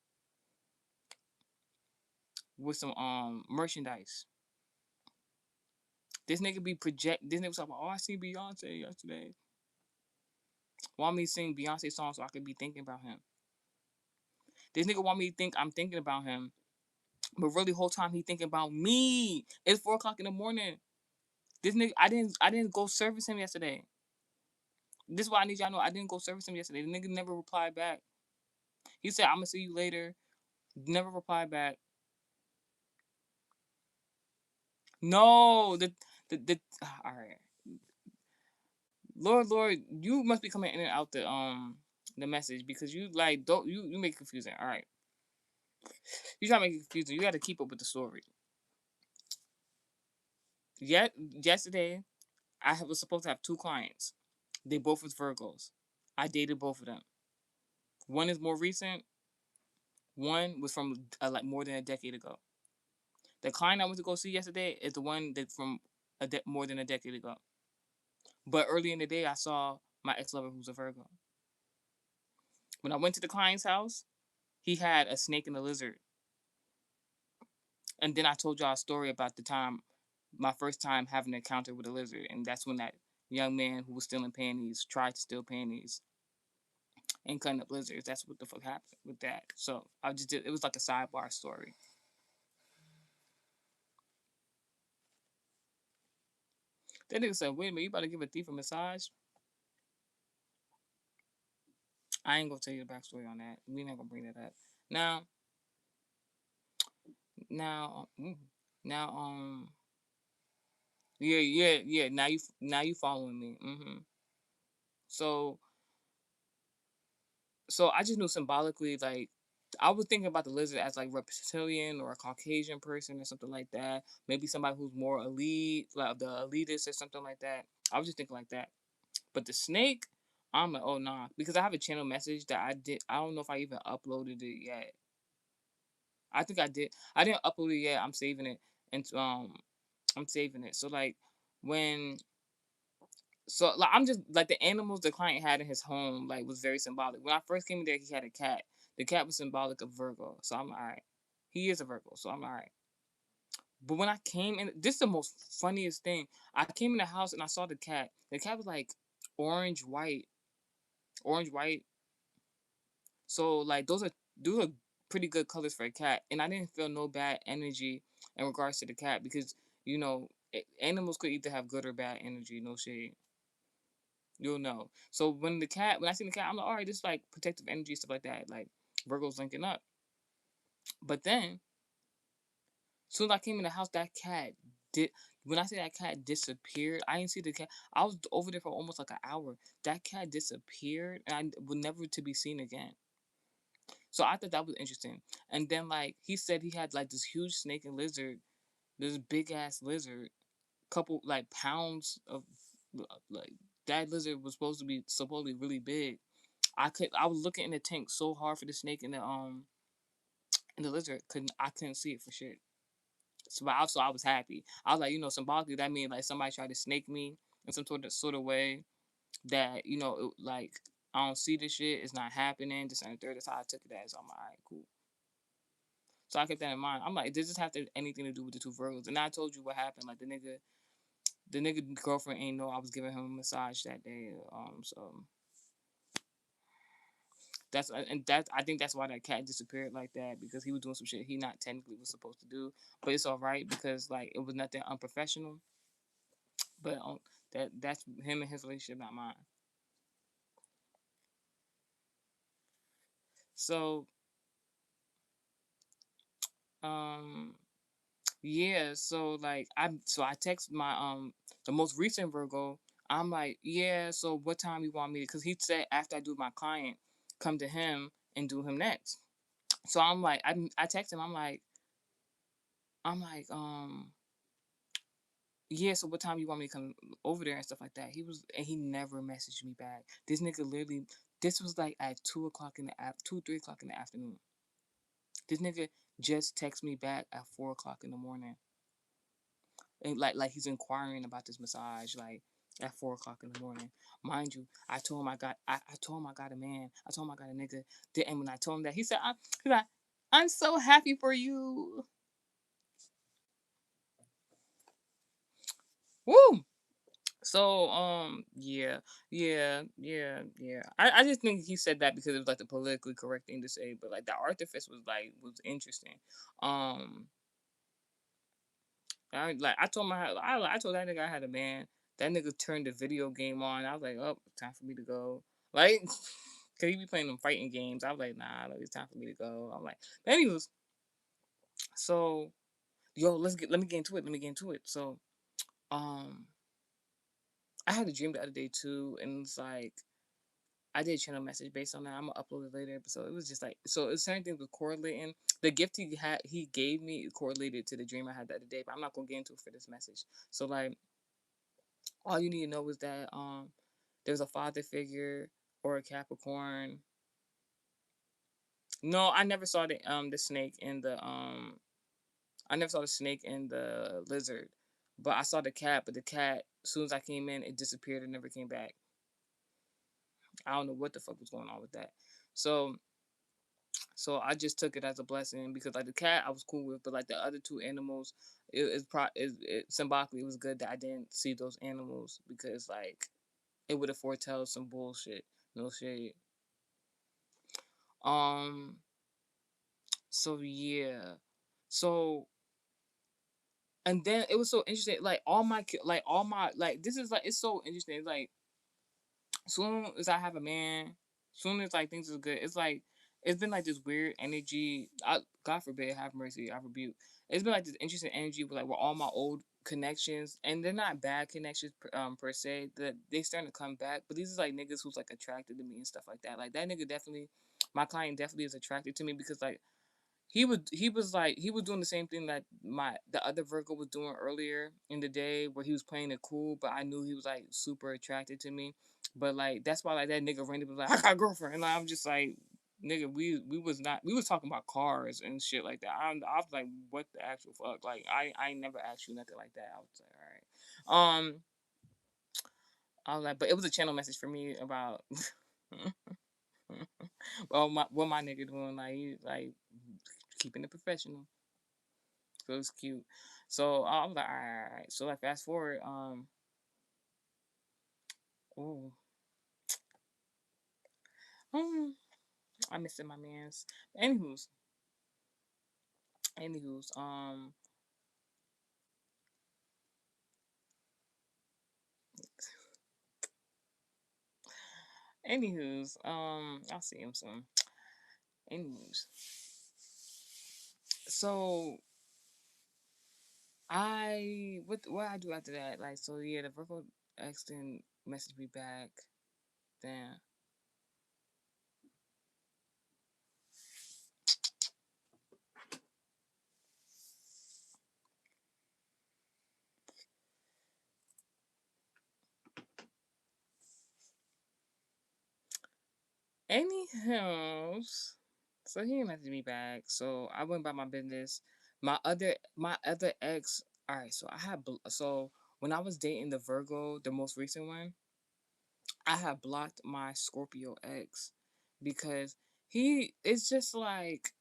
with some merchandise. This nigga be project. This nigga was like, oh, I seen Beyonce yesterday. Want me to sing Beyonce songs so I could be thinking about him. This nigga want me to think I'm thinking about him, but really whole time he thinking about me. It's 4 o'clock in the morning. This nigga, I didn't go service him yesterday. This is why I need y'all to know I didn't go service him yesterday. The nigga never replied back. He said, I'm gonna see you later. Never replied back. No, all right. Lord, you must be coming in and out the message because you like don't you make it confusing. All right, you try to make it confusing. You got to keep up with the story. Yet yesterday, was supposed to have two clients. They both was Virgos. I dated both of them. One is more recent. One was from like more than a decade ago. The client I went to go see yesterday is the one that from more than a decade ago. But early in the day, I saw my ex lover who's a Virgo. When I went to the client's house, he had a snake and a lizard. And then I told y'all a story about the time, my first time having an encounter with a lizard. And that's when that young man who was stealing panties tried to steal panties. and cutting up lizards. That's what the fuck happened with that. So I just did. It was like a sidebar story. That nigga said, "Wait a minute, you about to give a thief a massage?" I ain't gonna tell you the backstory on that. We not gonna bring that up. Now, now, now, yeah, yeah, yeah. Now you following me. So, so I just knew symbolically, like, I was thinking about the lizard as like reptilian or a Caucasian person or something like that. Maybe somebody who's more elite, like the elitist or something like that. I was just thinking like that. But the snake, I'm like, oh nah, because I have a channel message that I did. I don't know if I even uploaded it yet. I think I did. I didn't upload it yet. I'm saving it, and I'm saving it. So like when so like I'm just like the animals the client had in his home like was very symbolic. When I first came in there, he had a cat. The cat was symbolic of Virgo, so I'm alright. He is a Virgo, so I'm alright. But when I came in, this is the most funniest thing. I came in the house and I saw the cat. The cat was like orange white, orange white. So like those are pretty good colors for a cat, and I didn't feel no bad energy in regards to the cat because animals could either have good or bad energy. No shade. You'll know. So when I seen the cat, I'm like, all right, this is like protective energy, stuff like that. Like Virgo's linking up. But then, soon as I came in the house, that cat did. When I say that cat disappeared, I didn't see the cat. I was over there for almost like an hour. That cat disappeared, and I was never to be seen again. So I thought that was interesting. And then like he said, he had like this huge snake and lizard, this big ass lizard, couple like pounds of like that lizard was supposed to be supposedly really big. I was looking in the tank so hard for the snake and the lizard I couldn't see it for shit. So but also I was happy. I was like, symbolically that means like somebody tried to snake me in some sort of way that like I don't see this shit. It's not happening. This and the third. That's how I took it as. I'm like, all right, cool. So I kept that in mind. I'm like, does this have anything to do with the two Virgos? And I told you what happened. Like the nigga girlfriend ain't know I was giving him a massage that day. So I think that's why that cat disappeared like that because he was doing some shit he not technically was supposed to do. But it's all right because like it was nothing unprofessional. But that's him and his relationship, not mine. So um yeah, so like I text my the most recent Virgo. I'm like, yeah, so what time you want me to, because he said after I do my client, come to him and do him next. So I'm like, I text him, I'm like, yeah, so what time you want me to come over there and stuff like that. He never messaged me back. This nigga literally, this was like at 2 o'clock in the 3 o'clock in the afternoon. This nigga just text me back at 4 o'clock in the morning. And like he's inquiring about this massage like at 4 o'clock in the morning. Mind you, I told him I got a man. I told him I got a nigga. And when I told him that, he said, he's like, I'm so happy for you. Woo! So yeah, yeah. I just think he said that because it was like the politically correct thing to say, but like the artifice was interesting. Um I told I told that nigga I had a man. That nigga turned the video game on. I was like, oh, time for me to go. Like, cause he be playing them fighting games. I was like, nah, like, it's time for me to go. I'm like, but anyways, so yo, let me get into it. Let me get into it. So, um, I had a dream the other day too, and it's like I did a channel message based on that. I'm gonna upload it later. So it was just like so. It's certain things was correlating. The gift he gave me correlated to the dream I had the other day, but I'm not gonna get into it for this message. So like all you need to know is that there's a father figure or a Capricorn. No, I never saw the snake and the I never saw the snake and the lizard, but I saw the cat. But the cat, as soon as I came in, it disappeared and never came back. I don't know what the fuck was going on with that. So so I just took it as a blessing because like the cat I was cool with, but like the other two animals, symbolically it was good that I didn't see those animals because like it would have foretelled some bullshit. No shade. Um. So yeah. So and then it was so interesting. Like all my like this is like it's so interesting. Like soon as I have a man, soon as like things is good, it's like it's been like this weird energy. God forbid, have mercy, I rebuke. It's been like this interesting energy with like with all my old connections, and they're not bad connections per se. That they starting to come back, but these is like niggas who's like attracted to me and stuff like that. Like that nigga definitely, my client definitely is attracted to me because like he was doing the same thing that the other Virgo was doing earlier in the day where he was playing it cool, but I knew he was like super attracted to me. But like that's why like that nigga randomly was like I got a girlfriend, and like, I'm just like nigga we was talking about cars and shit like that. I was like what the actual fuck, like I never asked you nothing like that. I was like all right, I was like but it was a channel message for me about well what my nigga doing, like he like keeping it professional. So it was cute. So I was like, all right, all right. So like fast forward, oh, um, I missing my man's. Anywho's, anywho's, anywho's, I'll see him soon. Anywho's, so what I do after that? Like, so yeah, the Virgo ex then messaged me back. Then anyhows, so he messaged me back. So I went about my business. My other ex. All right. So so when I was dating the Virgo, the most recent one, I had blocked my Scorpio ex because it's just like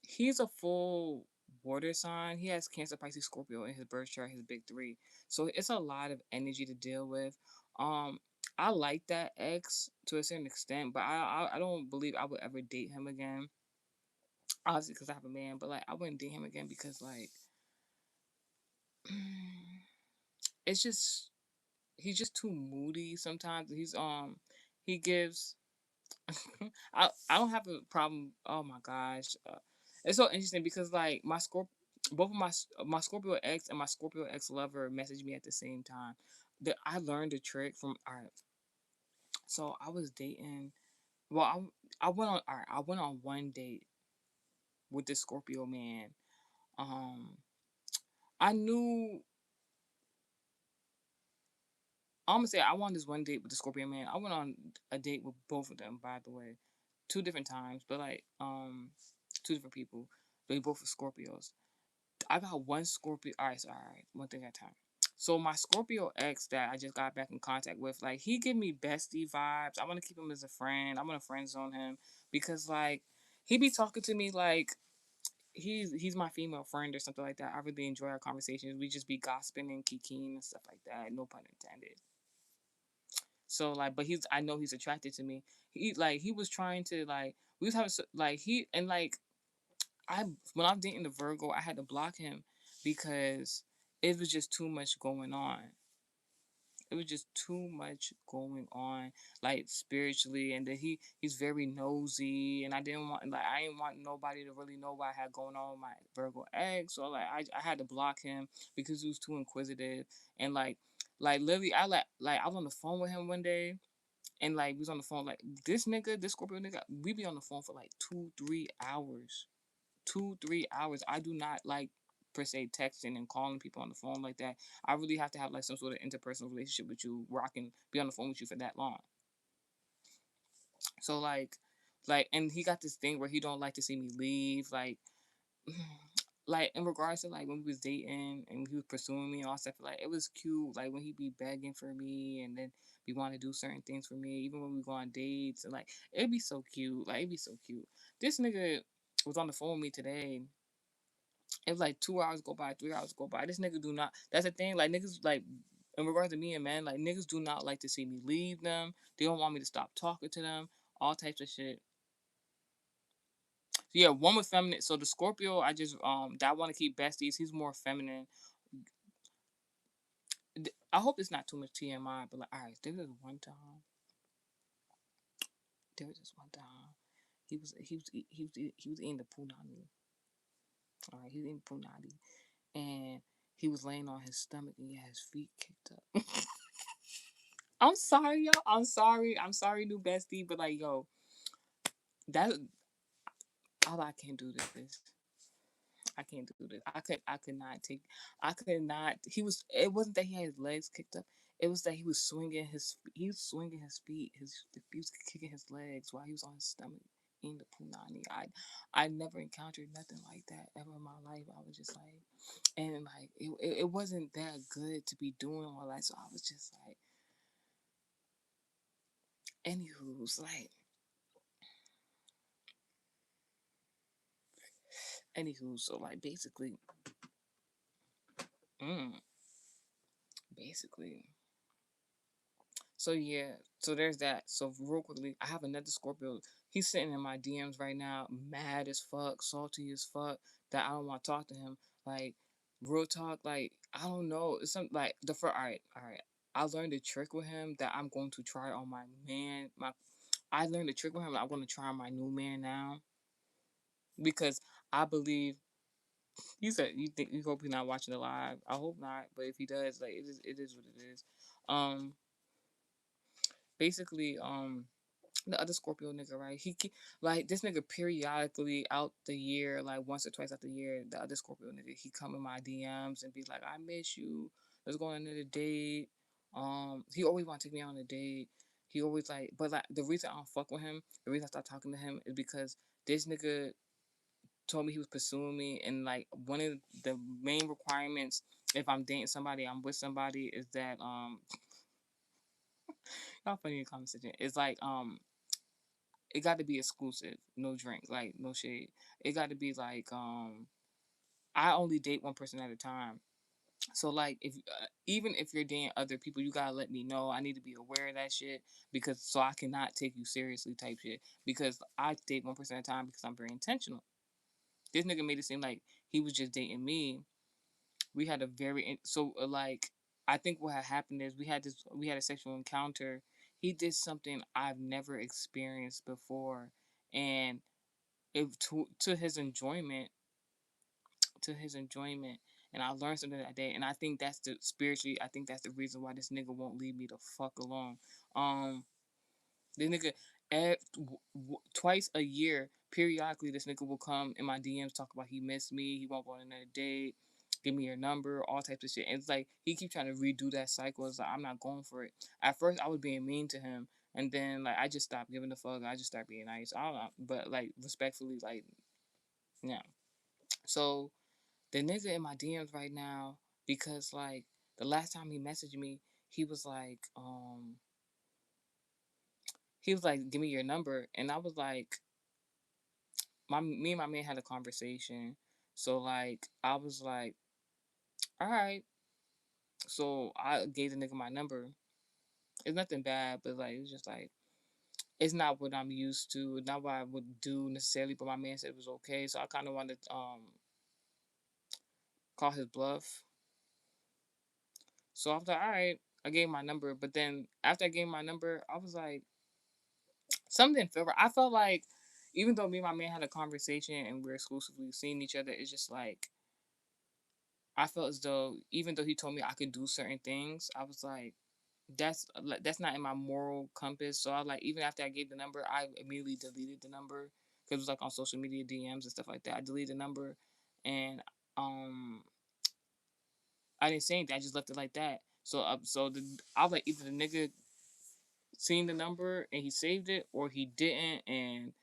he's a full water sign. He has Cancer, Pisces, Scorpio in his birth chart, his big three. So it's a lot of energy to deal with. Um, I like that ex to a certain extent, but I don't believe I would ever date him again. Obviously, because I have a man, but like I wouldn't date him again because like it's just he's just too moody sometimes. He gives I don't have a problem. Oh my gosh, it's so interesting because like both of my Scorpio ex and my Scorpio ex lover messaged me at the same time. That I learned a trick from. All right, so I was dating. Well, I went on. All right, I went on one date with this Scorpio man. Um, I knew. I'm gonna say I went on this one date with the Scorpio man. I went on a date with both of them, by the way, two different times, but like two different people. They both were Scorpios. I got one Scorpio. All right, so all right, one thing at a time. So my Scorpio ex that I just got back in contact with, like he give me bestie vibes. I want to keep him as a friend. I want to friend zone him because like he be talking to me like he's my female friend or something like that. I really enjoy our conversations. We just be gossiping and kikiing and stuff like that. No pun intended. So like, but I know he's attracted to me. He was trying to like we was having like he and like I when I'm dating the Virgo, I had to block him because it was just too much going on. It was just too much going on, like spiritually, and then he's very nosy, and I didn't want nobody to really know what I had going on with my Virgo ex, so like I had to block him because he was too inquisitive, and like literally I was on the phone with him one day, and like we was on the phone like this Scorpio nigga, we be on the phone for like 2-3 hours 2-3 hours. I do not like per se texting and calling people on the phone like that. I really have to have like some sort of interpersonal relationship with you where I can be on the phone with you for that long. So and he got this thing where he don't like to see me leave. Like in regards to like when we was dating and he was pursuing me and all stuff, like it was cute. Like when he be begging for me and then we want to do certain things for me, even when we go on dates and like it'd be so cute. Like it'd be so cute. This nigga was on the phone with me today. It was like 2 hours go by, 3 hours go by. This nigga do not. That's the thing. Like niggas like in regards to me and man, like niggas do not like to see me leave them. They don't want me to stop talking to them. All types of shit. Yeah, one with feminine. So the Scorpio, I just that I want to keep besties. He's more feminine. I hope it's not too much TMI, but like, all right, there was one time. There was this one time. He was eating the punani. All right, he was eating punani, and he was laying on his stomach and he had his feet kicked up. I'm sorry, yo. I'm sorry. I'm sorry, new bestie. But like, yo, that all I can't do this. I can't do this. I could not take. I could not. He was. It wasn't that he had his legs kicked up. It was that he was swinging his. He was swinging his feet. He was kicking his legs while he was on his stomach in the punani. I never encountered nothing like that ever in my life. I was just like, and like it wasn't that good to be doing all that. So I was just like, anywho's like, anywho. So like mm, basically. So yeah, so there's that. So real quickly, I have another Scorpio. He's sitting in my DMs right now, mad as fuck, salty as fuck, that I don't want to talk to him. Like real talk, like I don't know. It's something like the first. All right. I learned a trick with him that I'm going to try on my man. I learned a trick with him. I'm going to try on my new man now because I believe. You said you think you hope he's not watching the live. I hope not, but if he does, like it is what it is. Um, basically, the other Scorpio nigga, right? Like this nigga periodically out the year, like once or twice out the year, the other Scorpio nigga, he come in my DMs and be like, "I miss you. Let's go on another date." He always want to take me on a date. He always like, but like the reason I don't fuck with him, the reason I start talking to him is because this nigga told me he was pursuing me, and like one of the main requirements if I'm dating somebody, I'm with somebody, is that how funny in conversation. It's like it got to be exclusive, no drink, like no shade. It got to be like I only date one person at a time. So like if even if you're dating other people, you gotta let me know. I need to be aware of that shit because so I cannot take you seriously type shit. Because I date one person at a time because I'm very intentional. This nigga made it seem like he was just dating me. We had a very so like I think what had happened is we had a sexual encounter. He did something I've never experienced before, and it to his enjoyment, to his enjoyment. And I learned something that day, and I think that's the spiritually. I think that's the reason why this nigga won't leave me the fuck alone. Um, this nigga, twice a year, periodically, this nigga will come in my DMs talk about he missed me, he won't go on another date, give me your number, all types of shit. And it's like he keep trying to redo that cycle. It's like I'm not going for it. At first, I was being mean to him, and then like I just stopped giving a fuck. I just started being nice. I don't know, but like respectfully, like yeah. So the nigga in my DMs right now, because like the last time he messaged me, he was like, give me your number, and I was like, me and my man had a conversation, so like I was like, all right, so I gave the nigga my number. It's nothing bad, but like it's just like it's not what I'm used to, not what I would do necessarily. But my man said it was okay, so I kind of wanted to call his bluff. So I was like, all right, I gave my number, but then after I gave my number, I was like, something didn't feel right. I felt like even though me and my man had a conversation and we're exclusively seeing each other, it's just like I felt as though even though he told me I could do certain things, I was like, that's not in my moral compass. So I like even after I gave the number, I immediately deleted the number because it was like on social media DMs and stuff like that. I deleted the number, and um I didn't say anything. I just left it like that. I was like either the nigga seen the number and he saved it, or he didn't, and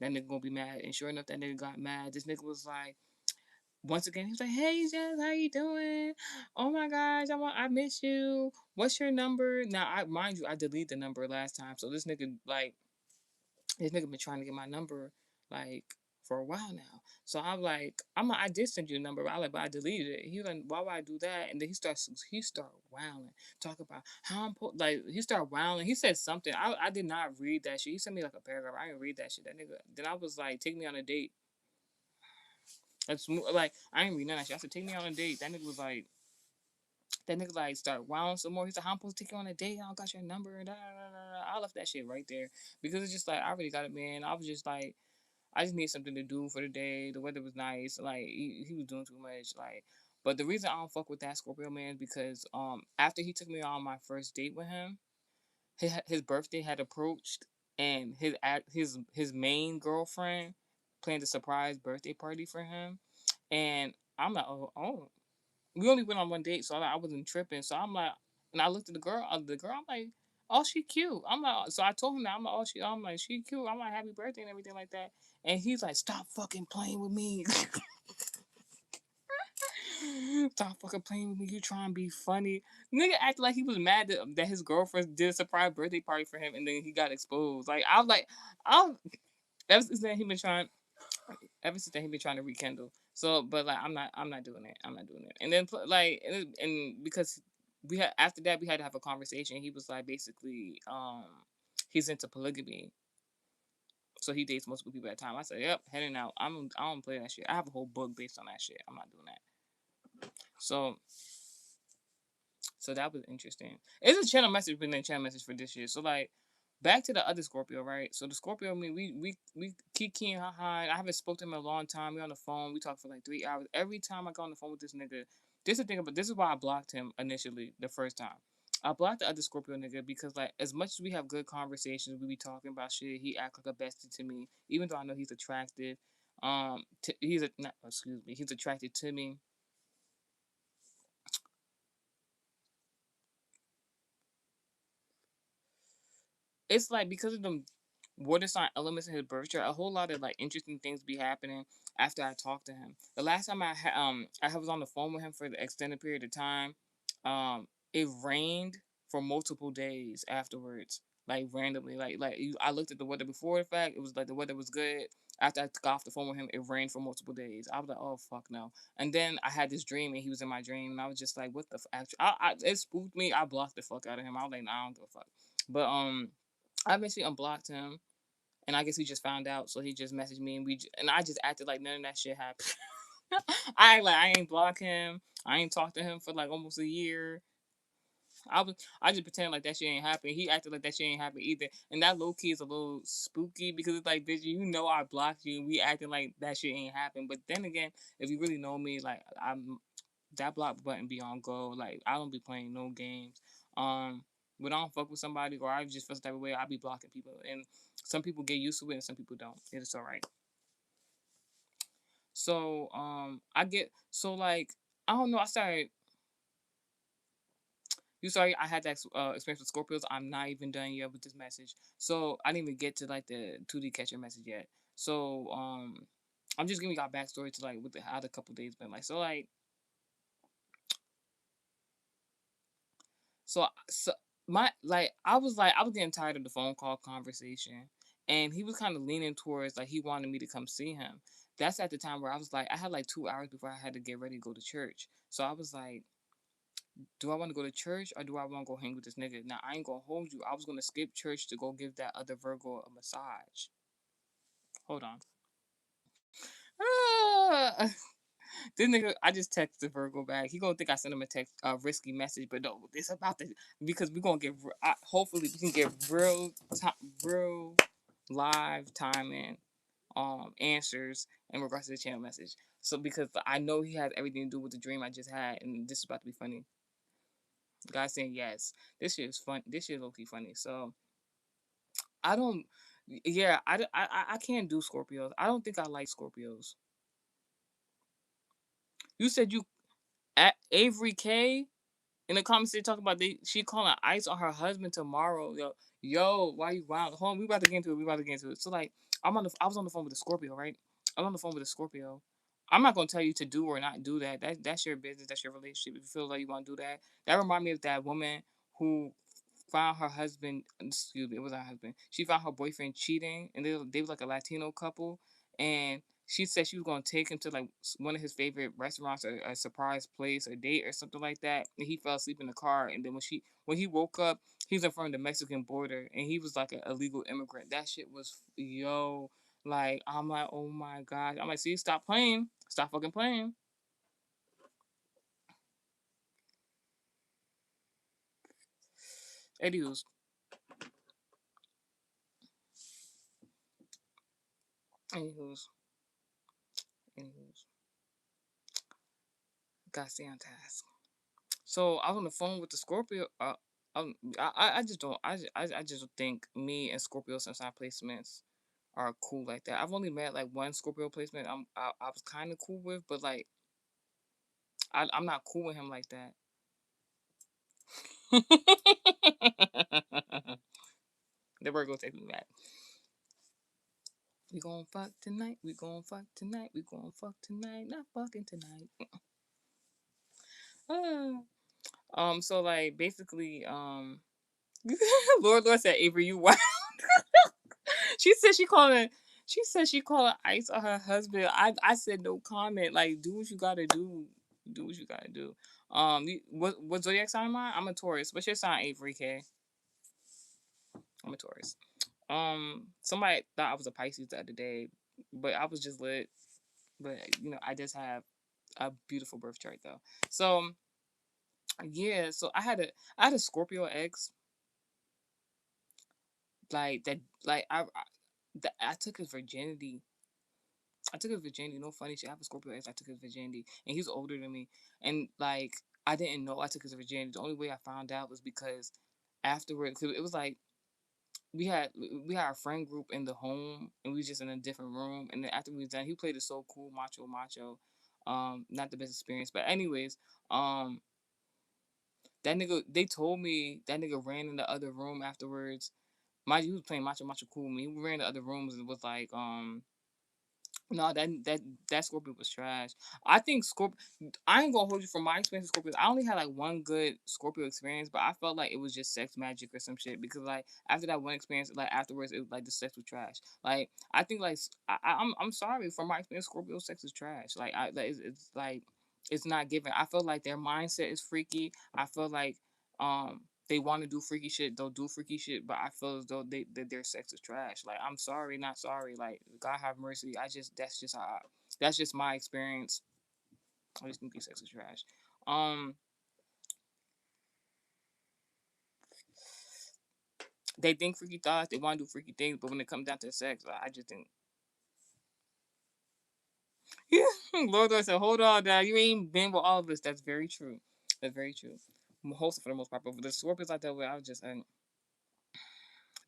that nigga gonna be mad. And sure enough, that nigga got mad. This nigga was like, once again, he was like, "Hey, Jess, how you doing? Oh my gosh, I miss you. What's your number?" Now, I mind you, I deleted the number last time, so this nigga been trying to get my number like for a while now. So I'm like, I did send you a number, but but I deleted it. He was like, why would I do that? And then he started wowing, talk about how I'm like he started wowing. He said something. I did not read that shit. He sent me like a paragraph. I didn't read that shit. That nigga. Then I was like, take me on a date. That's like I ain't read none of that shit. I said take me on a date. That nigga start wilding some more. He's like, how I'm supposed to take you on a date? I don't got your number. Da, da, da, da. I left that shit right there because it's just like I already got it, man. I was just like, I just need something to do for the day. The weather was nice. Like he was doing too much. Like, but the reason I don't fuck with that Scorpio man is because after he took me on my first date with him, his birthday had approached, and his main girlfriend planned a surprise birthday party for him, and I'm like, oh, we only went on one date, so I wasn't tripping. So I'm like, and I looked at the girl, I'm like, oh, she cute. I'm like, so I told him that I'm like, she cute. I'm like, happy birthday and everything like that. And he's like, stop fucking playing with me. Stop fucking playing with me. You trying to be funny. Nigga acted like he was mad that his girlfriend did a surprise birthday party for him and then he got exposed. Like, I was like, ever since then, he been trying to rekindle. So, but like, I'm not doing it. I'm not doing it. And then, like, and because after that, we had to have a conversation. He was like, basically, he's into polygamy. So he dates multiple people at a time. I said, yep, heading out. I don't play that shit. I have a whole book based on that shit. I'm not doing that. So that was interesting. It's a channel message, but then channel message for this year. So like, back to the other Scorpio, right? So the Scorpio, I mean, we keep keying hi. I haven't spoken to him in a long time. We on the phone. We talked for like 3 hours. Every time I go on the phone with this nigga, this is the thing, but this is why I blocked him initially the first time. I blocked the other Scorpio nigga because like as much as we have good conversations, we be talking about shit. He act like a bestie to me, even though I know he's attractive. He's attracted to me. It's like because of the water sign elements in his birth chart, a whole lot of like interesting things be happening after I talked to him. The last time I was on the phone with him for the extended period of time, it rained for multiple days afterwards, like randomly. I looked at the weather before the fact. It was like the weather was good. After I got off the phone with him, it rained for multiple days. I was like, oh fuck no. And then I had this dream, and he was in my dream, and I was just like, what the fuck? It spooked me. I blocked the fuck out of him. I was like, nah, I don't give a fuck. But I eventually unblocked him, and I guess he just found out, so he just messaged me, and I just acted like none of that shit happened. I ain't block him. I ain't talked to him for like almost a year. I just pretend like that shit ain't happen. He acted like that shit ain't happen either, and that low key is a little spooky because it's like, bitch, you know I blocked you, and we acting like that shit ain't happen. But then again, if you really know me, like that block button be on go. Like I don't be playing no games. When I don't fuck with somebody or I just feel some type of way, I be blocking people, and some people get used to it and some people don't. It's all right. So I get so like I don't know. I had that experience with Scorpios. I'm not even done yet with this message. So I didn't even get to like the 2D catcher message yet. So I'm just giving y'all backstory to like what how the couple days been like. So I was getting tired of the phone call conversation, and he was kind of leaning towards like he wanted me to come see him. That's at the time where I was like, I had like 2 hours before I had to get ready to go to church. So I was like, do I want to go to church or do I want to go hang with this nigga? Now I ain't gonna hold you. I was gonna skip church to go give that other Virgo a massage. Hold on. This nigga, I just texted Virgo back. He gonna think I sent him a text, risky message, but no, it's about to because we gonna get. Hopefully, we can get real live timing, answers in regards to the channel message. So because I know he has everything to do with the dream I just had, and this is about to be funny. The guy saying yes. This shit is fun. This shit is low key funny. So I don't. Yeah, I can't do Scorpios. I don't think I like Scorpios. You said you at Avery K in the comments they talk about she calling ice on her husband tomorrow. Yo, why you wild? Hold on, we about to get into it. We about to get into it. So like, I was on the phone with a Scorpio, right? I was on the phone with a Scorpio. I'm not gonna tell you to do or not do that. That's your business. That's your relationship. If you feel like you want to do that, that remind me of that woman who found her husband. Excuse me, it was her husband. She found her boyfriend cheating, and they were like a Latino couple, and she said she was gonna take him to like one of his favorite restaurants or a surprise place or date or something like that. And he fell asleep in the car. And then when he woke up, he was in front of the Mexican border and he was like an illegal immigrant. That shit was yo. Like, I'm like, oh my gosh. I'm like, see, stop playing. Stop fucking playing. Anywho's. Anywho's. Anywho's. Gotta stay on task. So I was on the phone with the Scorpio. I just don't. I just think me and Scorpio since our placements are cool like that. I've only met like one Scorpio placement. I was kind of cool with, but like I'm not cool with him like that. The Virgo take me back. We gon' fuck tonight. We gon' fuck tonight. We gon' fuck tonight. Not fucking tonight. So like basically, Lord said, Avery, you wild. She said she calling. She said she calling ice on her husband. I said no comment. Like, do what you gotta do. Do what you gotta do. What zodiac sign am I? I'm a Taurus. What's your sign, Avery K? I'm a Taurus. Somebody thought I was a Pisces the other day, but I was just lit. But I just have a beautiful birth chart though. So yeah, so I had a Scorpio ex like that. Like I took his virginity. I took his virginity. No funny shit. I have a Scorpio ex. I took his virginity, and he's older than me. And like I didn't know I took his virginity. The only way I found out was because afterwards, 'cause it was like we had our friend group in the home, and we was just in a different room. And then after we was done, he played it so cool, macho. Not the best experience, but anyways, that nigga. They told me that nigga ran in the other room afterwards. Mind you, he was playing macho cool. Me, he ran in the other rooms and was like, no, that Scorpio was trash. I think Scorpio. I ain't gonna hold you from my experience with Scorpios. I only had like one good Scorpio experience, but I felt like it was just sex magic or some shit. Because like after that one experience, like afterwards, it was like the sex was trash. Like I think like I'm sorry for my experience. Scorpio sex is trash. Like it's like it's not given. I feel like their mindset is freaky. I feel like they want to do freaky shit, they'll do freaky shit, but I feel as though their sex is trash. Like I'm sorry, not sorry. Like God have mercy. That's just my experience. I just think their sex is trash. Um, they think freaky thoughts, they want to do freaky things, but when it comes down to sex, I just think. Yeah, Lord said, "Hold on, Dad. You ain't been with all of us." That's very true. That's very true. Most for the most part, but the Scorpios I dealt with, I was just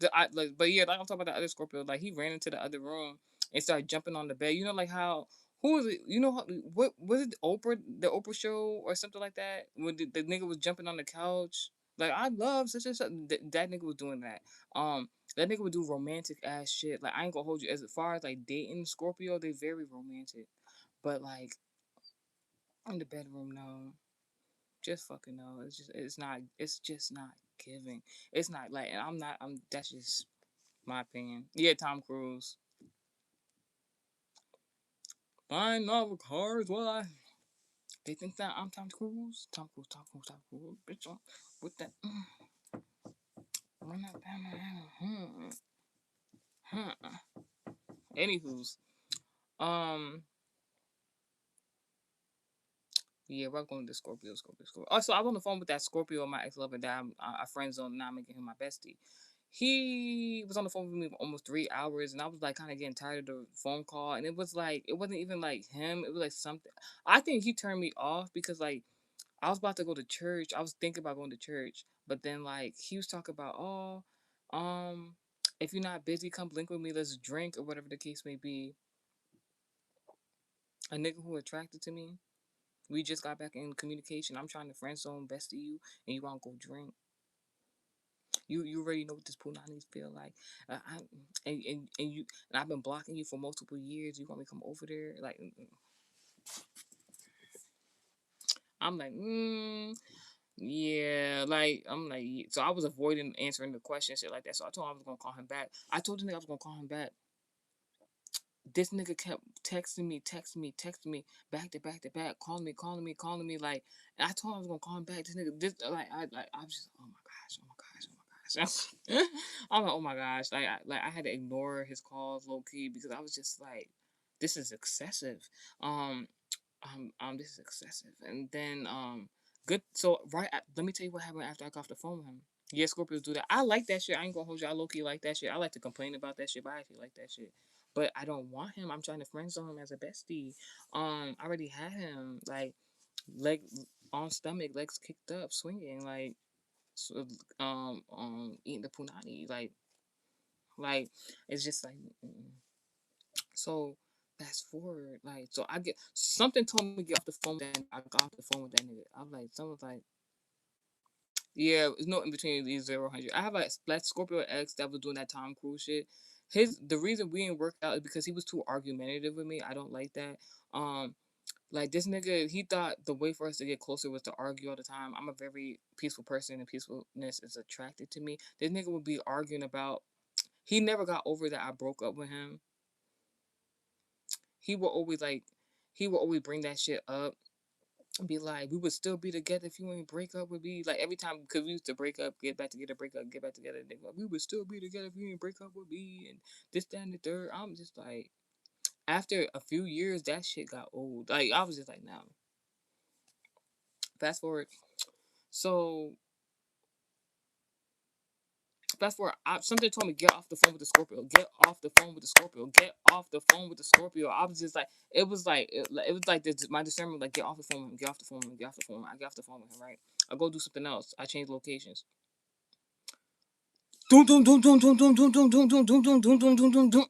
but yeah, like I'm talking about the other Scorpio. Like he ran into the other room and started jumping on the bed. You know, like how who was it? You know what was it? The Oprah show or something like that? When the nigga was jumping on the couch. Like I love such and such. That nigga was doing that. That nigga would do romantic ass shit. Like I ain't gonna hold you. As far as like dating Scorpio, they very romantic. But like in the bedroom, no. Just fucking no. It's just not giving. It's not like, and I'm not. That's just my opinion. Yeah, Tom Cruise. Flying over cars. Well, they think that I'm Tom Cruise. Tom Cruise. Bitch, with that. Run that down. Anywho's. Um. Yeah, we're going to Scorpio. Also, I was on the phone with that Scorpio, my ex lover that I friend zone, now I'm making him my bestie. He was on the phone with me for almost 3 hours, and I was like kind of getting tired of the phone call. And it was like it wasn't even like him. It was like something. I think he turned me off because like I was about to go to church. I was thinking about going to church, but then like he was talking about um, if you're not busy, come blink with me. Let's drink or whatever the case may be. A nigga who attracted to me. We just got back in communication. I'm trying to friend zone bestie you, and you want to go drink. You already know what this punani feel like. And you and I've been blocking you for multiple years. You want me to come over there? Like I'm like, yeah, like I'm like, yeah. So I was avoiding answering the question, shit like that. So I told him I was gonna call him back. I told the nigga I was gonna call him back. This nigga kept texting me, back to back to back, calling me. Like, and I told him I was gonna call him back. This nigga, this like I was just, oh my gosh. gosh. I'm like, oh my gosh. I had to ignore his calls low key because I was just like, this is excessive. Um, this is excessive. And then good. So let me tell you what happened after I got off the phone with him. Yeah, Scorpios do that. I like that shit. I ain't gonna hold you. I low key like that shit. I like to complain about that shit, but I actually like that shit. But I don't want him. I'm trying to friend zone him as a bestie. I already had him like leg on stomach, legs kicked up, swinging like so, eating the punani like it's just like so fast forward like so I get something told me to get off the phone. Then I got off the phone with that nigga. I'm like someone's like yeah, it's no in between these 0 100. I have a that Scorpio ex that was doing that Tom Cruise shit. The reason we didn't work out is because he was too argumentative with me. I don't like that. Um, like this nigga, he thought the way for us to get closer was to argue all the time. I'm a very peaceful person, and peacefulness is attracted to me. This nigga would be arguing about. He never got over that I broke up with him. He would always like, he would always bring that shit up. Be like, we would still be together if you wouldn't break up with me. Like every time, because we used to break up, get back together, break up, get back together. Like, we would still be together if you didn't break up with me, and this, that, and the third. I'm just like, after a few years, that shit got old. Like I was just like, no. Fast forward. So fast forward. Something told me get off the phone with the Scorpio. Get off the phone with the Scorpio. Get off the phone with the Scorpio. I was just like, it was like this. My discernment like get off the phone with him. Get off the phone with him. Get off the phone. I get off the phone with him. Right. I go do something else. I change locations. Dum dum dum dum dum dum dum dum dum dum dum dum dum dum dum dum.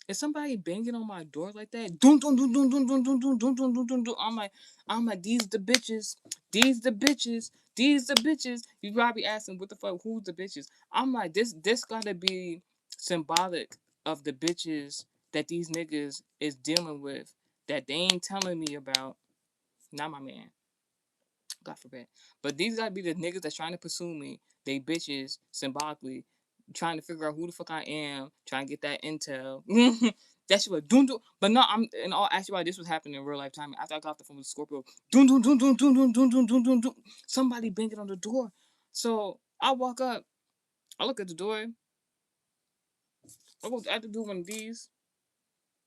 Is somebody banging on my door like that? Dum dum dum dum dum dum dum dum dum dum dum dum dum. I'm like, these the bitches, these the bitches, these the bitches. You probably asking what the fuck, who's the bitches? I'm like, this gotta be symbolic of the bitches that these niggas is dealing with that they ain't telling me about. Not my man. God forbid. But these gotta be the niggas that's trying to pursue me. They bitches symbolically trying to figure out who the fuck I am, trying to get that intel. That shit was doom doom. But no, I'm in all actuality, this was happening in real life time. After I got off the phone with Scorpio, doom doom doom doom doom doom doom doom doom doom doom. Somebody banging on the door. So I walk up, I look at the door, I go I have to do one of these.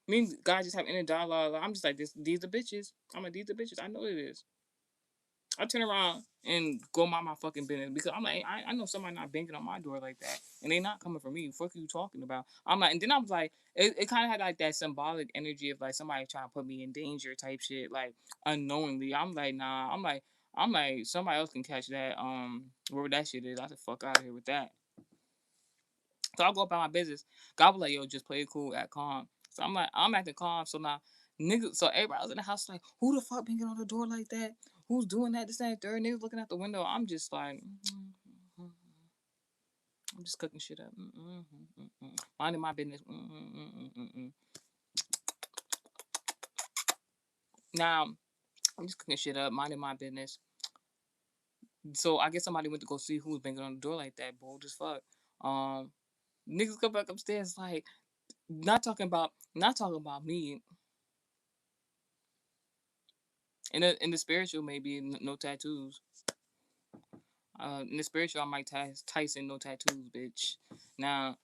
Me and guys just have inner dialogue. I'm just like this. These are bitches. I'm like these are bitches. I know it is. I turn around and go mind my fucking business because I'm like, I know somebody not banging on my door like that, and they not coming for me. Fuck you talking about? I'm like, and then I was like, it kind of had like that symbolic energy of like somebody trying to put me in danger type shit, like unknowingly. I'm like, nah. I'm like, somebody else can catch that. Wherever that shit is, I said, fuck out of here with that. So I'll go about my business. God was like, yo, just play it cool, act calm. So I'm like, I'm acting calm. So now, niggas, so everybody was in the house like, who the fuck banging on the door like that? Who's doing that? This, that, and third. Niggas looking out the window. I'm just like, I'm just cooking shit up. Minding my business. Now, I'm just cooking shit up, minding my business. So I guess somebody went to go see who was banging on the door like that, bold as fuck. Um, Niggas come back upstairs like, not talking about me. In the spiritual, maybe no tattoos. In the spiritual, I might Tyson, no tattoos, bitch. Now,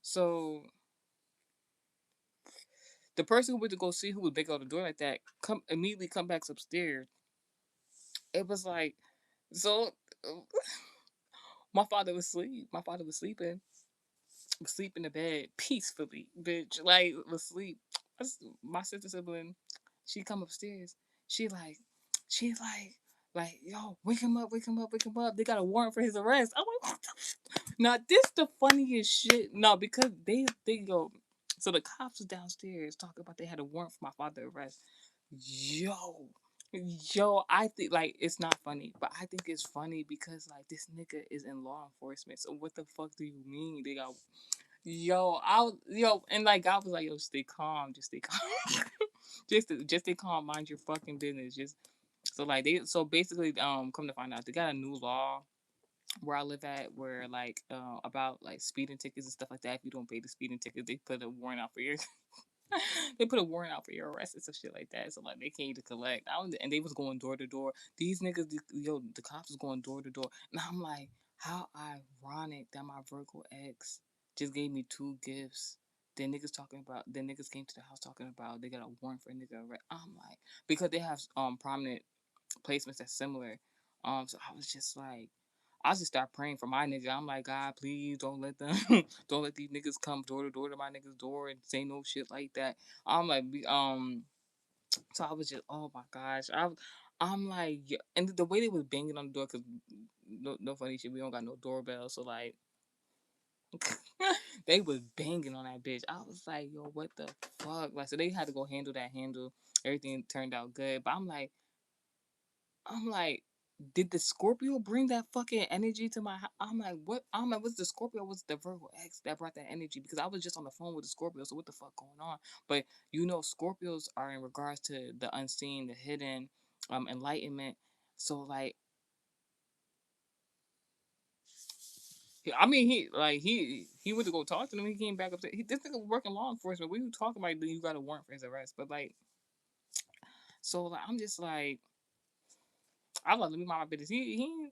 so the person who went to go see who was big on the door like that, come back upstairs. It was like, so my father was asleep. My father was sleeping, in the bed peacefully, bitch. Like was asleep. My sister sibling, she come upstairs. She like, she's like, yo, wake him up, wake him up, wake him up. They got a warrant for his arrest. I'm like, what the now this the funniest shit. No, because they go. So the cops was downstairs talking about they had a warrant for my father arrest. Yo, I think like it's not funny, but I think it's funny because like this nigga is in law enforcement. So what the fuck do you mean they got? And like God was like, yo, stay calm, just stay calm, just stay calm, mind your fucking business, just so like so basically come to find out they got a new law where I live at where like about like speeding tickets and stuff like that. If you don't pay the speeding tickets, they put a warrant out for you. They put a warrant out for your arrest and some shit like that. So like they came to collect. And they was going door to door. These niggas, the cops was going door to door. And I'm like, how ironic that my Virgo ex just gave me two gifts. Then niggas came to the house talking about they got a warrant for a nigga arrest. I'm like, because they have prominent placements that's similar. So I was just like, I just start praying for my nigga. I'm like, God, please don't let them, don't let these niggas come door to door to my nigga's door and say no shit like that. I'm like, so I was just, oh my gosh, I'm like, yeah. And the way they was banging on the door, cause no funny shit, we don't got no doorbell, so like, they was banging on that bitch. I was like, yo, what the fuck? Like, so they had to go handle. Everything turned out good, but I'm like, did the Scorpio bring that fucking energy to my house? I'm like, what? I'm like, was the Scorpio, was the Virgo X that brought that energy? Because I was just on the phone with the Scorpio, so what the fuck going on? But Scorpios are in regards to the unseen, the hidden, enlightenment. So like, I mean, he went to go talk to them. He came back up. This nigga was working law enforcement. We were talking about you got a warrant for his arrest, but like, so like, I'm just like. I was like, let me mind my business. He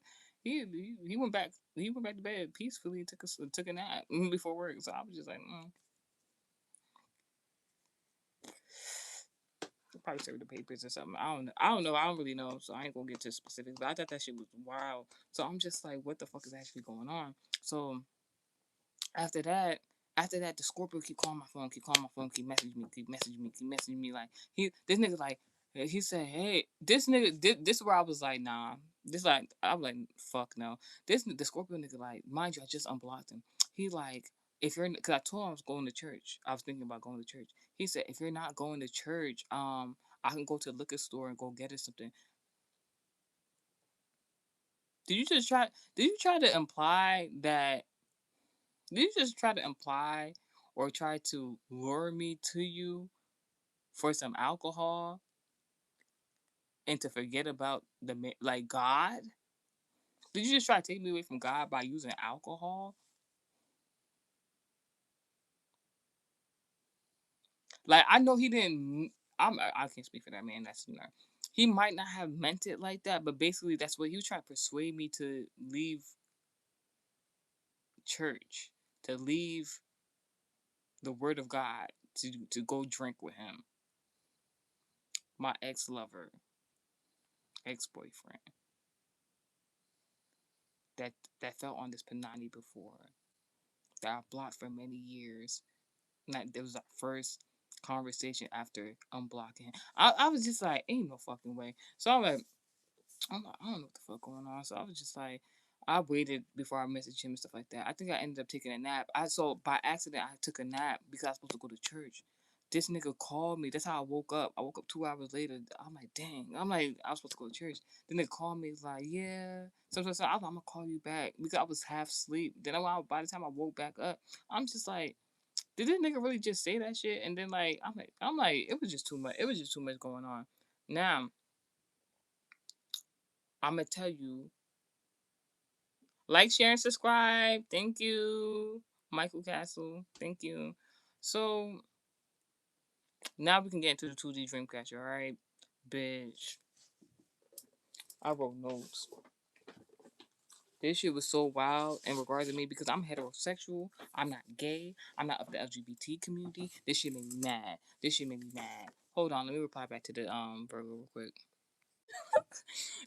went back. He went back to bed peacefully. And took a nap before work. So I was just like, probably serve the papers or something. I don't know. I don't know. I don't really know. So I ain't gonna get to specifics. But I thought that shit was wild. So I'm just like, what the fuck is actually going on? So after that, the Scorpio keep calling my phone, keep messaging me. Like this nigga like he said, hey, this nigga, this is where I was like, nah, this like I was like, fuck no, the Scorpio nigga like, mind you, I just unblocked him. He like, if you're, cause I told him I was going to church. I was thinking about going to church. He said, if you're not going to church, I can go to the liquor store and go get us something. Did you just try? Did you try to imply that Did you just try to imply or try to lure me to you for some alcohol and to forget about like God? Did you just try to take me away from God by using alcohol? Like I know he didn't. I can't speak for that man. That's he might not have meant it like that, but basically that's what he was trying to persuade me to leave church, to leave the Word of God, to go drink with him, my ex lover, ex boyfriend. that that felt on this Panani before, that I blocked for many years. Like there was our first conversation after unblocking. I was just like, ain't no fucking way. So I'm like, I don't know what the fuck going on. So I was just like, I waited before I messaged him and stuff like that. I think I ended up taking a nap. So by accident I took a nap because I was supposed to go to church. This nigga called me. That's how I woke up. I woke up 2 hours later. I'm like, dang. I'm like, I was supposed to go to church. Then they called me. He's like, yeah. So I was like, I'm gonna call you back because I was half asleep. Then by the time I woke back up, I'm just like, did this nigga really just say that shit? And then like, I'm like, it was just too much. It was just too much going on. Now I'm gonna tell you, like, share, and subscribe. Thank you, Michael Castle. Thank you. So now we can get into the 2D Dreamcatcher. All right, bitch. I wrote notes. This shit was so wild in regards to me because I'm heterosexual. I'm not gay. I'm not of the LGBT community. This shit made me mad. Hold on, let me reply back to the Virgo real quick.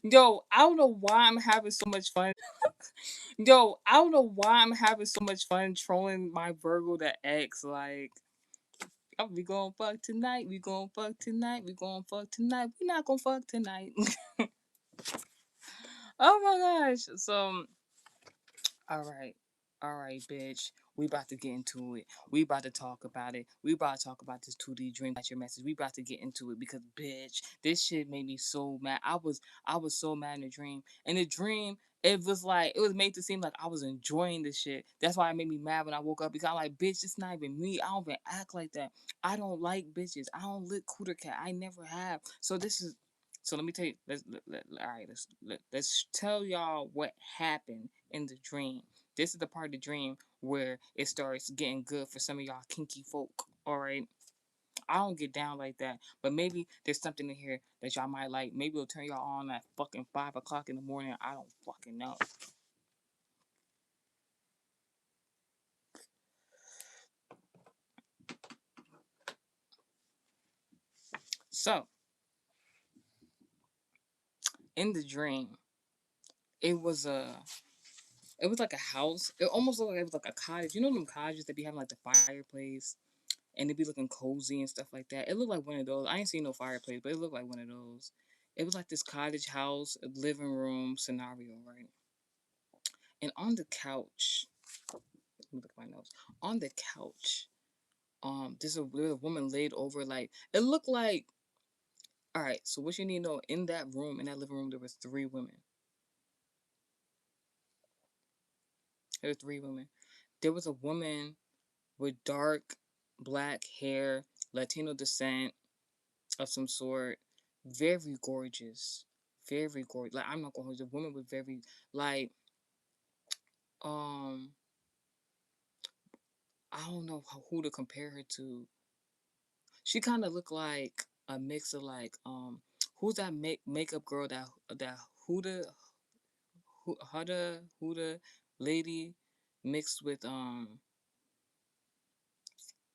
Yo, I don't know why I'm having so much fun. Yo, I don't know why I'm having so much fun trolling my Virgo to X. Like, oh, we gonna fuck tonight. We gonna fuck tonight. We gonna fuck tonight. We not gonna fuck tonight. Oh my gosh. So, all right. All right, bitch. We about to get into it. We about to talk about it. We about to talk about this 2D dream at your message. We about to get into it because bitch, this shit made me so mad. I was so mad in the dream. In the dream, it was like it was made to seem like I was enjoying this shit. That's why it made me mad when I woke up because I'm like, bitch, it's not even me. I don't even act like that. I don't like bitches. I don't lick cooter cat. I never have. So let me tell you. All right. Let's tell y'all what happened in the dream. This is the part of the dream where it starts getting good for some of y'all kinky folk. All right. I don't get down like that. But maybe there's something in here that y'all might like. Maybe it'll turn y'all on at fucking 5 o'clock in the morning. I don't fucking know. So in the dream, it was a it was like a house. It almost looked like it was like a cottage. You know them cottages that be having like the fireplace and it be looking cozy and stuff like that. It looked like one of those. I ain't seen no fireplace, but it looked like one of those. It was like this cottage house, living room scenario, right? And on the couch, let me look at my notes. On the couch, there's a woman laid over like it looked like. All right, so what you need to know in that room, in that living room, there was three women. There were three women. There was a woman with dark black hair, Latino descent of some sort, very gorgeous, very gorgeous. Like I'm not gonna hold you. The woman was very like um I don't know who to compare her to. She kind of looked like a mix of like who's that makeup girl that Huda Huda lady mixed with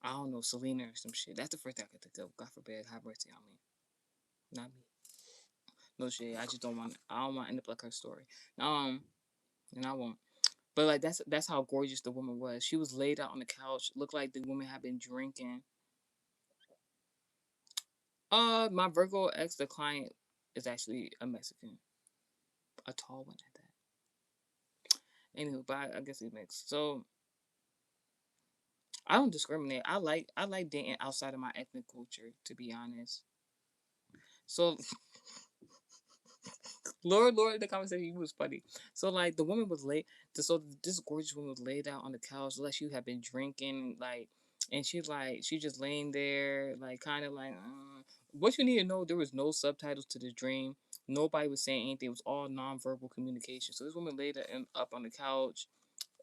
I don't know Selena or some shit. That's the first thing I could think of. God forbid, have mercy on me, not me. No shit. I just don't want. I don't want to end up like her story. Um, and I won't. But like that's how gorgeous the woman was. She was laid out on the couch. Looked like the woman had been drinking. My Virgo ex, the client, is actually a Mexican, a tall one at that. Anywho, but I guess he's mixed. So I don't discriminate. I like dating outside of my ethnic culture, to be honest. So Lord, the conversation was funny. So like the woman was laid. So this gorgeous woman was laid out on the couch, like she had been drinking, like, and she just laying there, like kind of like. What you need to know, there was no subtitles to the dream. Nobody was saying anything. It was all nonverbal communication. So this woman laid up on the couch.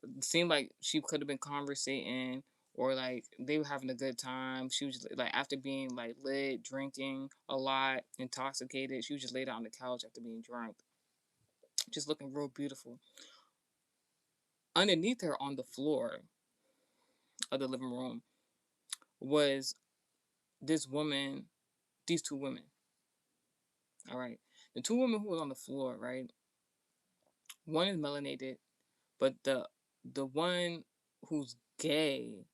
It seemed like she could have been conversating or like they were having a good time. She was just, like after being like lit, drinking a lot, intoxicated. She was just laid out on the couch after being drunk, just looking real beautiful. Underneath her on the floor of the living room was this woman, these two women. All right. The two women who was on the floor, right? One is melanated, but the one who's gay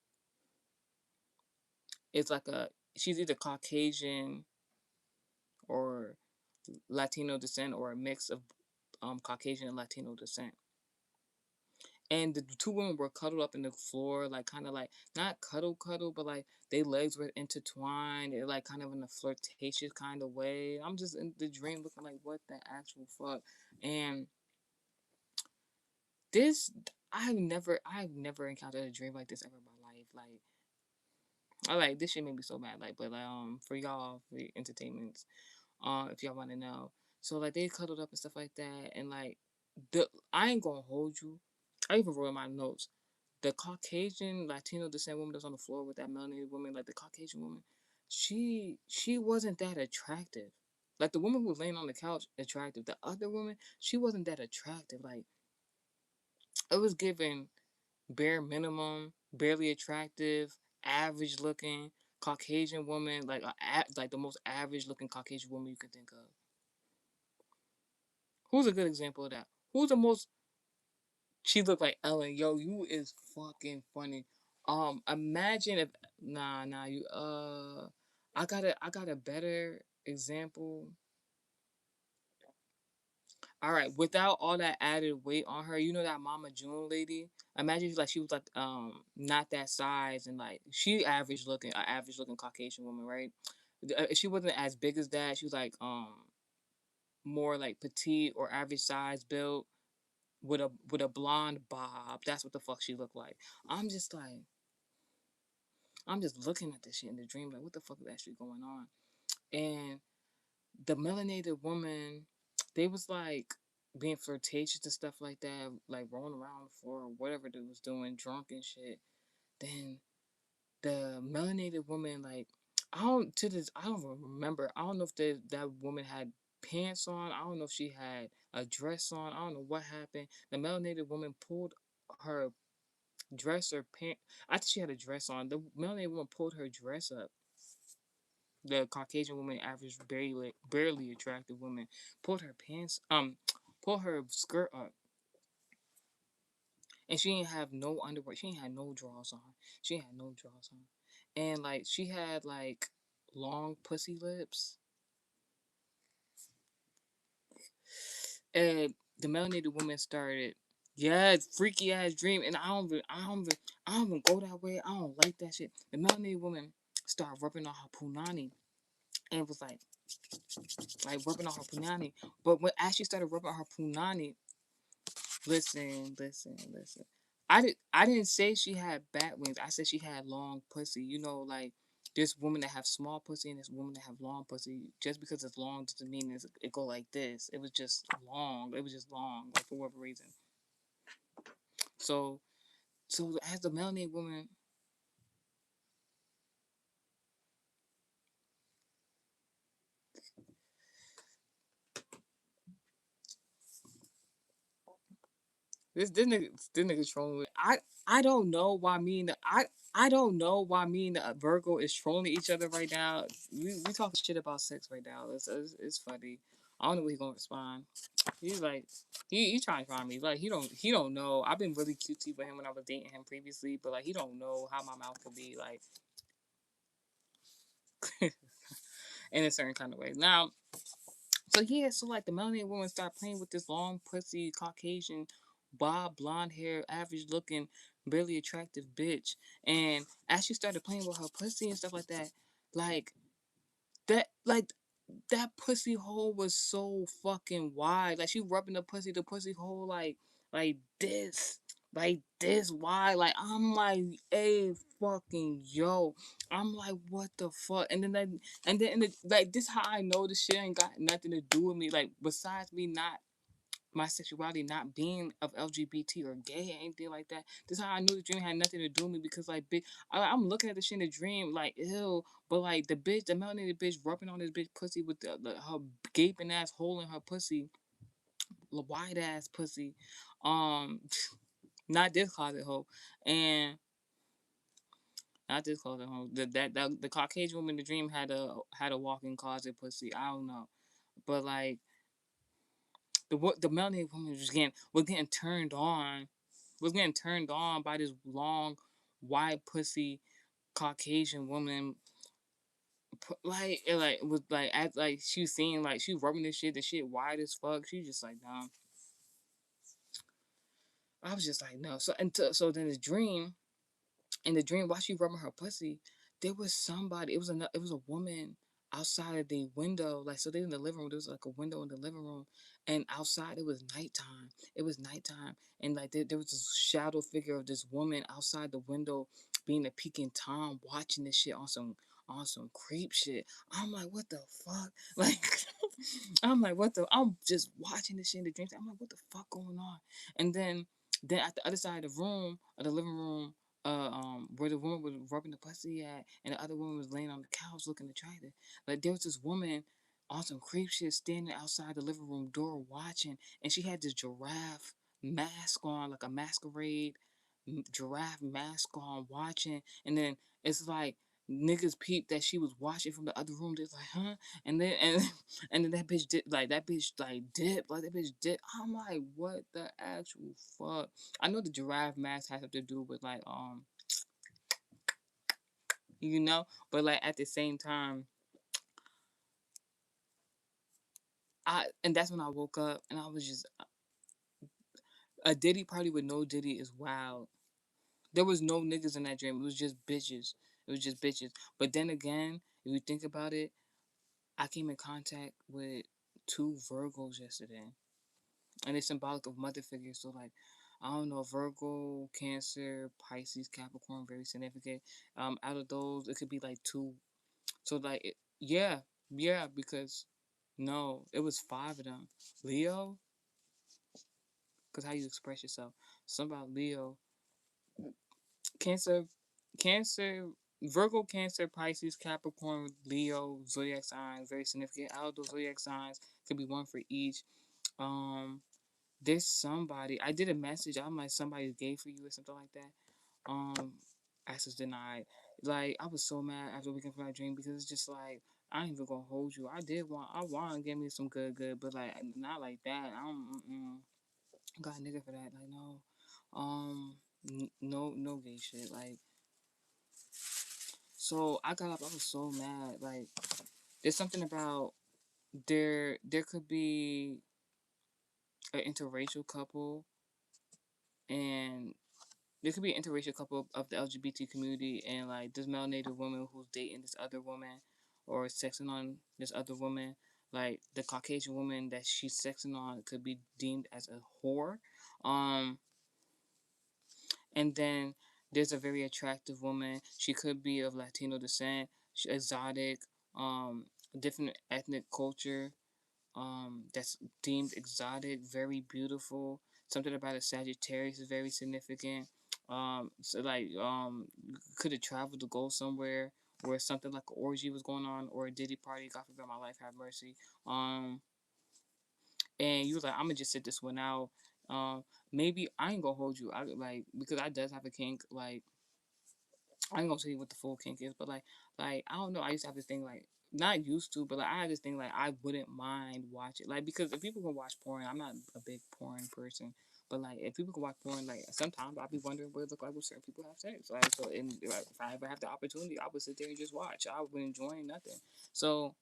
is like a she's either Caucasian or Latino descent or a mix of Caucasian and Latino descent. And the two women were cuddled up in the floor, like kind of like not cuddle, but like their legs were intertwined, they're like kind of in a flirtatious kind of way. I'm just in the dream looking like what the actual fuck. And this I've never encountered a dream like this ever in my life. Like I like this shit made me so mad. Like, but like for y'all for the entertainment, if y'all want to know. So like they cuddled up and stuff like that, and like the I ain't gonna hold you. I even wrote in my notes the Caucasian Latino descent woman that's on the floor with that melanated woman, like the Caucasian woman, she wasn't that attractive. Like the woman who was laying on the couch, attractive. The other woman, she wasn't that attractive. Like it was given bare minimum, barely attractive, average looking Caucasian woman, like the most average looking Caucasian woman you can think of. Who's a good example of that? Who's the most? She looked like Ellen. Yo, you is fucking funny. Imagine if nah you I got a better example. All right, without all that added weight on her, you know that Mama June lady. Imagine if, like she was like not that size and like she average looking Caucasian woman, right? She wasn't as big as that. She was like more like petite or average size built with a blonde bob. That's what the fuck she looked like. I'm just like I'm just looking at this shit in the dream like what the fuck is actually going on? And the melanated woman, they was like being flirtatious and stuff like that, like rolling around on the floor or whatever they was doing, drunk and shit. Then the melanated woman, like I don't remember. I don't know if that woman had pants on. I don't know if she had a dress on. I don't know what happened. The melanated woman pulled her dress or pant. I think she had a dress on. The melanated woman pulled her dress up. The Caucasian woman, average barely attractive woman, pulled her pants pulled her skirt up, and she didn't have no underwear. She didn't have no drawers on. She had no drawers on, and like she had like long pussy lips, and the melanated woman started. Yeah, freaky ass dream, and I don't even go that way. I don't like that shit. The melanated woman started rubbing on her punani, and it was like rubbing on her punani. But when as she started rubbing on her punani, listen. I didn't say she had bat wings. I said she had long pussy. You know, like this woman that have small pussy and this woman that have long pussy. Just because it's long doesn't mean it go like this. It was just long. It was just long, like for whatever reason. So as the melanated woman, this nigga trolling. I don't know why me and I don't know why me and Virgo is trolling each other right now. We talking shit about sex right now. It's funny. I don't know what he gonna respond. He's like he trying to find me. Like he don't know. I've been really cutesy with him when I was dating him previously, but like he don't know how my mouth could be like in a certain kind of way. Now so yeah, so like the melanated woman started playing with this long pussy Caucasian bob blonde hair, average looking, barely attractive bitch. And as she started playing with her pussy and stuff like that, like like that pussy hole was so fucking wide. Like she rubbing the pussy hole like this. Like this wide. Like I'm like, hey fucking yo. I'm like, what the fuck? Like this how I know this shit ain't got nothing to do with me. Like besides me not my sexuality not being of LGBT or gay or anything like that. This is how I knew the dream had nothing to do with me because like bitch, I'm looking at the shit in the dream like ew, but like the bitch, the melanated bitch rubbing on this bitch pussy with her gaping ass hole in her pussy, wide ass pussy, um, not this closet hole, and not this closet hole. The Caucasian woman in the dream had a walk-in closet pussy. I don't know, but like the melanated woman was getting turned on by this long, white pussy Caucasian woman. Like it like was like act like she was seeing like she was rubbing this shit, the shit wide as fuck. She just like no. I was just like no. So then the dream in the dream while she rubbing her pussy, there was somebody. It was a woman outside of the window. Like so, they in the living room. There was like a window in the living room, and outside it was nighttime. It was nighttime, and like there was this shadow figure of this woman outside the window, being a peeking tom, watching this shit on some creep shit. I'm like, what the fuck? Like, I'm like, what the? I'm just watching this shit in the dreams. I'm like, what the fuck going on? And then at the other side of the room, of the living room, where the woman was rubbing the pussy at, and the other woman was laying on the couch looking attractive. Like there was this woman on some creep shit standing outside the living room door watching, and she had this giraffe mask on, like a masquerade giraffe mask on, watching, and then it's like niggas peeped that she was watching from the other room. They're like, huh? And then that bitch did like dip, like that bitch dip. I'm like, what the actual fuck? I know the giraffe mask has something to do with like but like at the same time, and that's when I woke up and I was just a Diddy party with no Diddy is wild. There was no niggas in that dream. It was just bitches. It was just bitches. But then again, if you think about it, I came in contact with two Virgos yesterday, and it's symbolic of mother figures. So like, I don't know, Virgo, Cancer, Pisces, Capricorn, very significant. Out of those, it could be like two. So like, yeah, because no, it was five of them. Leo, because how you express yourself. Something about Leo, Cancer, Cancer. Virgo, Cancer, Pisces, Capricorn, Leo, zodiac signs, very significant. Out of those zodiac signs, could be one for each. Um, there's somebody. I did a message. I'm like, somebody's gay for you or something like that. Access denied. Like, I was so mad after Weekend for My Dream because it's just like, I ain't even gonna hold you. I want to give me some good, but like, not like that. I don't, got a nigga for that. Like, no, no gay shit. Like, so I got up. I was so mad. Like, there's something about there could be an interracial couple, and there could be an interracial couple of the LGBT community, and like this melanated woman who's dating this other woman or sexing on this other woman. Like the Caucasian woman that she's sexing on could be deemed as a whore. Um, and then there's a very attractive woman. She could be of Latino descent, exotic, different ethnic culture, that's deemed exotic, very beautiful. Something about a Sagittarius is very significant. So like, could have traveled to go somewhere where something like an orgy was going on or a Diddy party. God forbid, my life have mercy. And you was like, I'm gonna just sit this one out. Maybe I ain't gonna hold you. I like because I does have a kink. Like I ain't gonna tell you what the full kink is, but like I don't know. I used to have this thing like not used to, but like I had this thing like I wouldn't mind watching like because if people can watch porn, I'm not a big porn person, but like if people can watch porn, like sometimes I'll be wondering what it look like when certain people have sex. Like so, and like, if I ever have the opportunity, I would sit there and just watch. I would enjoy nothing. So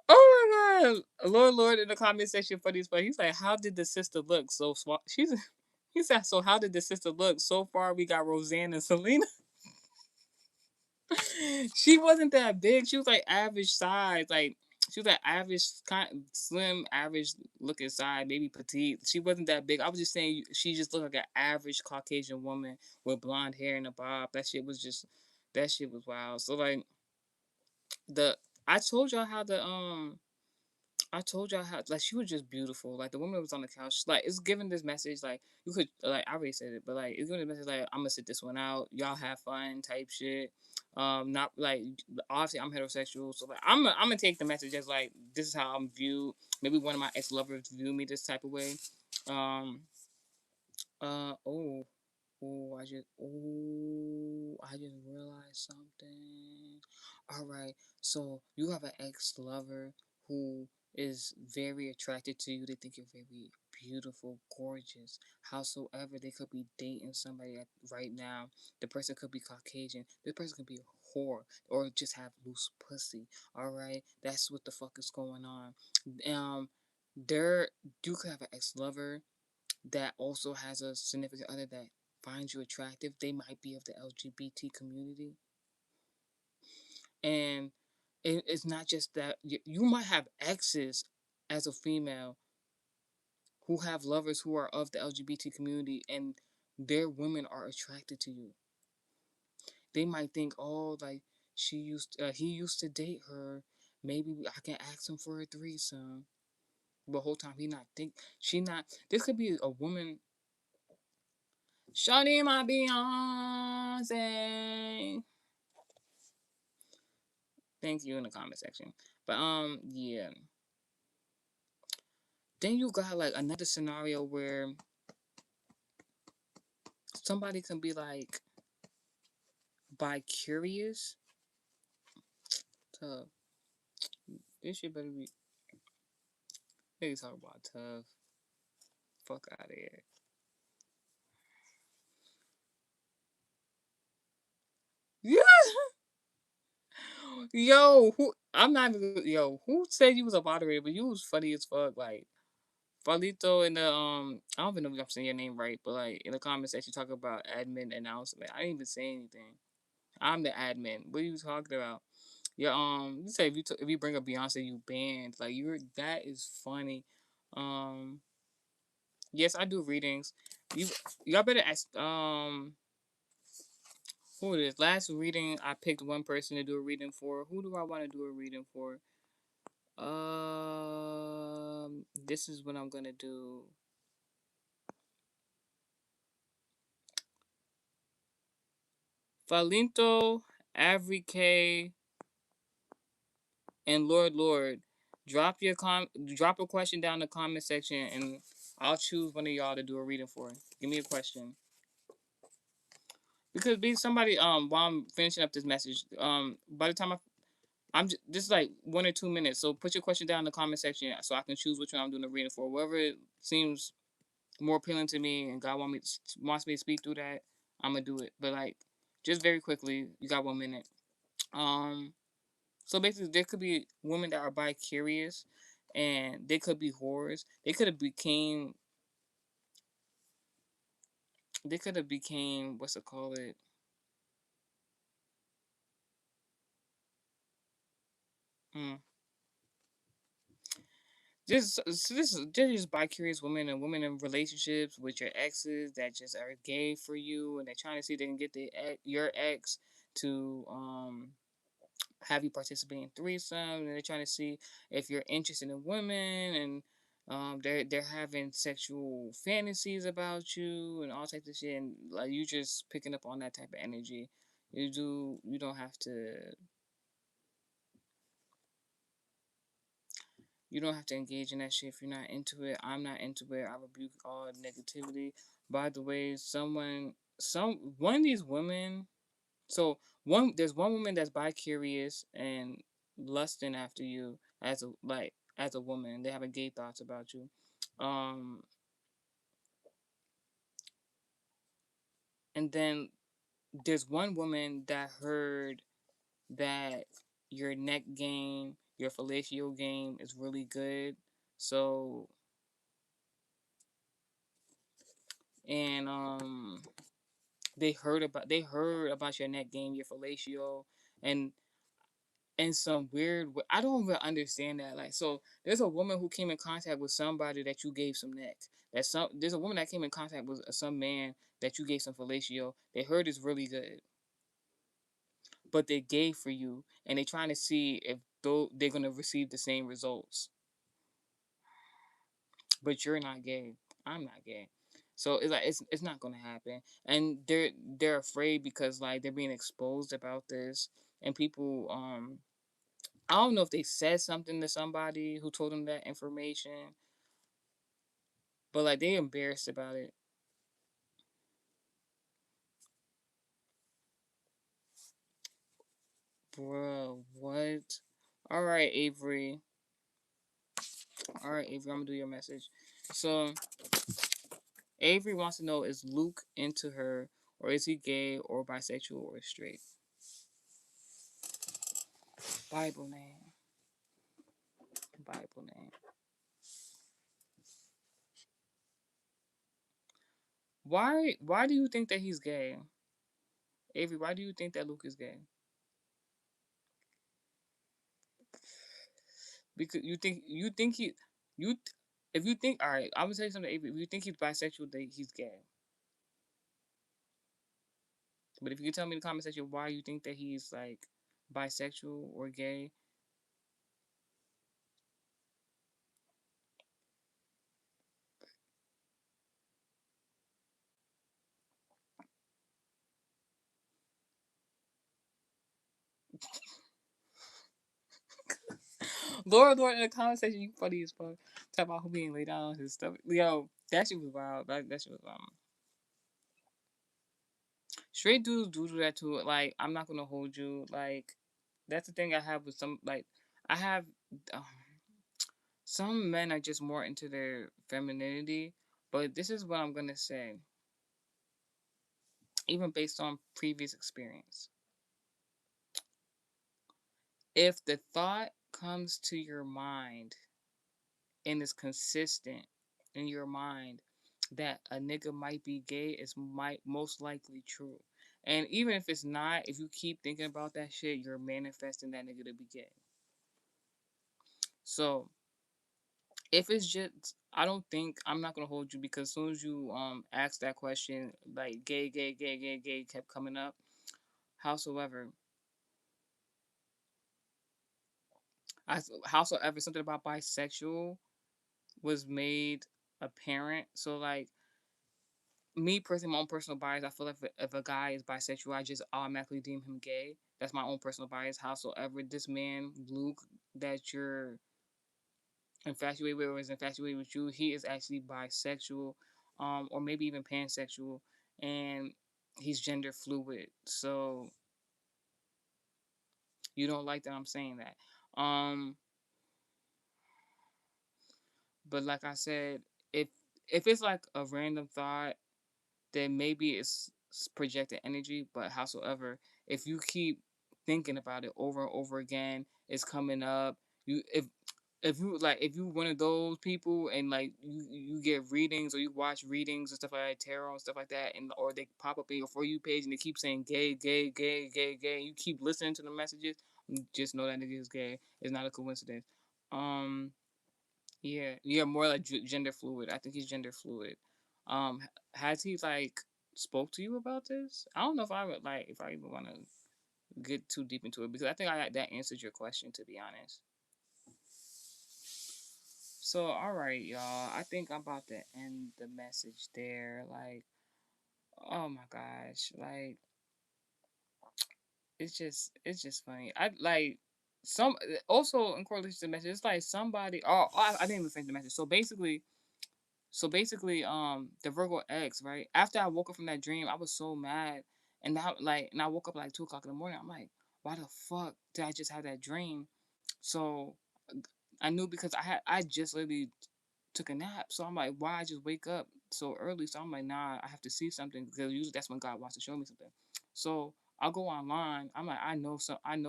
oh my god, Lord in the comment section for these, but he's like, how did the sister look? So she's. He said, so how did the sister look? So far, we got Roseanne and Selena. She wasn't that big. She was like average size. Like she was like average, kind of slim, average looking size, maybe petite. She wasn't that big. I was just saying she just looked like an average Caucasian woman with blonde hair and a bob. That shit was wild. So like the I told y'all how the I told y'all how like she was just beautiful. Like the woman was on the couch. Like it's giving this message like you could like I already said it, but like it's giving this message like I'm gonna sit this one out. Y'all have fun type shit. Not like obviously I'm heterosexual, so like I'm gonna take the message as like this is how I'm viewed. Maybe one of my ex lovers view me this type of way. Um. Oh. I just realized something. All right, so you have an ex lover who is very attracted to you. They think you're very beautiful, gorgeous. Howsoever, they could be dating somebody right now. The person could be Caucasian. This person could be a whore or just have loose pussy. All right, that's what the fuck is going on. Um, there, you could have an ex lover that also has a significant other that finds you attractive. They might be of the LGBT community. And it's not just that you might have exes as a female who have lovers who are of the LGBT community and their women are attracted to you. They might think, oh, like he used to date her. Maybe I can ask him for a threesome. But whole time he not think she not. This could be a woman. Shawty my Beyonce. Thank you in the comment section. But yeah. Then you got like another scenario where somebody can be like bi-curious. Tough. This shit better be. They talk about tough. Fuck out of here. Yeah. Yo, who? I'm not even. Yo, who said you was a moderator? But you was funny as fuck. Like Falito in the I don't even know if I'm saying your name right, but like in the comment section, talk about admin announcement. I didn't even say anything. I'm the admin. What are you talking about? Yeah, you say if you bring up Beyonce, you banned. Like you're that is funny. Um, yes, I do readings. You y'all better ask who it is. Last reading, I picked one person to do a reading for. Who do I want to do a reading for? This is what I'm gonna do. Falinto, Avery K, and Lord, drop a question down in the comment section, and I'll choose one of y'all to do a reading for. Give me a question. Because be somebody while I'm finishing up this message, by the time I'm just, this is like 1 or 2 minutes, so put your question down in the comment section so I can choose which one I'm doing the reading for. Whoever it seems more appealing to me and God wants me to speak through that, I'm gonna do it. But like, just very quickly, you got 1 minute. Um, so basically, there could be women that are bi-curious, and they could be whores. They could have became. They could have became what's it called it. Mm. Just bi-curious women and women in relationships with your exes that just are gay for you, and they're trying to see if they can get your ex to have you participate in threesome, and they're trying to see if you're interested in women, and they're having sexual fantasies about you and all types of shit, and like you just picking up on that type of energy. You don't have to engage in that shit if you're not into it. I'm not into it. I rebuke all negativity. By the way, one of these women. So there's one woman that's bi curious and lusting after you as a woman. They having gay thoughts about you. Um, and then there's one woman that heard that your neck game, your fellatio game is really good. So and they heard about your neck game, your fellatio, and some weird. I don't really understand that. Like, so there's a woman who came in contact with somebody that you gave some neck. There's a woman that came in contact with some man that you gave some fellatio. They heard it's really good, but they gay for you, and they trying to see if they're gonna receive the same results. But you're not gay. I'm not gay. So it's like it's not gonna happen, and they're afraid because like they're being exposed about this, and people I don't know if they said something to somebody who told them that information, but like they embarrassed about it. Bro, what? All right, Avery. All right, Avery. I'm gonna do your message. So Avery wants to know: is Luke into her, or is he gay, or bisexual, or straight? Bible name. Bible name. Why do you think that he's gay? Avery, why do you think that Luke is gay? Because you think you if you think all right, I'm gonna tell you something, Avery. If you think he's bisexual, then he's gay. But if you can tell me in the comment section why you think that he's like bisexual or gay. Lord, in the comment section, you funny as fuck. Talk about who being laid down on his stuff. Yo, that shit was wild. That shit was straight dudes do that too. Like, I'm not gonna hold you. Like, that's the thing I have with some. Like, I have um, some men are just more into their femininity. But this is what I'm gonna say, even based on previous experience. If the thought comes to your mind and is consistent in your mind that a nigga might be gay, is might most likely true. And even if it's not, if you keep thinking about that shit, you're manifesting that nigga to be gay. So if it's just, I don't think, I'm not gonna hold you, because as soon as you ask that question, like gay, gay, gay, gay, gay kept coming up. Howsoever, Howsoever, something about bisexual was made apparent. So like me personally, my own personal bias, I feel like if a guy is bisexual, I just automatically deem him gay. That's my own personal bias. Howsoever, this man, Luke, that you're infatuated with or is infatuated with you, he is actually bisexual, or maybe even pansexual, and he's gender fluid. So you don't like that I'm saying that. But like I said, if if it's like a random thought, then maybe it's projected energy. But howsoever, if you keep thinking about it over and over again, it's coming up. You if you one of those people and like you get readings or you watch readings and stuff like that, tarot and stuff like that, and or they pop up in your For You page and they keep saying gay, gay, gay, gay, gay. You keep listening to the messages, just know that nigga is gay. It's not a coincidence. Um, yeah, yeah, more like gender fluid. I think he's gender fluid. Um, has he like spoke to you about this? I don't know if I would like if I even want to get too deep into it because I think that answers your question, to be honest. So, all right, y'all. I think I'm about to end the message there. Like, oh my gosh, like it's just funny. I like some also in correlation to the message. It's like somebody. Oh, I didn't even finish the message. So basically, the Virgo X, right? After I woke up from that dream, I was so mad, and now and I woke up like 2 o'clock in the morning. I'm like, why the fuck did I just have that dream? So I knew because I just literally took a nap. So I'm like, why I just wake up so early? So I'm like, nah, I have to see something because usually that's when God wants to show me something. So I'll go online. I'm like, I know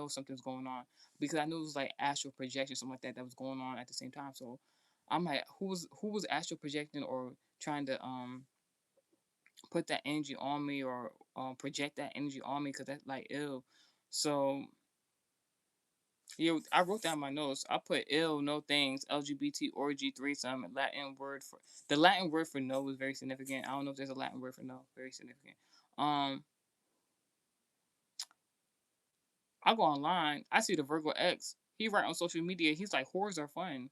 something's going on because I knew it was like astral projection, something like that that was going on at the same time. So I'm like, who was astral projecting or trying to put that energy on me or project that energy on me because that's like ill. So yeah, I wrote down my notes. I put ill, no things, LGBT orgy threesome, Latin word for the Latin word for no was very significant. I don't know if there's a Latin word for no, very significant. Um, I go online, I see the Virgo X. He write on social media, he's like, whores are fun.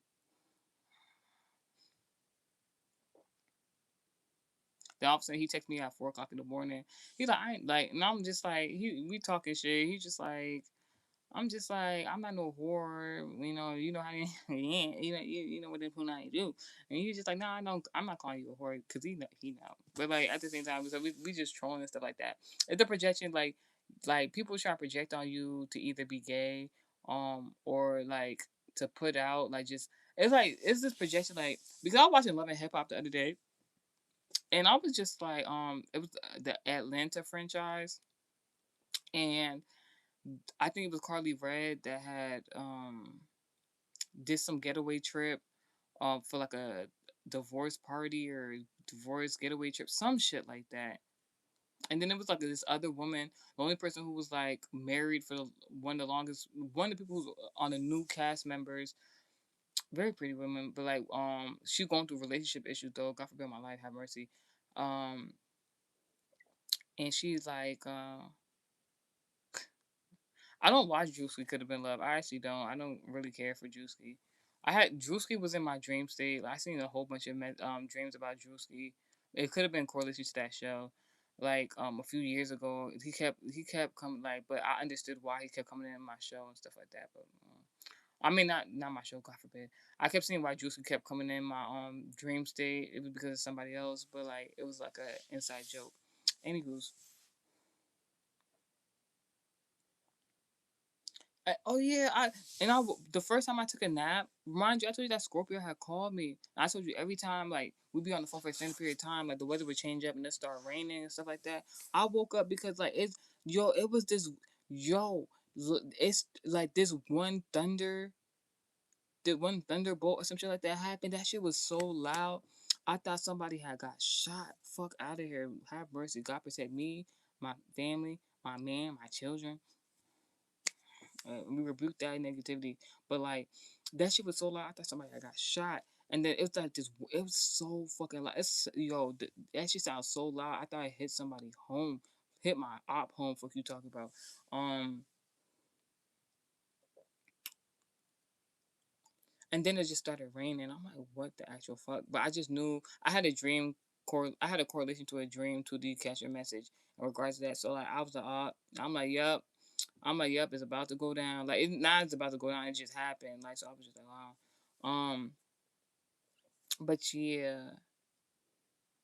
Then all of a sudden he texts me at 4 o'clock in the morning. He's like, I ain't like, and I'm just like, we talking shit. He's just like, I'm just like, I'm not no whore, you know how you, yeah, you know what they put on do. And he's just like, nah, I don't, I'm not calling you a whore, because he know. But like, at the same time, so we just trolling and stuff like that. It's the projection, like people try to project on you to either be gay, or like to put out, like just, it's like, it's this projection, like, because I was watching Love and Hip Hop the other day, and I was just like, it was the Atlanta franchise, and I think it was Carly Red that had did some getaway trip for like a divorce party or divorce getaway trip, some shit like that. And then it was like this other woman, the only person who was like married for one of the longest, one of the people who's on the new cast members, very pretty woman, but like she going through relationship issues though. God forbid my life, have mercy. Um, and she's like, I don't watch Drewski Could Have Been Love. I actually don't. I don't really care for Drewski. I had Drewski was in my dream state. I seen a whole bunch of dreams about Drewski. It could have been correlation to that show. Like a few years ago, he kept coming like, but I understood why he kept coming in my show and stuff like that. But I mean, not my show, God forbid. I kept seeing why Drewski kept coming in my dream state. It was because of somebody else, but like it was like a inside joke. Anywho's, oh yeah, the first time I took a nap, remind you, I told you that Scorpio had called me. I told you every time like we'd be on the phone for a extended period of time, like the weather would change up and it start raining and stuff like that. I woke up because like it was this yo, it's like this one thunderbolt or some shit like that happened. That shit was so loud. I thought somebody had got shot. Fuck out of here. Have mercy. God protect me, my family, my man, my children. We rebuked that negativity, but like that shit was so loud. I thought somebody had got shot, and then it was like this. It was so fucking loud. That shit sounds so loud. I thought I hit somebody home, hit my op home. Fuck you talking about? Um, And then it just started raining. I'm like, what the actual fuck? But I just knew I had a dream. I had a correlation to a dream to the catch a message in regards to that. So like I was like, I'm like, yup. I'm like, yup, it's about to go down. Like it's about to go down. It just happened. Like so, I was just like, wow.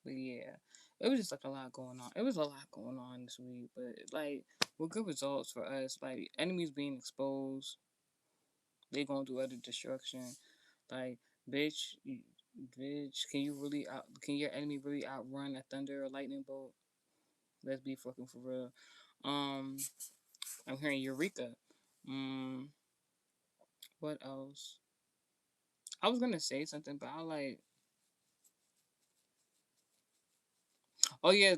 But yeah, it was just like a lot going on. It was a lot going on this week, but like with good results for us. Like enemies being exposed, they going through utter destruction. Like bitch, bitch, can your enemy really outrun a thunder or lightning bolt? Let's be fucking for real. Um, I'm hearing Eureka. Um, what else? I was gonna say something, but I like. Oh yeah,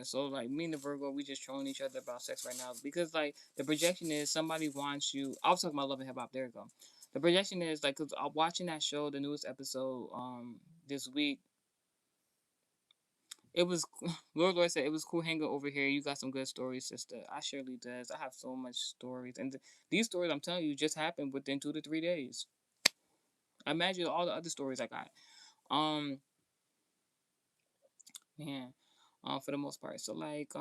so like me and the Virgo, we just trolling each other about sex right now because like the projection is somebody wants you. I was talking about love and hip hop. There you go. The projection is like because I'm watching that show, the newest episode, this week. It was Lord said it was cool hanging over here. You got some good stories, sister. I surely does. I have so much stories, and these stories I'm telling you just happened within 2 to 3 days. Imagine all the other stories I got. Um, man, for the most part. So like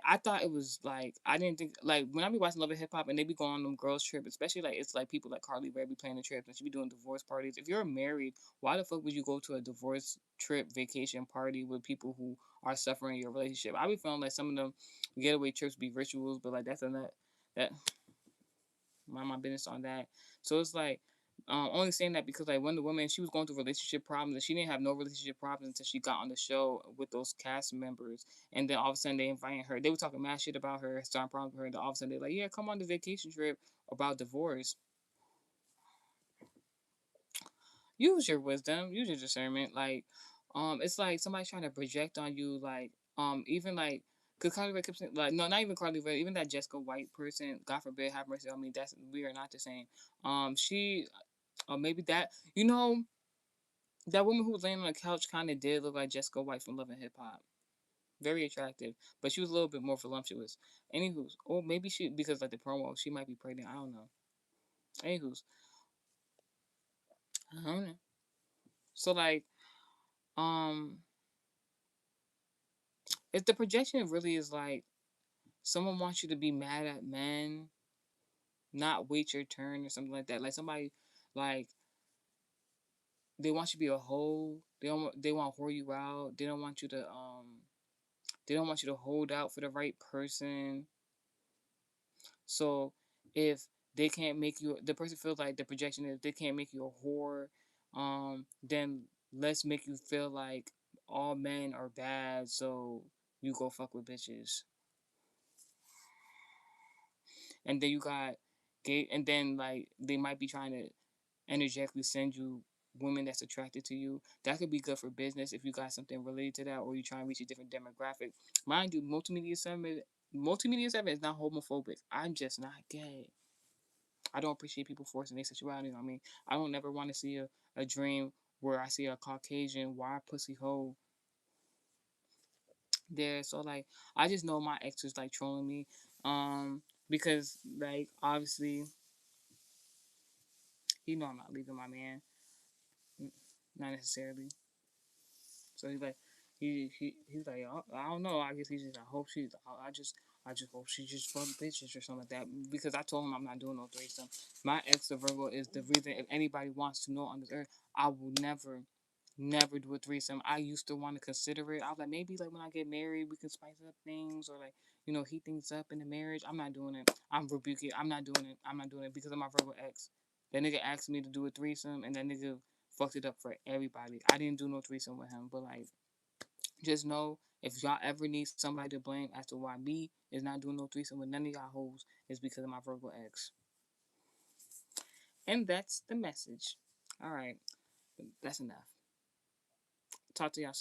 I thought it was like I didn't think like when I be watching Love and Hip Hop and they be going on them girls trip, especially like it's like people like Carly Rae be playing the trips and she be doing divorce parties. If you're married, why the fuck would you go to a divorce trip vacation party with people who are suffering your relationship? I be feeling like some of them getaway trips be rituals, but like that's a nut that mind my business on that. So it's like only saying that because like when the woman she was going through relationship problems and she didn't have no relationship problems until she got on the show with those cast members and then all of a sudden they invited her. They were talking mad shit about her, starting problems with her, and then all of a sudden they're like, yeah, come on the vacation trip about divorce. Use your wisdom, use your discernment. Like, it's like somebody's trying to project on you, like, even like, cause Carly Rae kept saying, like, no, not even Carly Rae, even that Jessica White person, God forbid, have mercy on me. That's we are not the same. She, or maybe that, that woman who was laying on the couch kind of did look like Jessica White from Love and Hip Hop. Very attractive, but she was a little bit more voluptuous. Anywho's, or maybe she because like the promo, she might be pregnant. I don't know. Anywho's, I don't know. So like, um, if the projection really is like someone wants you to be mad at men, not wait your turn or something like that. Like somebody, like they want you to be a hoe. They want to whore you out. They don't want you to hold out for the right person. So if they can't make you, the person feels like the projection is they can't make you a whore. Then let's make you feel like all men are bad. So you go fuck with bitches. And then you got gay, and then like they might be trying to energetically send you women that's attracted to you. That could be good for business if you got something related to that, or you try and reach a different demographic. Mind you, multimedia seven is not homophobic. I'm just not gay. I don't appreciate people forcing their sexuality on me. I don't never want to see a dream where I see a Caucasian wide pussy hoe there. So like I just know my ex is like trolling me. Because like obviously he know I'm not leaving my man. Not necessarily. So he's like, he's like, I don't know. I guess he's just. I hope she's. I just hope she just fuck bitches or something like that. Because I told him I'm not doing no threesome. My ex, the Virgo, is the reason. If anybody wants to know on this earth, I will never do a threesome. I used to want to consider it. I was like, maybe like when I get married, we can spice up things or like heat things up in the marriage. I'm not doing it. I'm rebuking. I'm not doing it. I'm not doing it because of my Virgo ex. That nigga asked me to do a threesome, and that nigga fucked it up for everybody. I didn't do no threesome with him, but like, just know if y'all ever need somebody to blame as to why me is not doing no threesome with none of y'all hoes, is because of my Virgo ex. And that's the message. All right, that's enough. Talk to y'all soon.